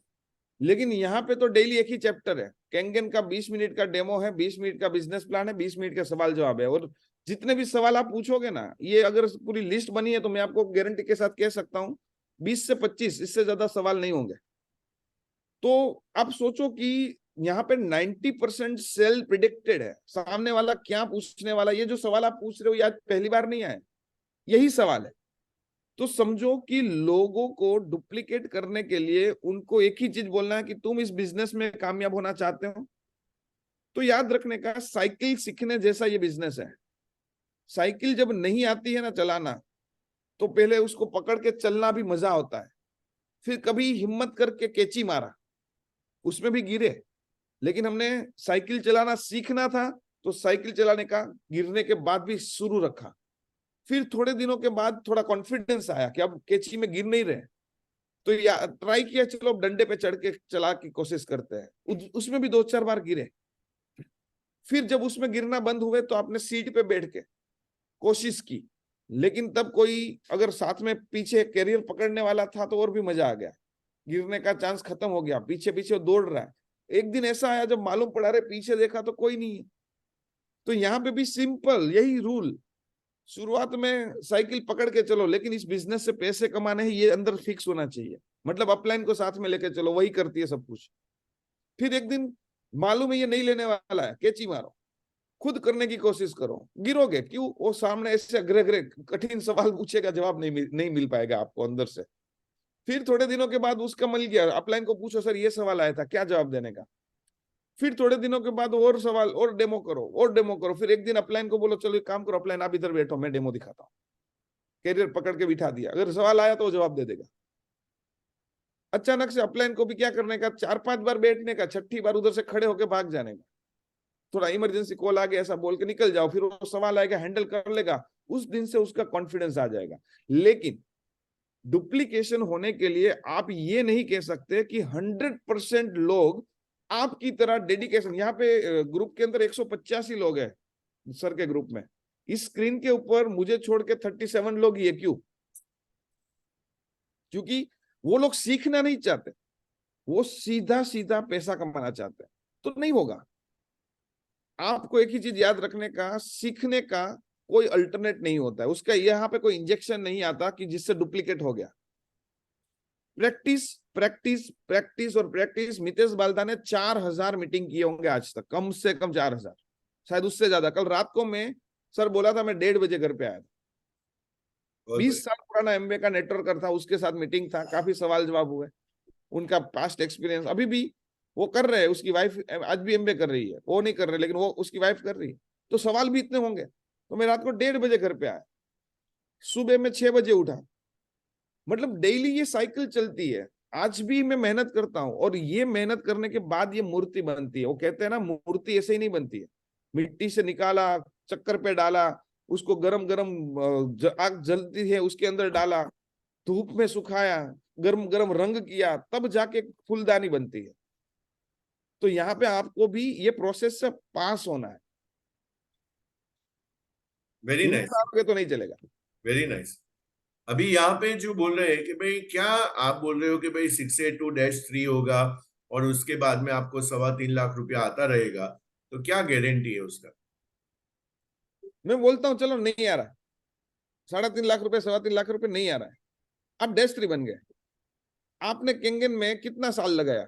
Speaker 2: लेकिन यहाँ पे तो डेली एक ही चैप्टर है। कैंगन का 20 मिनट का डेमो है, 20 मिनट का बिजनेस प्लान है, 20 मिनट का सवाल जवाब है, और जितने भी सवाल आप पूछोगे ना, ये अगर पूरी लिस्ट बनी है तो मैं आपको गारंटी के साथ कह सकता हूँ 20 से 25, इससे ज्यादा सवाल नहीं होंगे। तो आप सोचो कि यहाँ पे 90% सेल प्रिडिक्टेड है, सामने वाला क्या पूछने वाला। ये जो सवाल आप पूछ रहे हो ये आज पहली बार नहीं आए, यही सवाल है। तो समझो कि लोगों को डुप्लीकेट करने के लिए उनको एक ही चीज बोलना है कि तुम इस बिजनेस में कामयाब होना चाहते हो, तो याद रखने का, साइकिल सीखने जैसा ये बिजनेस है। साइकिल जब नहीं आती है ना चलाना, तो पहले उसको पकड़ के चलना भी मजा होता है, फिर कभी हिम्मत करके कैची मारा, उसमें भी गिरे, लेकिन हमने साइकिल चलाना सीखना था, तो साइकिल चलाने का गिरने के बाद भी शुरू रखा। फिर थोड़े दिनों के बाद थोड़ा कॉन्फिडेंस आया कि अब कैची में गिर नहीं रहे, तो या ट्राई किया, चलो अब डंडे पे चढ़ के चला की कोशिश करते हैं। उसमें भी 2-4 बार गिरे। फिर जब उसमें गिरना बंद हुए तो आपने सीट पे बैठ के कोशिश की, लेकिन तब कोई अगर साथ में पीछे कैरियर पकड़ने वाला था तो और भी मजा आ गया, गिरने का चांस खत्म हो गया, पीछे पीछे दौड़ रहा है। एक दिन ऐसा आया जब मालूम पड़ा रहे पीछे देखा तो कोई नहीं है। तो यहाँ पे भी सिंपल यही रूल, शुरुआत में साइकिल पकड़ के चलो, लेकिन इस बिजनेस से पैसे कमाने हैं ये अंदर फिक्स होना चाहिए। मतलब अपलाइन को साथ में लेके चलो, वही करती है सब कुछ। फिर एक दिन मालूम है ये नहीं लेने वाला है, कैची मारो, खुद करने की कोशिश करो, गिरोगे क्यों? वो सामने ऐसे अग्रे अग्रे कठिन सवाल पूछेगा, जवाब नहीं मिल पाएगा आपको अंदर से। फिर थोड़े दिनों के बाद उसका मिल गया, अपलाइन को पूछो सर ये सवाल आया था, क्या जवाब देने का। फिर थोड़े दिनों के बाद और सवाल, और डेमो करो, और डेमो करो। फिर एक दिन अपलाइन को बोलो चलो एक काम करो अपलाइन, आप इधर बैठो मैं डेमो दिखाता हूँ। कैरियर पकड़ के बिठा दिया, अगर सवाल आया तो वो जवाब दे देगा। अचानक से अपलाइन को भी क्या करने का, 4-5 बार बैठने का, छठी बार उधर से खड़े होके भाग जाने का, थोड़ा इमरजेंसी कॉल आ गया ऐसा बोल के निकल जाओ, फिर वो सवाल आएगा हैंडल कर लेगा, उस दिन से उसका कॉन्फिडेंस आ जाएगा। लेकिन डुप्लीकेशन होने के लिए आप ये नहीं कह सकते कि 100% लोग आपकी तरह डेडिकेशन, यहाँ पे ग्रुप के अंदर 185 लोग हैं सर के ग्रुप में, इस स्क्रीन के ऊपर मुझे छोड़ के 37 लोग ही है। क्यों? क्योंकि वो लोग सीखना नहीं चाहते, वो सीधा सीधा पैसा कमाना चाहते हैं। तो नहीं होगा। आपको एक ही चीज याद रखने का, सीखने का कोई अल्टरनेट नहीं होता है, उसका यहाँ पे कोई इंजेक्शन नहीं आता कि जिससे डुप्लीकेट हो गया। प्रैक्टिस प्रैक्टिस प्रैक्टिस और प्रैक्टिस। मितेश बाल्दा ने 4000 मीटिंग किए होंगे आज तक, कम से कम 4000, शायद उससे ज्यादा। कल रात को मैं सर बोला था, मैं 1:30 बजे घर पे आया था। 20 साल पुराना एमबीए का नेटवर्कर था, उसके साथ मीटिंग था, काफी सवाल जवाब हुए, उनका पास्ट एक्सपीरियंस। अभी भी वो कर रहे हैं, उसकी वाइफ आज भी एमबीए कर रही है, वो नहीं कर रहे लेकिन वो उसकी वाइफ कर रही है, तो सवाल भी इतने होंगे। तो मैं रात को 1:30 बजे घर पे आया, सुबह में 6 बजे उठा। मतलब डेली ये साइकिल चलती है। आज भी मैं मेहनत करता हूँ, और ये मेहनत करने के बाद ये मूर्ति बनती है। वो कहते हैं ना, मूर्ति ऐसे ही नहीं बनती है। मिट्टी से निकाला, चक्कर पे डाला, उसको गरम गरम आग जलती है उसके अंदर डाला, धूप में सुखाया, गरम गरम रंग किया, तब जाके फूलदानी बनती है। तो यहाँ पे आपको भी ये प्रोसेस से पास होना है।
Speaker 1: वेरी
Speaker 2: हिम्मत
Speaker 1: नाइस,
Speaker 2: हारोगे तो नहीं चलेगा।
Speaker 1: Very nice. अभी यहाँ पे जो बोल रहे हैं कि भाई, क्या आप बोल रहे हो कि भाई 682-3 होगा और उसके बाद में आपको 3.25 लाख रुपया आता रहेगा, तो क्या गारंटी है उसका?
Speaker 2: मैं बोलता हूँ चलो नहीं आ रहा, 3.5 लाख रुपए, 3.25 लाख रुपए नहीं आ रहा है, आप डेस्क 3 बन गए। आपने केंगन में कितना साल लगाया?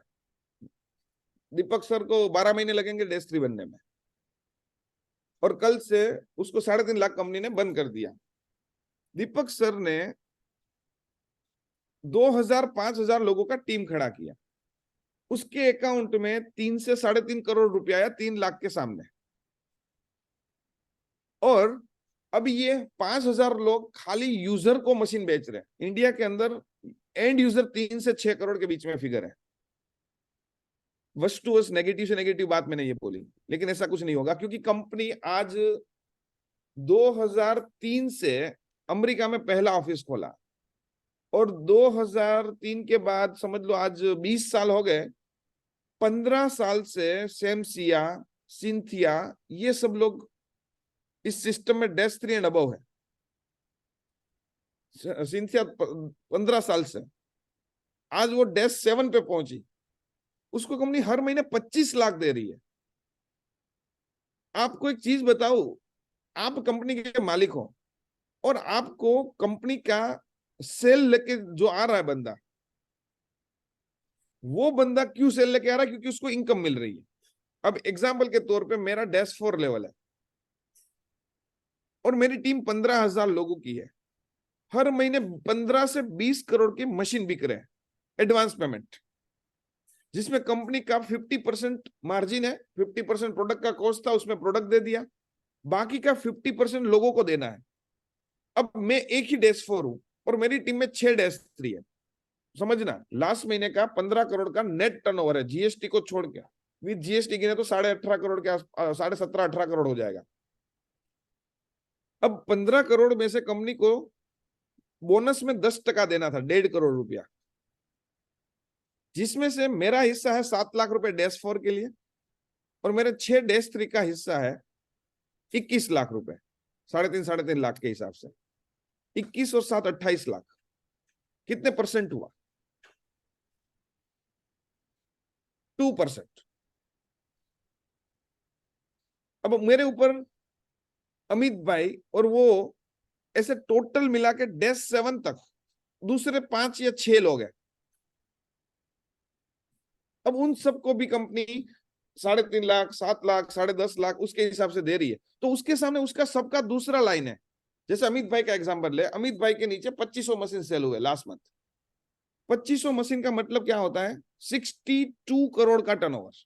Speaker 2: दीपक सर को 12 महीने लगेंगे डेस्क 3 बनने में, और कल से उसको 3.5 लाख कंपनी ने बंद कर दिया। दीपक सर ने 2000-5000 लोगों का टीम खड़ा किया, उसके अकाउंट में 3 से 3.5 करोड़ रुपया आया 3 लाख के सामने। और अब ये 5000 लोग खाली यूजर को मशीन बेच रहे हैं इंडिया के अंदर। एंड यूजर 3 से 6 करोड़ के बीच में फिगर है। वश टू वश, नेगेटिव से नेगेटिव बात मैंने ये बोली, लेकिन ऐसा कुछ नहीं होगा, क्योंकि कंपनी आज 2003 से अमेरिका में पहला ऑफिस खोला, और 2003 के बाद समझ लो आज 20 साल हो गए। 15 साल से सेमसिया, सिंथिया, ये सब लोग इस सिस्टम में डेस्क 3 एंड अबव है। सिंथिया 15 साल से, आज वो डेस्क 7 पे पहुंची, उसको कंपनी हर महीने 25 लाख दे रही है। आपको एक चीज बताओ, आप कंपनी के मालिक हो, और आपको कंपनी का सेल लेके जो आ रहा है बंदा, वो बंदा क्यों सेल लेके आ रहा है? क्योंकि उसको इनकम मिल रही है। अब एग्जाम्पल के तौर पे मेरा डेस्क 4 लेवल है, और मेरी टीम 15,000 लोगों की है। हर महीने 15 से 20 करोड़ की मशीन बिक रहे हैं, एडवांस पेमेंट, जिसमें कंपनी का 50% मार्जिन है। 50% प्रोडक्ट का कॉस्ट था, उसमें प्रोडक्ट दे दिया, बाकी का 50% लोगों को देना है। अब मैं एक ही डेस्क 4 हूं, और मेरी टीम में 6 डेस्क 3 है। समझना, लास्ट महीने का 15 करोड़ का नेट टर्नओवर है, जीएसटी को छोड़ के। विद जीएसटी गिने तो 18.5 करोड़ के 17-18 करोड़ हो जाएगा। अब 15 करोड़ में से कंपनी को बोनस में 10% देना था, 1.5 करोड़ रुपया, जिसमें से मेरा हिस्सा है 7 लाख रुपए डेस्क 4 के लिए, और मेरे 6 डेस्क 3 का हिस्सा है 21 लाख रुपए, 3.5 लाख के हिसाब से। 21 और 7 28 लाख, कितने परसेंट हुआ? 2%। अब मेरे ऊपर अमित भाई और वो, ऐसे टोटल मिला के डेस्क 7 तक दूसरे 5 या 6 लोग हैं। अब उन सबको भी कंपनी 3.5 लाख, 7 लाख, 10.5 लाख उसके हिसाब से दे रही है, तो उसके सामने उसका सबका दूसरा लाइन है। जैसे अमित भाई का एग्जांपल ले, अमित भाई के नीचे 2500 मशीन सेल हुए लास्ट मंथ। 2500 मशीन का मतलब क्या होता है? 62 करोड़ का टर्नओवर।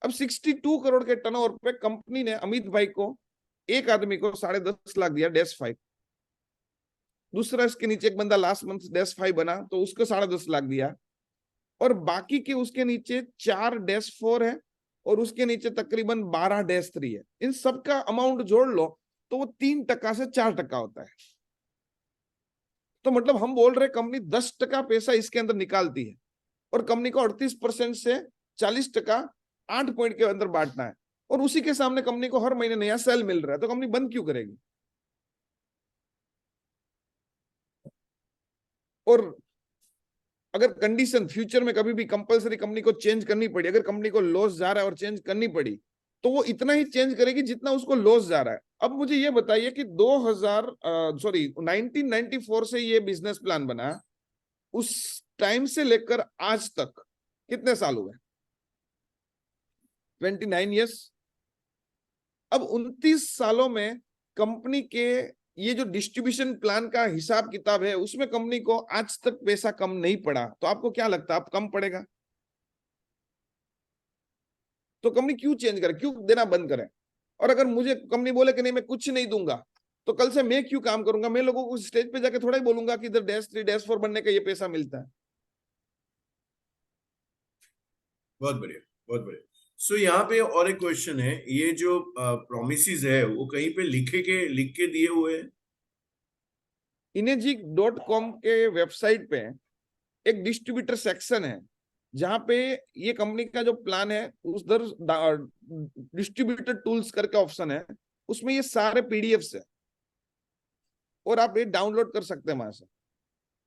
Speaker 2: अब 62 करोड़ के टर्नओवर पे कंपनी ने अमित भाई को, एक आदमी को 10.5 लाख दिया डेस्क 5। दूसरा इसके नीचे एक बंदा लास्ट मंथ -5 बना तो उसको 10.5 लाख दिया, और बाकी के उसके नीचे 4-4 है, और उसके नीचे तकरीबन 12-3 है। इन सबका अमाउंट जोड़ लो तो वो 3% से 4% होता है। तो मतलब हम बोल रहे कंपनी 10% पैसा इसके अंदर निकालती है, और कंपनी को 38% से 40% 8 पॉइंट के अंदर बांटना है, और उसी के सामने कंपनी को हर महीने नया सेल मिल रहा है, तो कंपनी बंद क्यों करेगी? और अगर कंडीशन फ्यूचर में कभी भी कंपलसरी कंपनी को चेंज करनी पड़ी, अगर कंपनी को लॉस जा रहा है और चेंज करनी पड़ी, तो वो इतना ही चेंज करेगी जितना उसको लॉस जा रहा है। अब मुझे ये बताइए कि 1994 से ये बिजनेस प्लान बना, उस टाइम से लेकर आज तक कितने साल हुए? 29 ईयर्स। अब 29 सालों में कंपनी के ये जो डिस्ट्रीब्यूशन प्लान का हिसाब किताब है, उसमें कंपनी को आज तक पैसा कम नहीं पड़ा, तो आपको क्या लगता है आप कम पड़ेगा? तो कंपनी क्यों चेंज करे, क्यों देना बंद करे? और अगर मुझे कंपनी बोले कि नहीं मैं कुछ नहीं दूंगा, तो कल से मैं क्यों काम करूंगा? मैं लोगों को स्टेज पे जाके थोड़ा ही बोलूंगा कि इधर -3 -4 बनने का ये पैसा मिलता है।
Speaker 1: बहुत बढ़िया, बहुत बढ़िया। सो यहाँ पे और एक क्वेश्चन है, ये जो प्रोमिसेस है वो कहीं पे लिख के दिए हुए हैं?
Speaker 2: Inejic.com के वेबसाइट पे एक डिस्ट्रीब्यूटर सेक्शन है, जहां पे ये कंपनी का जो प्लान है, उधर डिस्ट्रीब्यूटर टूल्स करके ऑप्शन है, उसमें ये सारे पीडीएफ्स है, और आप ये डाउनलोड कर सकते हैं वहां से।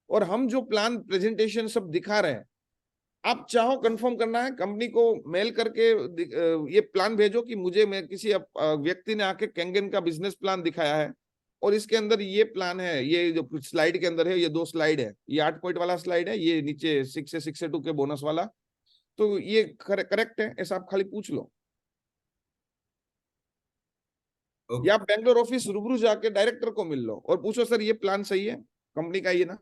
Speaker 2: और हम जो प्लान प्रेजेंटेशन सब दिखा रहे हैं, आप चाहो कंफर्म करना है कंपनी को मेल करके ये प्लान भेजो कि मुझे मैं किसी व्यक्ति ने आके कैंगन का बिजनेस प्लान दिखाया है, और इसके अंदर ये प्लान है, ये जो स्लाइड के अंदर है, ये 2 स्लाइड है, ये 8 पॉइंट वाला स्लाइड है, ये नीचे 6 से 2 के बोनस वाला, तो ये करेक्ट है, ऐसा आप खाली पूछ लो। या
Speaker 1: ओके।
Speaker 2: आप बैंगलोर ऑफिस रूबरू जाके डायरेक्टर को मिल लो और पूछो सर ये प्लान सही है कंपनी का, ये ना,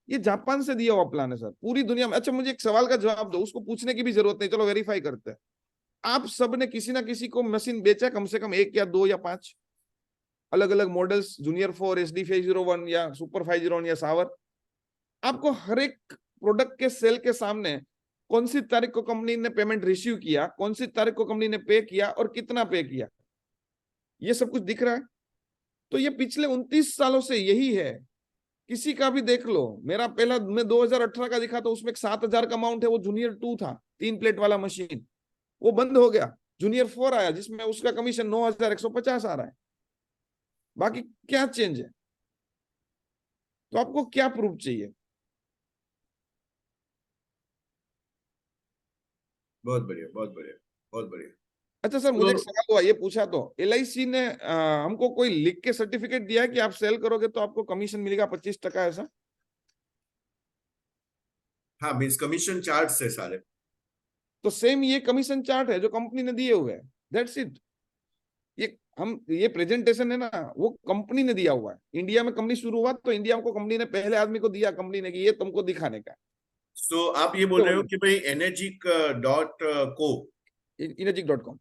Speaker 2: ये जापान से दिया हुआ प्लान है सर, पूरी दुनिया में। अच्छा मुझे एक सवाल का जवाब दो, उसको पूछने की भी जरूरत नहीं, चलो वेरीफाई करते हैं। आप सब ने किसी ना किसी को मशीन बेचा, कम से कम 1 या 2 या 5 अलग अलग मॉडल्स, जूनियर 4, SD 501 या सुपर 501 या सावर। आपको हर एक प्रोडक्ट के सेल के सामने कौन सी तारीख को कंपनी ने पेमेंट रिसीव किया, कौन सी तारीख को कंपनी ने पे किया, और कितना पे किया, ये सब कुछ दिख रहा है। तो ये पिछले 29 सालों से यही है। किसी का भी देख लो, मेरा पहला मैं 2018 का दिखा तो उसमें 7,000 का अमाउंट है, वो जूनियर 2 था, 3 प्लेट वाला मशीन, वो बंद हो गया। जूनियर 4 आया जिसमें उसका कमीशन 9,150 आ रहा है। बाकी क्या चेंज है? तो आपको क्या प्रूफ चाहिए?
Speaker 1: बहुत बढ़िया, बहुत बढ़िया, बहुत बढ़िया।
Speaker 2: अच्छा सर, मुझे एक
Speaker 1: तो
Speaker 2: सवाल हुआ, ये पूछा तो LIC ने हमको कोई लिख के सर्टिफिकेट दिया है कि आप सेल करोगे तो आपको कमीशन मिलेगा 25%, ऐसा?
Speaker 1: हाँ, मीन्स कमीशन चार्ट है सारे।
Speaker 2: तो सेम ये कमीशन चार्ट है जो कंपनी ने दिए हुए हैं, दैट्स इट। ये प्रेजेंटेशन है ना, वो कंपनी ने दिया हुआ है। इंडिया में कंपनी शुरू हुआ तो इंडिया को कंपनी ने पहले आदमी को दिया, कंपनी ने कि ये तुमको दिखाने का।
Speaker 1: तो आप ये बोल रहे हो कि भाई Energic.co,
Speaker 2: Inejic.com।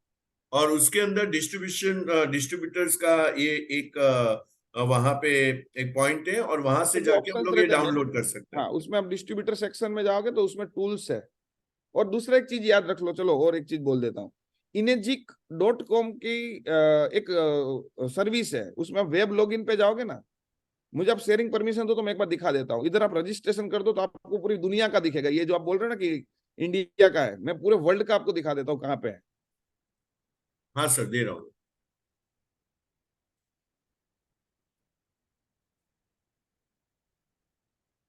Speaker 1: और उसके अंदर डिस्ट्रीब्यूटर्स का ये एक वहां पे एक पॉइंट है, और वहां से
Speaker 2: जो
Speaker 1: जाके हम
Speaker 2: ऑप्शंस
Speaker 1: लोग ये
Speaker 2: रहते हैं
Speaker 1: डाउनलोड कर सकते हैं।
Speaker 2: हाँ, उसमें आप डिस्ट्रीब्यूटर सेक्शन में जाओगे तो उसमें टूल्स है। और दूसरा एक चीज याद रख लो, चलो और एक चीज बोल देता हूँ। Inejic.com की एक सर्विस है, उसमें आप वेब लॉगिन पे जाओगे ना, मुझे आप शेयरिंग परमिशन दो तो मैं एक बार दिखा देता हूँ। इधर आप रजिस्ट्रेशन कर दो तो आपको पूरी दुनिया का दिखेगा। ये जो आप बोल रहे हैं ना कि इंडिया का है, मैं पूरे वर्ल्ड का आपको दिखा देता हूँ कहाँ पे है।
Speaker 1: हाँ सर, दे रहा हूँ।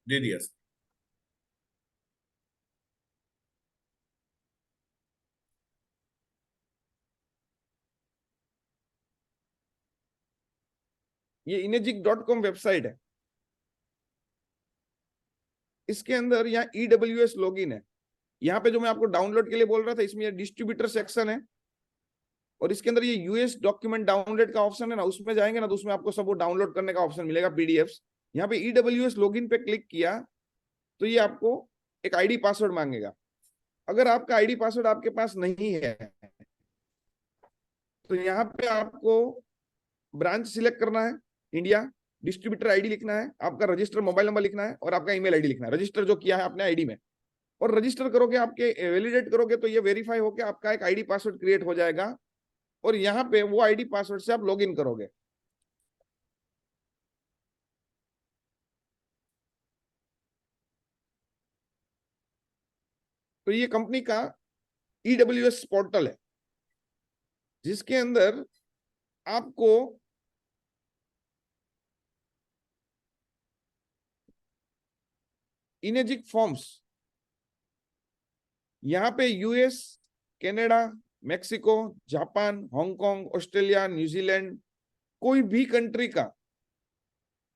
Speaker 1: दे दिया सर।
Speaker 2: ये Inejic.com वेबसाइट है। इसके अंदर यहाँ EWS लॉगिन है। यहाँ पे जो मैं आपको डाउनलोड के लिए बोल रहा था, इसमें डिस्ट्रीब्यूटर सेक्शन है, और इसके अंदर ये US डॉक्यूमेंट डाउनलोड का ऑप्शन है ना, उसमें जाएंगे ना तो उसमें आपको सब वो डाउनलोड करने का ऑप्शन मिलेगा, PDFs। यहाँ पे EWS लॉगिन पे क्लिक किया तो ये आपको एक ID पासवर्ड मांगेगा। अगर आपका ID पासवर्ड आपके पास नहीं है तो यहाँ पे आपको ब्रांच सिलेक्ट करना है, इंडिया, डिस्ट्रीब्यूटर आईडी लिखना है, आपका रजिस्टर मोबाइल नंबर लिखना है और आपका ईमेल आईडी लिखना है, रजिस्टर जो किया है आपने आईडी में, और रजिस्टर करोगे, आपके वैलिडेट करोगे तो ये वेरीफाई होकर आपका एक आईडी पासवर्ड क्रिएट हो जाएगा, और यहाँ पे वो आईडी पासवर्ड से आप लॉग इन करोगे। तो ये कंपनी का EWS पोर्टल है, जिसके अंदर आपको इनेजिक फॉर्म्स, यहाँ पे US, Canada, Mexico, Japan, Hong Kong, Australia, New Zealand, कोई भी कंट्री का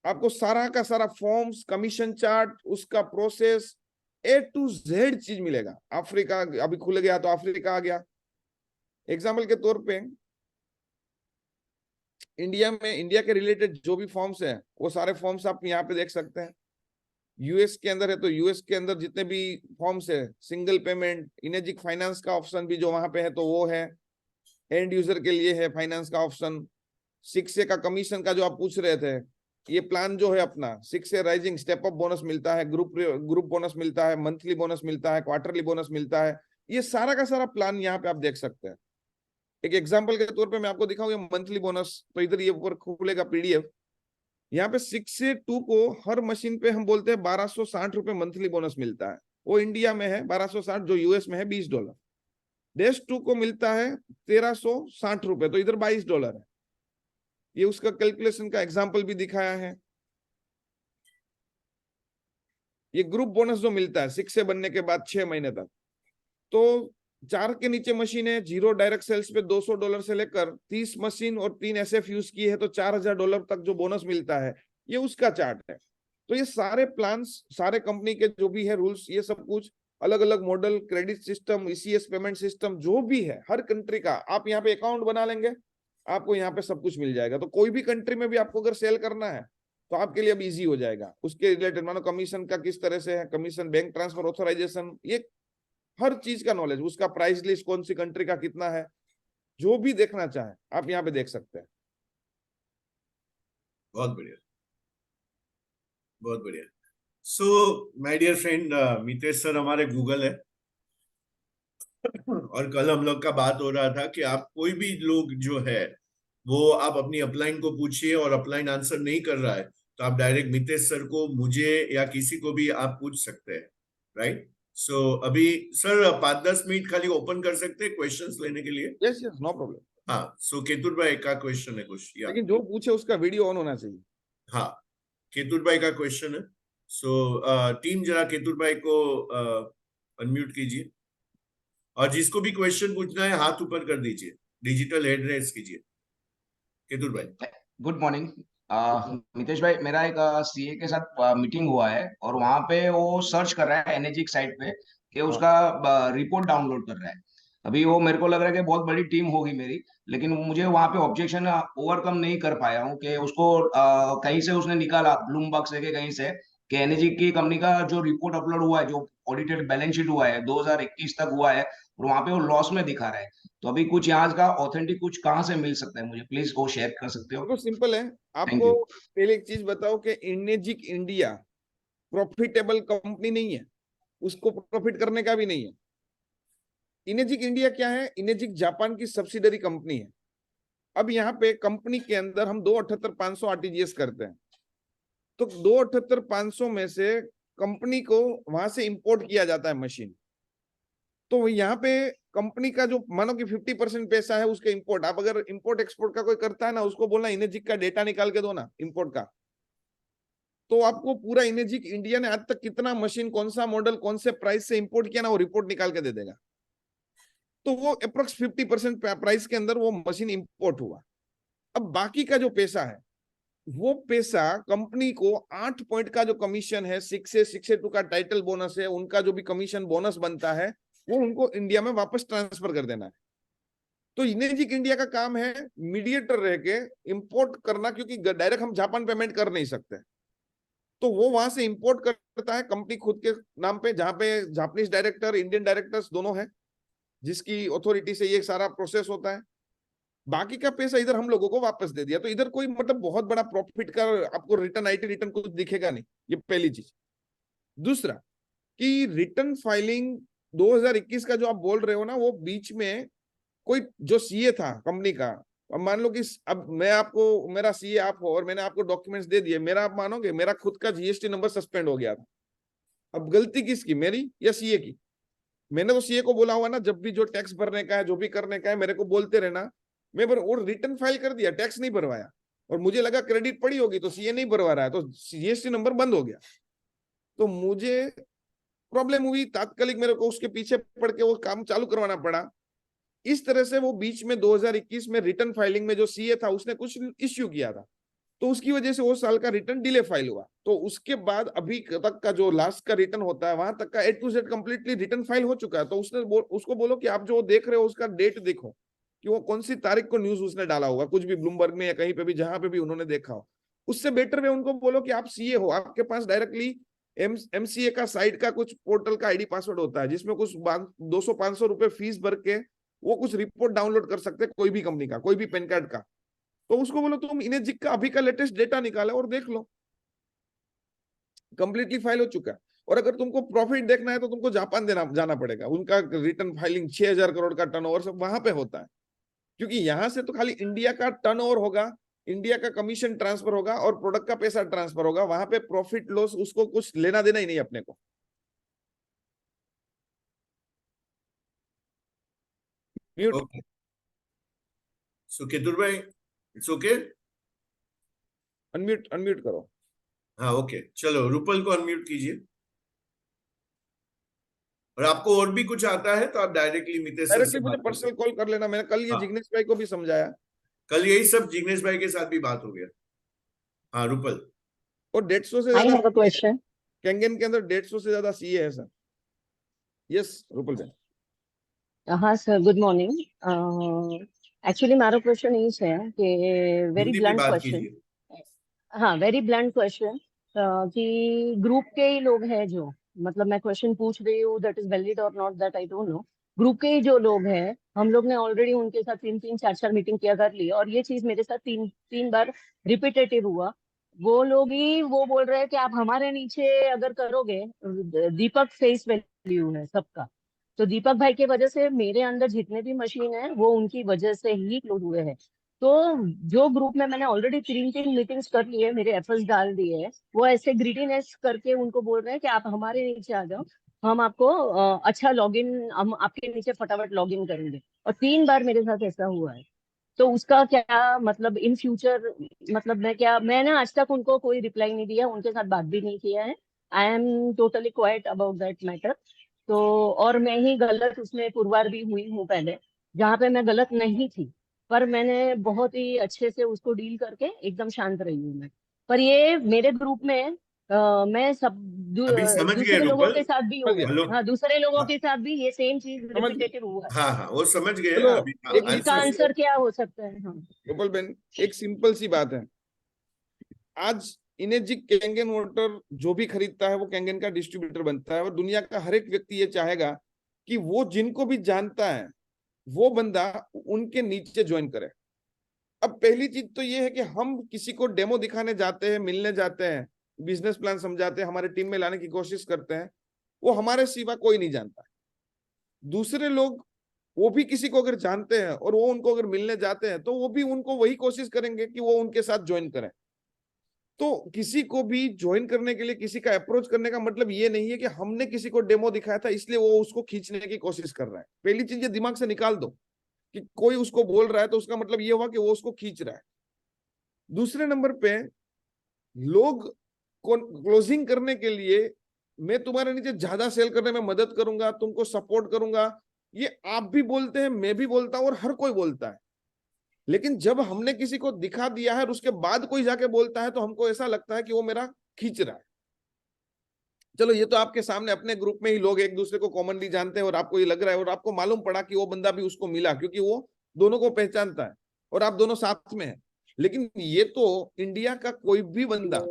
Speaker 2: आपको सारा का सारा फॉर्म्स, कमीशन चार्ट, उसका प्रोसेस A to Z चीज मिलेगा। अफ्रीका अभी खुल गया तो अफ्रीका आ गया। एग्जाम्पल के तौर पे इंडिया में, इंडिया के रिलेटेड जो भी फॉर्म्स हैं वो सारे फॉर्म्स आप यहाँ पे देख सकते हैं। यूएस के अंदर है तो यूएस के अंदर जितने भी फॉर्म्स है, सिंगल पेमेंट, इनेजिक फाइनेंस का ऑप्शन भी जो वहां पे है तो वो है, एंड यूजर के लिए है फाइनेंस का ऑप्शन। 6A का कमीशन का जो आप पूछ रहे थे, ये प्लान जो है अपना 6A rising step up bonus मिलता है, ग्रुप बोनस मिलता है, मंथली बोनस मिलता है, क्वार्टरली बोनस मिलता है, ये सारा का सारा प्लान यहाँ पे आप देख सकते हैं। एक एग्जांपल के तौर पे मैं आपको दिखाऊंगा मंथली बोनस, तो इधर ये ऊपर खुलेगा PDF। यहाँ पे 6A2 को हर मशीन पे हम बोलते हैं 1260 रुपए मंथली बोनस मिलता है, वो इंडिया में है 1260, जो यूएस में है $20। डैश 2 को मिलता है 1360 रुपए, तो इधर $22 है। ये उसका कैलकुलेशन का एग्जाम्पल भी दिखाया है। ये ग्रुप बोनस जो मिलता है 6A बनने के बाद 6 महीने तक, तो 4 के नीचे मशीन है, 0 डायरेक्ट सेल्स पे $200 से लेकर 30 मशीन और 3 SF यूज की है तो $4000 तक जो बोनस मिलता है, ये उसका चार्ट है। तो ये सारे प्लान्स, सारे कंपनी के जो भी है रूल्स, ये सब कुछ अलग अलग model, credit system, ECS payment system जो भी है हर कंट्री का, आप यहाँ पे अकाउंट बना लेंगे, आपको यहाँ पे सब कुछ मिल जाएगा। तो कोई भी कंट्री में भी आपको अगर सेल करना है तो आपके लिए अब इजी हो जाएगा। उसके रिलेटेड मानो कमीशन का किस तरह से है, कमीशन, बैंक ट्रांसफर ऑथराइजेशन, ये हर चीज का नॉलेज, उसका प्राइस लिस्ट कौन सी कंट्री का कितना है, जो भी देखना चाहे आप यहाँ पे देख सकते हैं।
Speaker 1: बहुत बढ़िया, बहुत बढ़िया। So my dear friend, Mitesh sir हमारे गूगल है, और कल हम लोग का बात हो रहा था कि आप कोई भी लोग जो है वो आप अपनी अपलाइन को पूछिए, और अपलाइन आंसर नहीं कर रहा है तो आप डायरेक्ट मितेश सर को, मुझे या किसी को भी आप पूछ सकते हैं, राइट। सो अभी सर 5-10 मिनट खाली ओपन कर सकते हैं क्वेश्चंस लेने के लिए?
Speaker 2: Yes yes, no problem.
Speaker 1: हाँ, सो केतुर भाई का क्वेश्चन है कुछ, या
Speaker 2: लेकिन जो पूछे उसका वीडियो ऑन होना चाहिए।
Speaker 1: हाँ, केतुर भाई का क्वेश्चन है। सो टीम जरा केतुर भाई को अनम्यूट कीजिए, और जिसको भी क्वेश्चन पूछना है हाथ ऊपर कर दीजिए, डिजिटल हैंड रेज कीजिए। केतुर भाई
Speaker 3: गुड मॉर्निंग। मितेश भाई, मेरा एक CA के साथ मीटिंग हुआ है और वहां पे वो सर्च कर रहा है एनर्जी साइट पे कि उसका रिपोर्ट डाउनलोड कर रहा है। अभी वो मेरे को लग रहा है कि बहुत बड़ी टीम होगी मेरी, लेकिन मुझे वहां पे ऑब्जेक्शन ओवरकम नहीं कर पाया हूँ कि उसको कहीं से उसने निकाला ब्लूमबर्ग से, के कहीं से, कि एनर्जी की कंपनी का जो रिपोर्ट अपलोड हुआ है, जो ऑडिटेड बैलेंस शीट हुआ है 2021 तक हुआ है, और वहां पे वो लॉस में दिखा रहा है। तो अभी कुछ यहाँ का ऑथेंटिक कुछ कहाँ से मिल सकता है मुझे, प्लीज वो शेयर कर सकते हो?
Speaker 2: देखो सिंपल है,
Speaker 3: थैंक
Speaker 2: आपको
Speaker 3: यू।
Speaker 2: पहले एक चीज बताओ कि इनेजिक इंडिया प्रॉफिटेबल कंपनी नहीं है, उसको प्रॉफिट करने का भी नहीं है। इनेजिक इंडिया क्या है? इनेजिक जापान की सब्सिडरी कंपनी है। अब यहाँ पे कंपनी के अंदर हम 278,500 RTGS करते हैं, तो 278,500 में से कंपनी को वहां से इंपोर्ट किया जाता है मशीन। तो यहाँ पे कंपनी का जो मानो कि 50% पैसा है उसके इंपोर्ट, आप अगर इंपोर्ट एक्सपोर्ट का कोई करता है ना, उसको बोलना इनेजिक का डेटा निकाल के दो ना इंपोर्ट का, तो आपको पूरा इनेजिक इंडिया ने आज तक कितना मशीन, कौन सा मॉडल, कौन से प्राइस से इंपोर्ट किया ना, वो रिपोर्ट निकाल के दे देगा। तो वो अप्रोक्स 50% प्राइस के अंदर वो मशीन इंपोर्ट हुआ। अब बाकी का जो पैसा है, वो पैसा कंपनी को 8 पॉइंट का जो कमीशन है, 6A 6A2 का टाइटल बोनस है, उनका जो भी कमीशन बोनस बनता है, वो उनको इंडिया में वापस ट्रांसफर कर देना है। तो इनेजिक इंडिया का काम है मीडिएटर रह के इंपोर्ट करना, क्योंकि डायरेक्ट हम जापान पेमेंट कर नहीं सकते, तो वो वहां से इंपोर्ट करता है कंपनी खुद के नाम पे, जहां पे जापानीज डायरेक्टर, इंडियन डायरेक्टर्स दोनों हैं, जिसकी अथॉरिटी से ये सारा प्रोसेस होता है। बाकी का पैसा इधर हम लोगों को वापस दे दिया। तो इधर कोई मतलब बहुत बड़ा प्रॉफिट का आपको रिटर्न, आईटी रिटर्न कुछ दिखेगा नहीं। ये पहली चीज। दूसरा कि रिटर्न फाइलिंग 2021 का जो आप बोल रहे हो ना, वो बीच में कोई जो सीए था कंपनी का, अब मान लो कि अब मैं आपको, मेरा सीए आप हो और मैंने आपको डॉक्यूमेंट्स दे दिए, मेरा आप मानोगे मेरा खुद का जीएसटी नंबर सस्पेंड हो गया था। अब गलती किसकी, मेरी या सीए की? मैंने तो सीए को बोला हुआ ना, जब भी जो टैक्स भरने का है, जो भी करने का है, मेरे को बोलते रहना। मैं और रिटर्न फाइल कर दिया, टैक्स नहीं भरवाया, और मुझे लगा क्रेडिट पड़ी होगी तो सीए नहीं भरवा रहा है, तो जीएसटी नंबर बंद हो गया। तो मुझे प्रॉब्लम हुई, तात्कालिक मेरे को उसके पीछे पड़ के वो काम चालू करवाना पड़ा। इस तरह से वो बीच में 2021 में रिटर्न फाइलिंग में जो सीए था उसने कुछ इश्यू किया था, तो उसकी वजह से वो साल का रिटर्न डिले फाइल हुआ। तो उसके बाद अभी तक का जो लास्ट का रिटर्न होता है, वहां तक का A to Z completely return file हो चुका है। तो उसको बोलो कि आप जो देख रहे हो उसका डेट देखो कि वो कौन सी तारीख को न्यूज उसने डाला होगा, कुछ भी ब्लूमबर्ग में या कहीं पे भी, जहां पे भी उन्होंने देखा हो। उससे बेटर वे उनको बोलो कि आप सीए हो, आपके पास डायरेक्टली एमसीए का साइट का कुछ पोर्टल का आईडी पासवर्ड होता है, जिसमें कुछ 200-500 रुपए फीस भर के वो कुछ रिपोर्ट डाउनलोड कर सकते हैं, कोई भी कंपनी का, कोई भी पैन कार्ड का। तो उसको बोलो तुम इनेजिक का अभी का लेटेस्ट डेटा निकालो और देख लो, कंप्लीटली फाइल हो चुका है। और अगर तुमको प्रॉफिट देखना है तो तुमको जापान जाना पड़ेगा, उनका रिटर्न फाइलिंग 6000 करोड़ का टर्नओवर सब वहां पे होता है। क्योंकि यहां से तो खाली इंडिया का टर्नओवर होगा, इंडिया का कमीशन ट्रांसफर होगा और प्रोडक्ट का पैसा ट्रांसफर होगा, वहां पे प्रॉफिट लॉस उसको कुछ लेना देना ही नहीं अपने को। म्यूट।
Speaker 1: ओके, सुकेतुर भाई, इट्स ओके।
Speaker 2: अनम्यूट, अनम्यूट करो।
Speaker 1: हाँ ओके, चलो रूपल को अनम्यूट कीजिए। और आपको और भी कुछ आता है तो आप डायरेक्टली मितेश सर
Speaker 2: डायरेक्टली
Speaker 1: से
Speaker 2: मुझे
Speaker 1: बात कर
Speaker 2: पर्सनल
Speaker 1: सकते
Speaker 2: कॉल कर लेना, मैंने कल ये
Speaker 1: हैं। हाँ,
Speaker 2: जिग्नेश भाई को भी समझाया।
Speaker 1: कल यही सब जिग्नेश भाई के साथ भी बात हो गया। हाँ रूपल।
Speaker 2: और 150 से
Speaker 4: I
Speaker 2: ज्यादा
Speaker 4: have a question.
Speaker 2: कैंगन के अंदर 150 से ज्यादा सीए है सर। यस रूपल भाई।
Speaker 4: हाँ सर, गुड मॉर्निंग। एक्चुअली हमारा क्वेश्चन ये है कि वेरी
Speaker 1: हिंदी में
Speaker 4: ब्लंट
Speaker 1: बात
Speaker 4: क्वेश्चन।
Speaker 1: कीजिए।
Speaker 4: हाँ, वेरी ब्लंट क्वेश्चन कि ग्रुप के ही लोग हैं जो, मतलब मैं क्वेश्चन पूछ रही हूँ, दैट इज वैलिड और not that I don't know. Group के ही जो लोग हैं, हम लोग ने ऑलरेडी उनके साथ 3-3, 4-4 मीटिंग किया कर ली, और ये चीज मेरे साथ 3 बार रिपीटेटिव हुआ। वो लोग ही वो बोल रहे हैं कि आप हमारे नीचे अगर करोगे, दीपक फेस वैल्यू है सबका, तो दीपक भाई की वजह से मेरे अंदर जितने भी मशीन है वो उनकी वजह से ही क्लोज हुए हैं। तो जो ग्रुप में मैंने ऑलरेडी 3-3 मीटिंग्स कर ली है, मेरे एफर्ट्स डाल दिए हैं, वो ऐसे ग्रीडीनेस करके उनको बोल रहे हैं कि आप हमारे नीचे आ जाओ, हम आपको अच्छा लॉगिन, हम आपके नीचे फटाफट लॉगिन करेंगे। और 3 बार मेरे साथ ऐसा हुआ है। तो उसका क्या मतलब इन फ्यूचर, मतलब मैंने आज तक उनको कोई रिप्लाई नहीं दिया, उनके साथ बात भी नहीं किया है। I am totally quite about that matter. तो और मैं ही गलत उसमें पुरवार भी हुई हूँ पहले, जहाँ पे मैं गलत नहीं थी, पर मैंने बहुत ही अच्छे से उसको डील करके एकदम शांत रही हूँ मैं। पर ये मेरे ग्रुप में मैं
Speaker 1: अभी समझ गए
Speaker 4: दूसरे लोगों
Speaker 1: रूपल।
Speaker 4: के साथ भी
Speaker 2: समझ गया,
Speaker 4: हुआ।
Speaker 1: हेलो।
Speaker 4: हाँ, दूसरे लोगों
Speaker 1: हाँ
Speaker 4: के साथ भी ये सेम चीज
Speaker 2: समझ गया।
Speaker 4: रिपीटेटिव हुआ है।
Speaker 1: हाँ हाँ, वो समझ गए
Speaker 2: चलो
Speaker 1: अभी।
Speaker 4: तो
Speaker 2: एक
Speaker 4: इसका
Speaker 1: आंसर।
Speaker 4: आंसर क्या हो सकता है? हाँ,
Speaker 2: रूपल बेन, एक सिंपल सी बात है। आज इनेजिक कैंगन वाटर जो भी खरीदता है वो कैंगन का डिस्ट्रीब्यूटर बनता है, और दुनिया का हर एक व्यक्ति ये चाहेगा कि वो जिनको भी जानता है वो बंदा उनके नीचे ज्वाइन करे। अब पहली चीज तो ये है कि हम किसी को डेमो दिखाने जाते हैं, मिलने जाते हैं, बिजनेस प्लान समझाते हैं, हमारे टीम में लाने की कोशिश करते हैं, वो हमारे सिवा कोई नहीं जानता। दूसरे लोग वो भी किसी को अगर जानते हैं और वो उनको अगर मिलने जाते हैं तो वो भी उनको वही कोशिश करेंगे कि वो उनके साथ ज्वाइन करें। तो किसी को भी ज्वाइन करने के लिए किसी का अप्रोच करने का मतलब ये नहीं है कि हमने किसी को डेमो दिखाया था इसलिए वो उसको खींचने की कोशिश कर रहा है। पहली चीज ये दिमाग से निकाल दो कि कोई उसको बोल रहा है तो उसका मतलब ये हुआ कि वो उसको खींच रहा है। दूसरे नंबर पे, लोग क्लोजिंग करने के लिए मैं तुम्हारे नीचे ज्यादा सेल करने में मदद करूंगा, तुमको सपोर्ट करूंगा, ये आप भी बोलते हैं, मैं भी बोलता हूं और हर कोई बोलता है। लेकिन जब हमने किसी को दिखा दिया है और उसके बाद कोई जाके बोलता है तो हमको ऐसा लगता है कि वो मेरा खींच रहा है। चलो ये तो आपके सामने अपने ग्रुप में ही लोग एक दूसरे को कॉमनली जानते हैं और आपको ये लग रहा है और आपको मालूम पड़ा कि वो बंदा भी उसको मिला क्योंकि वो दोनों को पहचानता है और आप दोनों साथ में हैं। लेकिन ये तो इंडिया का कोई भी बंदा,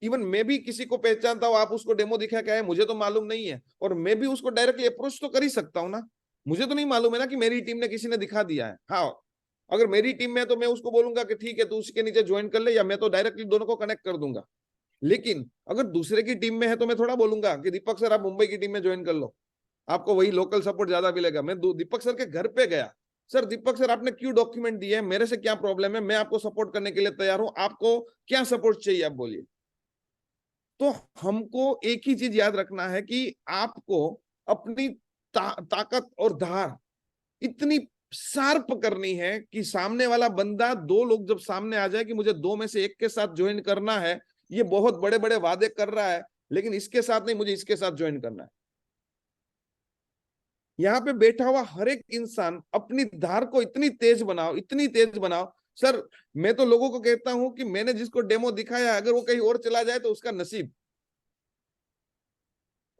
Speaker 2: इवन मैं भी किसी को पहचानता हूँ, आप उसको डेमो दिखा क्या है मुझे तो मालूम नहीं है, और मैं भी उसको डायरेक्टली अप्रोच तो कर ही सकता हूँ ना। मुझे तो नहीं मालूम है ना कि मेरी टीम ने किसी ने दिखा दिया है। हाँ, अगर मेरी टीम में है तो मैं उसको बोलूंगा कि ठीक है तू उसके नीचे ज्वाइन कर ले, या मैं तो डायरेक्टली दोनों को कनेक्ट कर दूंगा। लेकिन अगर दूसरे की टीम में है तो मैं थोड़ा बोलूंगा कि दीपक सर आप मुंबई की टीम में ज्वाइन कर लो, आपको वही लोकल सपोर्ट ज्यादा मिलेगा। मैं दीपक सर के घर पे गया, सर दीपक सर आपने क्यों डॉक्यूमेंट दिए हैं, मेरे से क्या प्रॉब्लम है, मैं आपको सपोर्ट करने के लिए तैयार हूं, आपको क्या सपोर्ट चाहिए आप बोलिए। तो हमको एक ही चीज याद रखना है कि आपको अपनी ताकत और धार इतनी शार्प करनी है कि सामने वाला बंदा, दो लोग जब सामने आ जाए कि मुझे दो में से एक के साथ ज्वाइन करना है, ये बहुत बड़े बड़े वादे कर रहा है लेकिन इसके साथ नहीं, मुझे इसके साथ ज्वाइन करना है। यहाँ पे बैठा हुआ हर एक इंसान अपनी धार को इतनी तेज बनाओ, इतनी तेज बनाओ। सर मैं तो लोगों को कहता हूं कि मैंने जिसको डेमो दिखाया अगर वो कहीं और चला जाए तो उसका नसीब।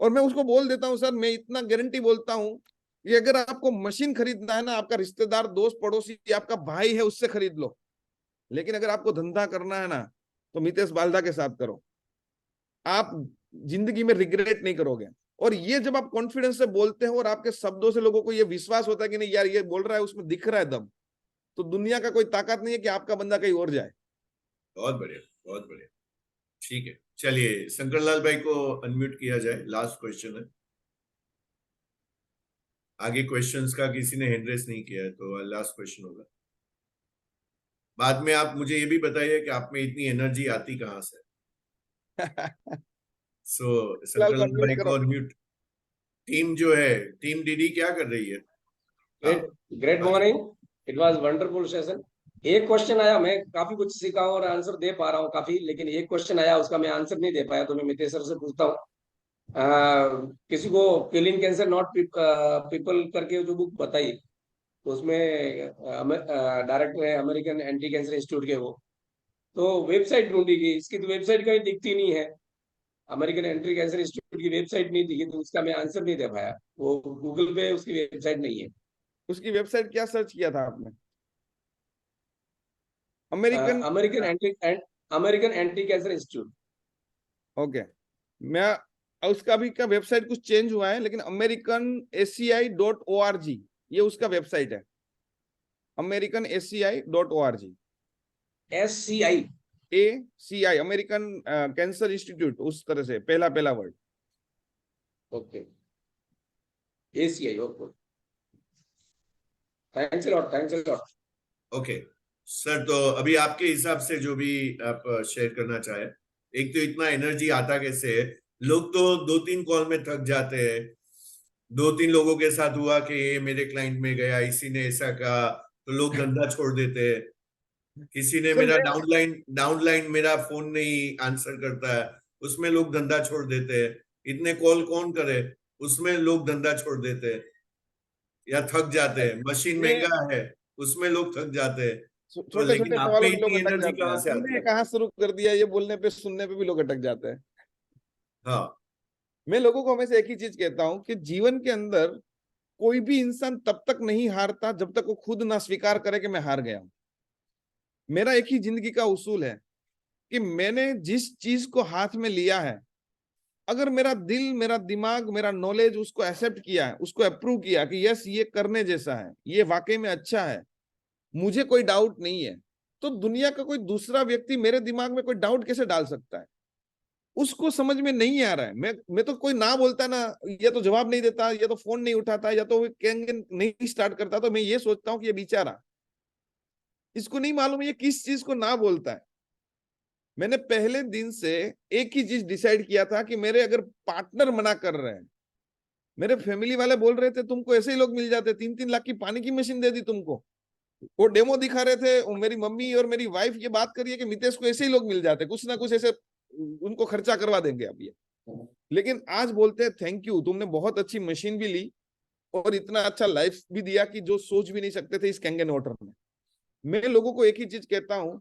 Speaker 2: और मैं उसको बोल देता हूं सर, मैं इतना गारंटी बोलता हूं कि अगर आपको मशीन खरीदना है ना, आपका रिश्तेदार दोस्त पड़ोसी आपका भाई है उससे खरीद लो, लेकिन अगर आपको धंधा करना है ना तो मितेश बाल्दा के साथ करो, आप जिंदगी में रिग्रेट नहीं करोगे। और ये जब आप कॉन्फिडेंस से बोलते हो और आपके शब्दों से लोगों को ये विश्वास होता है कि नहीं यार ये बोल रहा है उसमें दिख रहा है दम, तो दुनिया का कोई ताकत नहीं है कि आपका बंदा कहीं और जाए।
Speaker 1: बहुत बढ़िया, बहुत बढ़िया। ठीक है, चलिए शंकरलाल भाई को अनम्यूट किया जाए, लास्ट क्वेश्चन है। आगे क्वेश्चंस का किसी ने हैंड रेस नहीं किया है तो लास्ट क्वेश्चन होगा। बाद में आप मुझे ये भी बताइए कि आप में इतनी एनर्जी आती कहाँ से। सो शंकरलाल भाई को अनम्यूट। टीम जो है, टीम डीडी क्या कर रही है?
Speaker 5: Great morning, it was wonderful session. एक क्वेश्चन आया, मैं काफी कुछ सीखा हूं और आंसर दे पा रहा हूं काफी, लेकिन एक क्वेश्चन आया उसका मैं आंसर नहीं दे पाया, तो मैं मितेश सर से पूछता हूँ। किसी को किलिंग कैंसर नॉट पीपल करके जो बुक बताई, तो उसमें डायरेक्टर है अमेरिकन एंटी कैंसर इंस्टीट्यूट के, वो तो वेबसाइट ढूंढी गई, इसकी तो वेबसाइट कहीं दिखती नहीं है। अमेरिकन एंटी कैंसर इंस्टीट्यूट की वेबसाइट नहीं दिखी, तो उसका मैं आंसर नहीं दे पाया। वो गूगल पे उसकी वेबसाइट नहीं है।
Speaker 2: उसकी वेबसाइट क्या सर्च किया था आपने? American
Speaker 5: American anti cancer institute.
Speaker 2: Okay, मैं उसका भी का वेबसाइट कुछ चेंज हुआ है, लेकिन americanACI.org ये उसका वेबसाइट है। americanACI.org
Speaker 5: SCI
Speaker 2: ACI American cancer institute, उस तरह से पहला word.
Speaker 5: Okay, ACI। Okay, thanks a lot.
Speaker 1: Okay sir, तो अभी आपके हिसाब से जो भी आप शेयर करना चाहे, एक तो इतना एनर्जी आता कैसे है? लोग तो 2-3 कॉल में थक जाते हैं। 2-3 लोगों के साथ हुआ कि ये मेरे क्लाइंट में गया, इसी ने ऐसा कहा, तो लोग धंधा छोड़ देते हैं। किसी ने मेरा डाउनलाइन मेरा फोन नहीं आंसर करता है, उसमें लोग धंधा छोड़ देते हैं। इतने कॉल कौन करे, उसमें लोग धंधा छोड़ देते हैं या थक जाते हैं। मशीन महंगा है, उसमें लोग थक जाते हैं। तो
Speaker 2: छोटे
Speaker 1: लेकिन
Speaker 2: छोटे
Speaker 1: आप में
Speaker 2: सवालों में लोग
Speaker 1: इतनी
Speaker 2: अटक
Speaker 1: एनर्जी
Speaker 2: जाते
Speaker 1: कहाँ
Speaker 2: हैं।
Speaker 1: से आती
Speaker 2: तुमने
Speaker 1: है?
Speaker 2: कहाँ शुरू कर दिया, ये बोलने पे सुनने पे भी लोग अटक जाते हैं।
Speaker 1: हाँ,
Speaker 2: मैं लोगों को हमेशा एक ही चीज कहता हूँ कि जीवन के अंदर कोई भी इंसान तब तक नहीं हारता जब तक वो खुद ना स्वीकार करे कि मैं हार गया हूं। मेरा एक ही जिंदगी का उसूल है कि मैंने जिस चीज को हाथ में लिया है, अगर मेरा दिल, मेरा दिमाग, मेरा नॉलेज उसको एक्सेप्ट किया है, उसको अप्रूव किया कि यस ये करने जैसा है, ये वाकई में अच्छा है, मुझे कोई डाउट नहीं है, तो दुनिया का कोई दूसरा व्यक्ति मेरे दिमाग में कोई डाउट कैसे डाल सकता है? उसको समझ में नहीं आ रहा है। मैं तो कोई ना बोलता ना, या तो जवाब नहीं देता, या तो फोन नहीं उठाता, या तो नहीं स्टार्ट करता, तो मैं ये सोचता हूँ कि ये बेचारा, इसको नहीं मालूम ये किस चीज को ना बोलता है। मैंने पहले दिन से एक ही चीज डिसाइड किया था कि मेरे अगर पार्टनर मना कर रहे हैं, मेरे फैमिली वाले बोल रहे थे तुमको ऐसे ही लोग मिल जाते, 3-3 लाख की पानी की मशीन दे दी तुमको, वो डेमो दिखा रहे थे, मेरी मम्मी और मेरी वाइफ ये बात कर रही है कि मितेश को ऐसे ही लोग मिल जाते, कुछ ना कुछ ऐसे उनको खर्चा करवा देंगे अब ये। लेकिन आज बोलते हैं थैंक यू, तुमने बहुत अच्छी मशीन भी ली और इतना अच्छा लाइफ भी दिया कि जो सोच भी नहीं सकते थे इस कैंगन वाटर में। मैं लोगों को एक ही चीज कहता हूं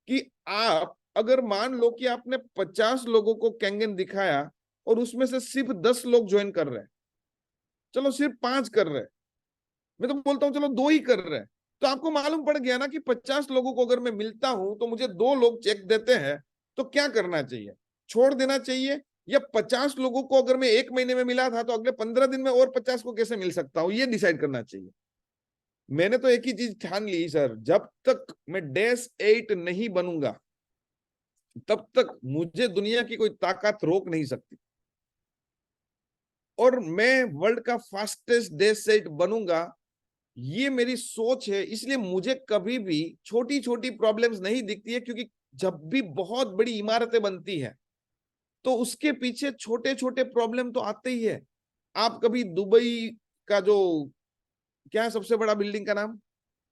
Speaker 2: कि आप अगर मान लो कि आपने 50 लोगों को कैंगन दिखाया और उसमें से सिर्फ 10 लोग ज्वाइन कर रहे हैं, चलो सिर्फ 5 कर रहे हैं, मैं तो बोलता हूं चलो 2 ही कर रहे हैं, तो आपको मालूम पड़ गया ना कि 50 लोगों को अगर मैं मिलता हूं तो मुझे 2 लोग चेक देते हैं, तो क्या करना चाहिए? छोड़ देना चाहिए? या 50 लोगों को अगर मैं 1 महीने में मिला था तो अगले 15 दिन में और 50 को कैसे मिल सकता हूं, ये डिसाइड करना चाहिए। मैंने तो एक ही चीज ठान ली सर, जब तक मैं -8 नहीं बनूंगा तब तक मुझे दुनिया की कोई ताकत रोक नहीं सकती, और मैं वर्ल्ड का फास्टेस्ट -8 बनूंगा, ये मेरी सोच है। इसलिए मुझे कभी भी छोटी छोटी प्रॉब्लम्स नहीं दिखती है, क्योंकि जब भी बहुत बड़ी इमारतें बनती है तो उसके पीछे छोटे छोटे प्रॉब्लम तो आते ही है। आप कभी दुबई का जो, क्या है सबसे बड़ा बिल्डिंग का नाम,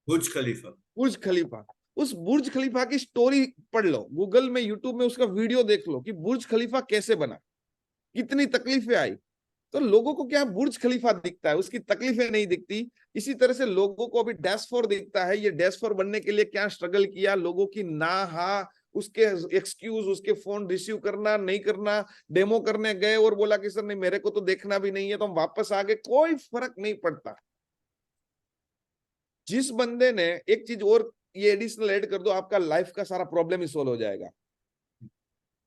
Speaker 1: बुर्ज खलीफा।
Speaker 2: बुर्ज खलीफा, उस बुर्ज खलीफा की स्टोरी पढ़ लो, गूगल में यूट्यूब में उसका वीडियो देख लो कि बुर्ज खलीफा कैसे बना, कितनी तकलीफें आई। तो लोगों को क्या बुर्ज खलीफा दिखता है, उसकी तकलीफें नहीं दिखती। इसी तरह से लोगों को अभी -4 दिखता है, ये -4 बनने के लिए क्या स्ट्रगल किया लोगों की, ना हा उसके एक्सक्यूज, उसके फोन रिसीव करना नहीं करना, डेमो करने गए और बोला कि सर नहीं मेरे को तो देखना भी नहीं है, तो हम वापस आ गए, कोई फर्क नहीं पड़ता। जिस बंदे ने एक चीज और ये एडिशनल ऐड कर दो, आपका लाइफ का सारा प्रॉब्लम ही सोल्व हो जाएगा।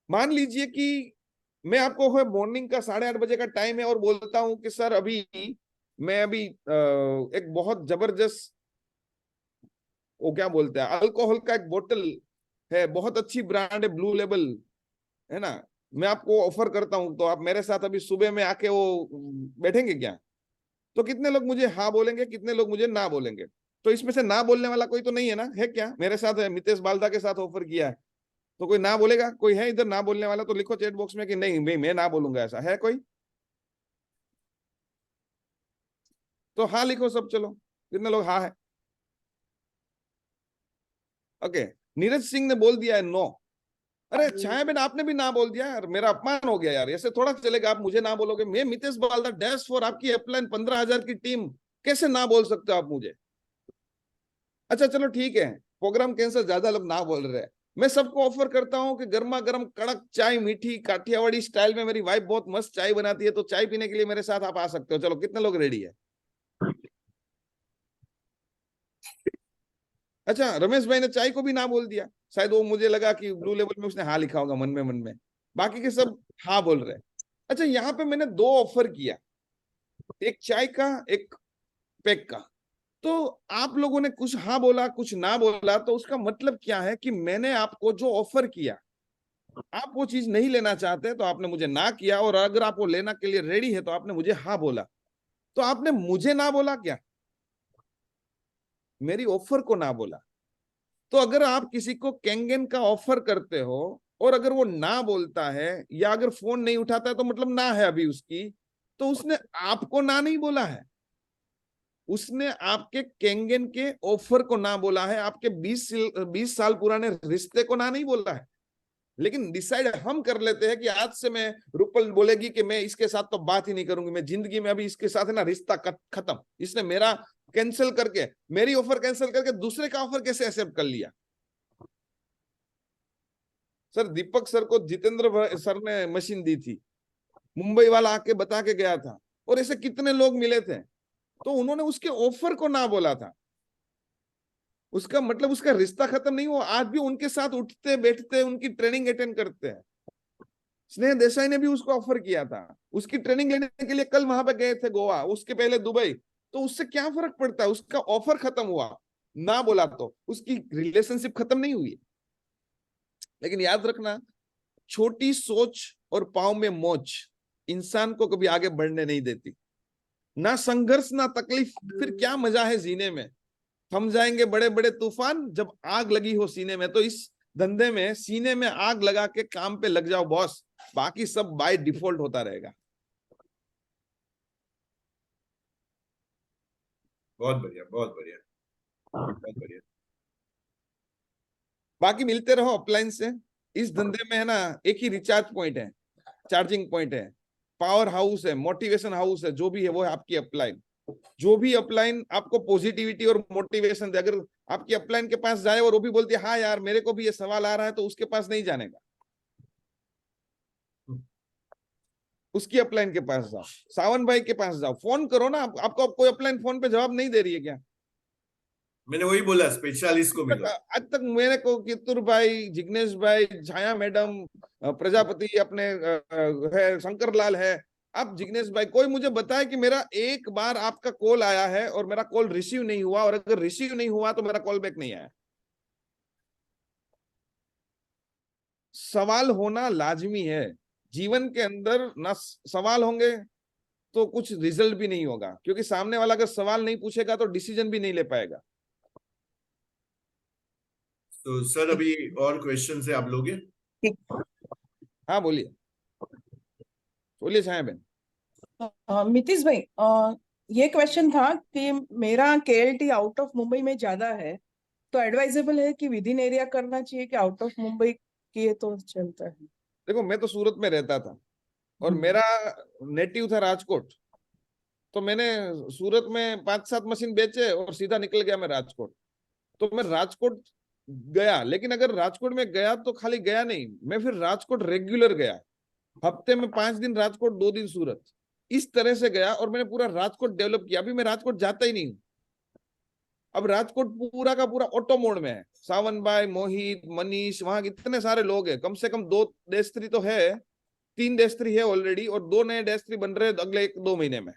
Speaker 2: मान लीजिए कि मैं आपको मॉर्निंग का 8:30 बजे का टाइम है और बोलता हूं कि सर अभी मैं अभी एक बहुत जबरदस्त, वो क्या बोलते हैं, अल्कोहल का एक बोतल है, बहुत अच्छी ब्रांड है, ब्लू लेबल है ना, मैं आपको ऑफर करता हूं, तो आप मेरे साथ अभी सुबह में आके वो बैठेंगे क्या? तो कितने लोग मुझे हाँ बोलेंगे, कितने लोग मुझे ना बोलेंगे? तो इसमें से ना बोलने वाला कोई तो नहीं है ना, है क्या? मेरे साथ है, मितेश बाल्दा के साथ ऑफर किया है, तो कोई ना बोलेगा? कोई है इधर ना बोलने वाला? तो लिखो चैट बॉक्स में कि नहीं मैं ना बोलूंगा, ऐसा है कोई? तो हाँ लिखो सब, चलो कितने लोग हाँ है? ओके, नीरज सिंह ने बोल दिया है नो। अरे छाया बेन आपने भी ना बोल दिया यार, मेरा अपमान हो गया यार, ऐसे थोड़ा चलेगा, आप मुझे ना बोलोगे। मैं मितेश बाल्दा -4 आपकी अपलाइन 15,000 की टीम, कैसे ना बोल सकते हो आप मुझे? अच्छा चलो ठीक है, प्रोग्राम कैंसिल, ज्यादा लोग ना बोल रहे हैं, मैं सबको ऑफर करता हूं कि गर्मा गर्म कड़क चाय, मीठी काठियावाड़ी स्टाइल में, मेरी वाइफ बहुत मस्त चाय बनाती है, तो चाय पीने के लिए मेरे साथ आप आ सकते हो। चलो कितने लोग रेडी है? अच्छा रमेश भाई ने चाय को भी ना बोल दिया, शायद वो मुझे लगा कि ब्लू लेवल में उसने हाँ लिखा होगा मन में, बाकी के सब हाँ बोल रहे हैं। अच्छा यहाँ पे मैंने 2 ऑफर किया, एक चाय का एक पैक का, तो आप लोगों ने कुछ हाँ बोला कुछ ना बोला, तो उसका मतलब क्या है कि मैंने आपको जो ऑफर किया, आप वो चीज नहीं लेना चाहते तो आपने मुझे ना किया, और अगर आप वो लेना के लिए रेडी है तो आपने मुझे हाँ बोला। तो आपने मुझे ना बोला क्या? मेरी ऑफर को ना बोला। तो अगर आप किसी को कैंगन का ऑफर करते हो और अगर वो ना बोलता है या अगर फोन नहीं उठाता है, तो मतलब ना है अभी उसकी, तो उसने आपको ना नहीं बोला है, उसने आपके कैंगन के ऑफर को ना बोला है, आपके 20 साल पुराने रिश्ते को ना नहीं बोला है। लेकिन डिसाइड हम कर लेते हैं कि आज से मैं, रूपल बोलेगी कि मैं इसके साथ तो बात ही नहीं करूंगी, मैं जिंदगी में अभी इसके साथ है ना रिश्ता खत्म, इसने मेरा कैंसिल करके, मेरी ऑफर कैंसिल करके दूसरे का ऑफर कैसे एक्सेप्ट कर लिया? सर दीपक सर को जितेंद्र सर ने मशीन दी थी, मुंबई वाला आके बता के गया था, और ऐसे कितने लोग मिले थे, तो उन्होंने उसके ऑफर को ना बोला था। उसका मतलब उसका रिश्ता खत्म नहीं हुआ, आज भी उनके साथ उठते बैठते, उनकी ट्रेनिंग अटेंड करते हैं। स्नेह देसाई ने भी उसको ऑफर किया था, उसकी ट्रेनिंग लेने के लिए कल वहां पे गए थे गोवा, उसके पहले दुबई। तो उससे क्या फर्क पड़ता है, उसका ऑफर खत्म हुआ, ना बोला तो उसकी रिलेशनशिप खत्म नहीं हुई। लेकिन याद रखना, छोटी सोच और पाँव में मोच इंसान को कभी आगे बढ़ने नहीं देती। ना संघर्ष ना तकलीफ, फिर क्या मजा है जीने में? थम जाएंगे बड़े बड़े तूफान जब आग लगी हो सीने में। तो इस धंधे में सीने में आग लगा के काम पे लग जाओ बॉस, बाकी सब बाय डिफॉल्ट होता रहेगा।
Speaker 1: बहुत बढ़िया, बहुत बढ़िया, बहुत बढ़िया।
Speaker 2: बाकी मिलते रहो अपलाइन से। इस धंधे में है ना, एक ही रिचार्ज पॉइंट है, चार्जिंग पॉइंट है, पावर हाउस है, मोटिवेशन हाउस है, जो भी है वो है आपकी अपलाइन। जो भी अपलाइन आपको पॉजिटिविटी और मोटिवेशन दे, अगर आपकी अपलाइन के पास जाए और वो भी बोलती है हाँ यार मेरे को भी ये सवाल आ रहा है, तो उसके पास नहीं जाने का, उसकी अपलाइन के पास जाओ, सावन भाई के पास जाओ, फोन करो ना। आपको कोई अपलाइन फोन पे जवाब नहीं दे रही है क्या?
Speaker 1: मैंने वही बोला, स्पेशलिस्ट को मिलो।
Speaker 2: आज तक मेरे को कित्तूर भाई, जिग्नेश भाई, छाया मैडम, प्रजापति अपने है, शंकर लाल है, आप जिग्नेश भाई कोई मुझे बताए कि मेरा एक बार आपका कॉल आया है और मेरा कॉल रिसीव नहीं हुआ, और अगर रिसीव नहीं हुआ तो मेरा कॉल बैक नहीं आया। सवाल होना लाजमी है जीवन के अंदर, ना सवाल होंगे तो कुछ रिजल्ट भी नहीं होगा, क्योंकि सामने वाला अगर सवाल नहीं पूछेगा तो डिसीजन भी नहीं ले पाएगा।
Speaker 1: तो सर अभी और क्वेश्चन है आप लोगे?
Speaker 2: हाँ बोलिए, बोलिए छाया बहन।
Speaker 6: मितिश भाई, ये क्वेश्चन था कि मेरा केएलटी आउट ऑफ मुंबई में ज्यादा है, तो एडवाइजेबल है कि विद इन एरिया करना चाहिए कि आउट ऑफ मुंबई किए तो चलता है?
Speaker 2: देखो मैं तो सूरत में रहता था और मेरा नेटिव था राजकोट, तो मैंने सूरत में 5-7 मशीन बेचे और सीधा निकल गया मैं राजकोट। तो मैं राजकोट गया, लेकिन अगर राजकोट में गया तो खाली गया नहीं, मैं फिर राजकोट रेगुलर गया। हफ्ते में 5 दिन राजकोट, 2 दिन सूरत, इस तरह से गया और मैंने पूरा राजकोट डेवलप किया। अभी मैं राजकोट जाता ही नहीं हूँ। अब राजकोट पूरा का पूरा ऑटो मोड में है। सावन भाई, मोहित, मनीष, वहां इतने सारे लोग हैं, कम से कम 2 डैश3 तो है, 3 डैश3 है ऑलरेडी, और 2 नए डैश3 बन रहे हैं अगले 1-2 महीने में।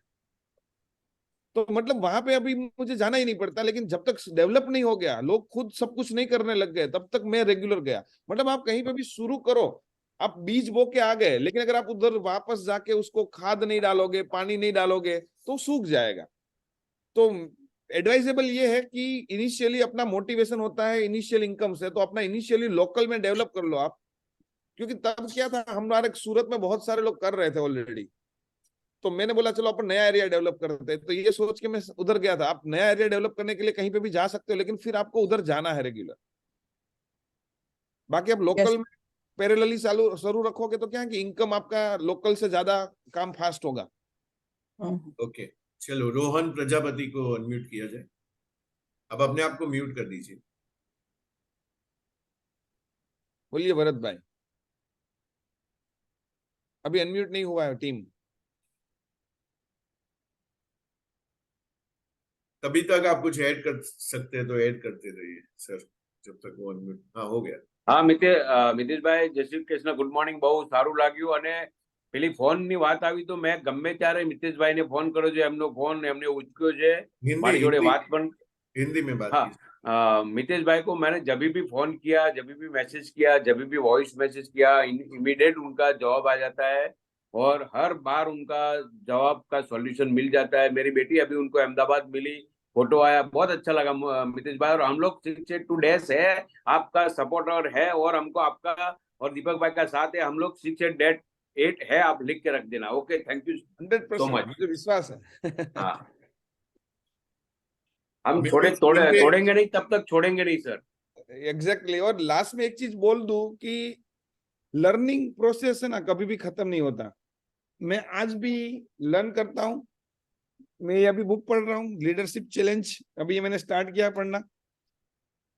Speaker 2: तो मतलब वहां पे अभी मुझे जाना ही नहीं पड़ता। लेकिन जब तक डेवलप नहीं हो गया, लोग खुद सब कुछ नहीं करने लग गए, तब तक मैं रेगुलर गया। मतलब आप कहीं पे भी शुरू करो, आप बीज बो के आ गए, लेकिन अगर आप उधर वापस जाके उसको खाद नहीं डालोगे, पानी नहीं डालोगे, तो सूख जाएगा। तो एडवाइजेबल ये है कि इनिशियली अपना मोटिवेशन होता है इनिशियल इनकम से, तो अपना इनिशियली लोकल में डेवलप कर लो आप। क्योंकि तब क्या था, हमारे सूरत में बहुत सारे लोग कर रहे थे ऑलरेडी, तो मैंने बोला चलो अपन नया एरिया डेवलप करते हैं। तो ये सोच के मैं उधर गया था। आप नया एरिया डेवलप करने के लिए कहीं पे भी जा सकते हो, लेकिन फिर आपको उधर जाना है रेगुलर। बाकी आप लोकल में पैरेलली चालू शुरू रखोगे तो क्या है कि इनकम आपका लोकल से ज्यादा काम फास्ट होगा।
Speaker 1: ओके, चलो रोहन प्रजापति को अनम्यूट किया जाए। अब अपने आप को म्यूट कर दीजिए।
Speaker 2: बोलिए भरत भाई, अभी अनम्यूट नहीं हुआ है टीम।
Speaker 1: तभी तक आप कुछ ऐड कर सकते हैं तो ऐड करते रहिए सर, जब तक वो अनम्यूट। हाँ हो गया।
Speaker 7: હા મિતેશભાઈ, જય શ્રી કૃષ્ણ, ગુડ મોર્નિંગ। બહુ સારું લાગ્યું। અને પેલી ફોનની વાત આવી તો મેં ગમે ત્યારે મિતેશભાઈને ફોન કર્યો છે, એમનો ફોન એમને ઉચક્યો છે, મારી જોડે વાત પણ।
Speaker 1: हिंदी में बात
Speaker 7: हाँ,
Speaker 1: की।
Speaker 7: मितेश भाई को मैंने जब भी फोन किया, जब भी मैसेज किया, जब भी वॉइस मैसेज किया, इमीडिएट उनका जवाब आ जाता है और हर बार उनका जवाब का सॉल्यूशन मिल जाता है। मेरी बेटी अभी उनको अहमदाबाद मिली, फोटो आया, बहुत अच्छा लगा मितेश भाई। और हम लोग 682 डैश है, आपका सपोर्टर है और हमको आपका और दीपक भाई का साथ है। हम लोग 688 है, आप लिख के रख देना। Okay, thank you
Speaker 2: 100%
Speaker 7: much.
Speaker 2: मुझे विश्वास है।
Speaker 7: हाँ, हम तोड़ेंगे नहीं, तब तक छोड़ेंगे नहीं सर।
Speaker 2: एग्जैक्टली। और लास्ट में एक चीज बोल दूं कि लर्निंग प्रोसेस है ना, कभी भी खत्म नहीं होता। मैं आज भी लर्न करता हूं। मैं अभी बुक पढ़ रहा हूँ, लीडरशिप चैलेंज, अभी मैंने स्टार्ट किया पढ़ना।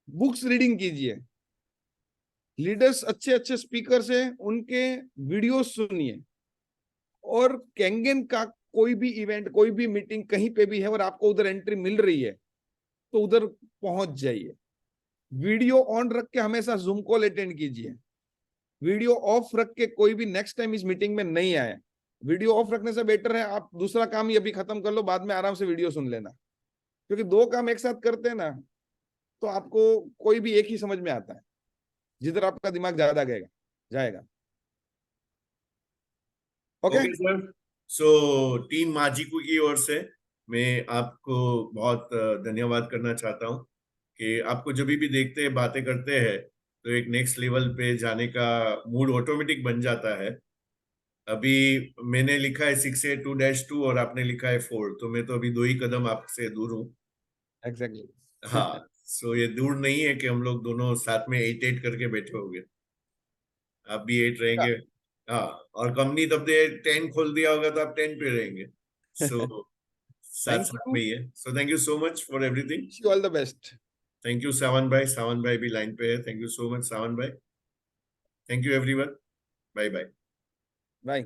Speaker 2: बुक्स रीडिंग कीजिए, लीडर्स अच्छे अच्छे स्पीकर्स हैं, उनके वीडियोस सुनिए। और कैंगन का कोई भी इवेंट, कोई भी मीटिंग कहीं पे भी है और आपको उधर एंट्री मिल रही है तो उधर पहुंच जाइए। वीडियो ऑन रख के हमेशा जूम कॉल अटेंड कीजिए। वीडियो ऑफ रख के कोई भी नेक्स्ट टाइम इस मीटिंग में नहीं आए। वीडियो ऑफ रखने से बेटर है आप दूसरा काम ही अभी खत्म कर लो, बाद में आराम से वीडियो सुन लेना। क्योंकि 2 काम एक साथ करते हैं ना, तो आपको कोई भी एक ही समझ में आता है, जिधर आपका दिमाग ज्यादा जाएगा। ओके
Speaker 1: सर, सो टीम माजिको की ओर से मैं आपको बहुत धन्यवाद करना चाहता हूँ कि आपको जब भी देखते हैं, बातें करते हैं, तो एक नेक्स्ट लेवल पे जाने का मूड ऑटोमेटिक बन जाता है। अभी मैंने लिखा है 682-2 और आपने लिखा है 4, तो मैं तो अभी 2 ही कदम आपसे दूर हूँ।
Speaker 2: एग्जैक्टली।
Speaker 1: हाँ, सो ये दूर नहीं है कि हम लोग दोनों साथ में 8-8 करके बैठे होंगे। आप भी 8 रहेंगे। हाँ, और कंपनी तब दे 10 खोल दिया होगा तो आप 10 पे रहेंगे। सो साथ साथ में ही है। So thank you so much for everything.
Speaker 2: All the best.
Speaker 1: Thank you Sawan भाई। सावन भाई भी लाइन पे है। Thank you so much Sawan भाई। Thank you everyone. Bye bye.
Speaker 2: Bye.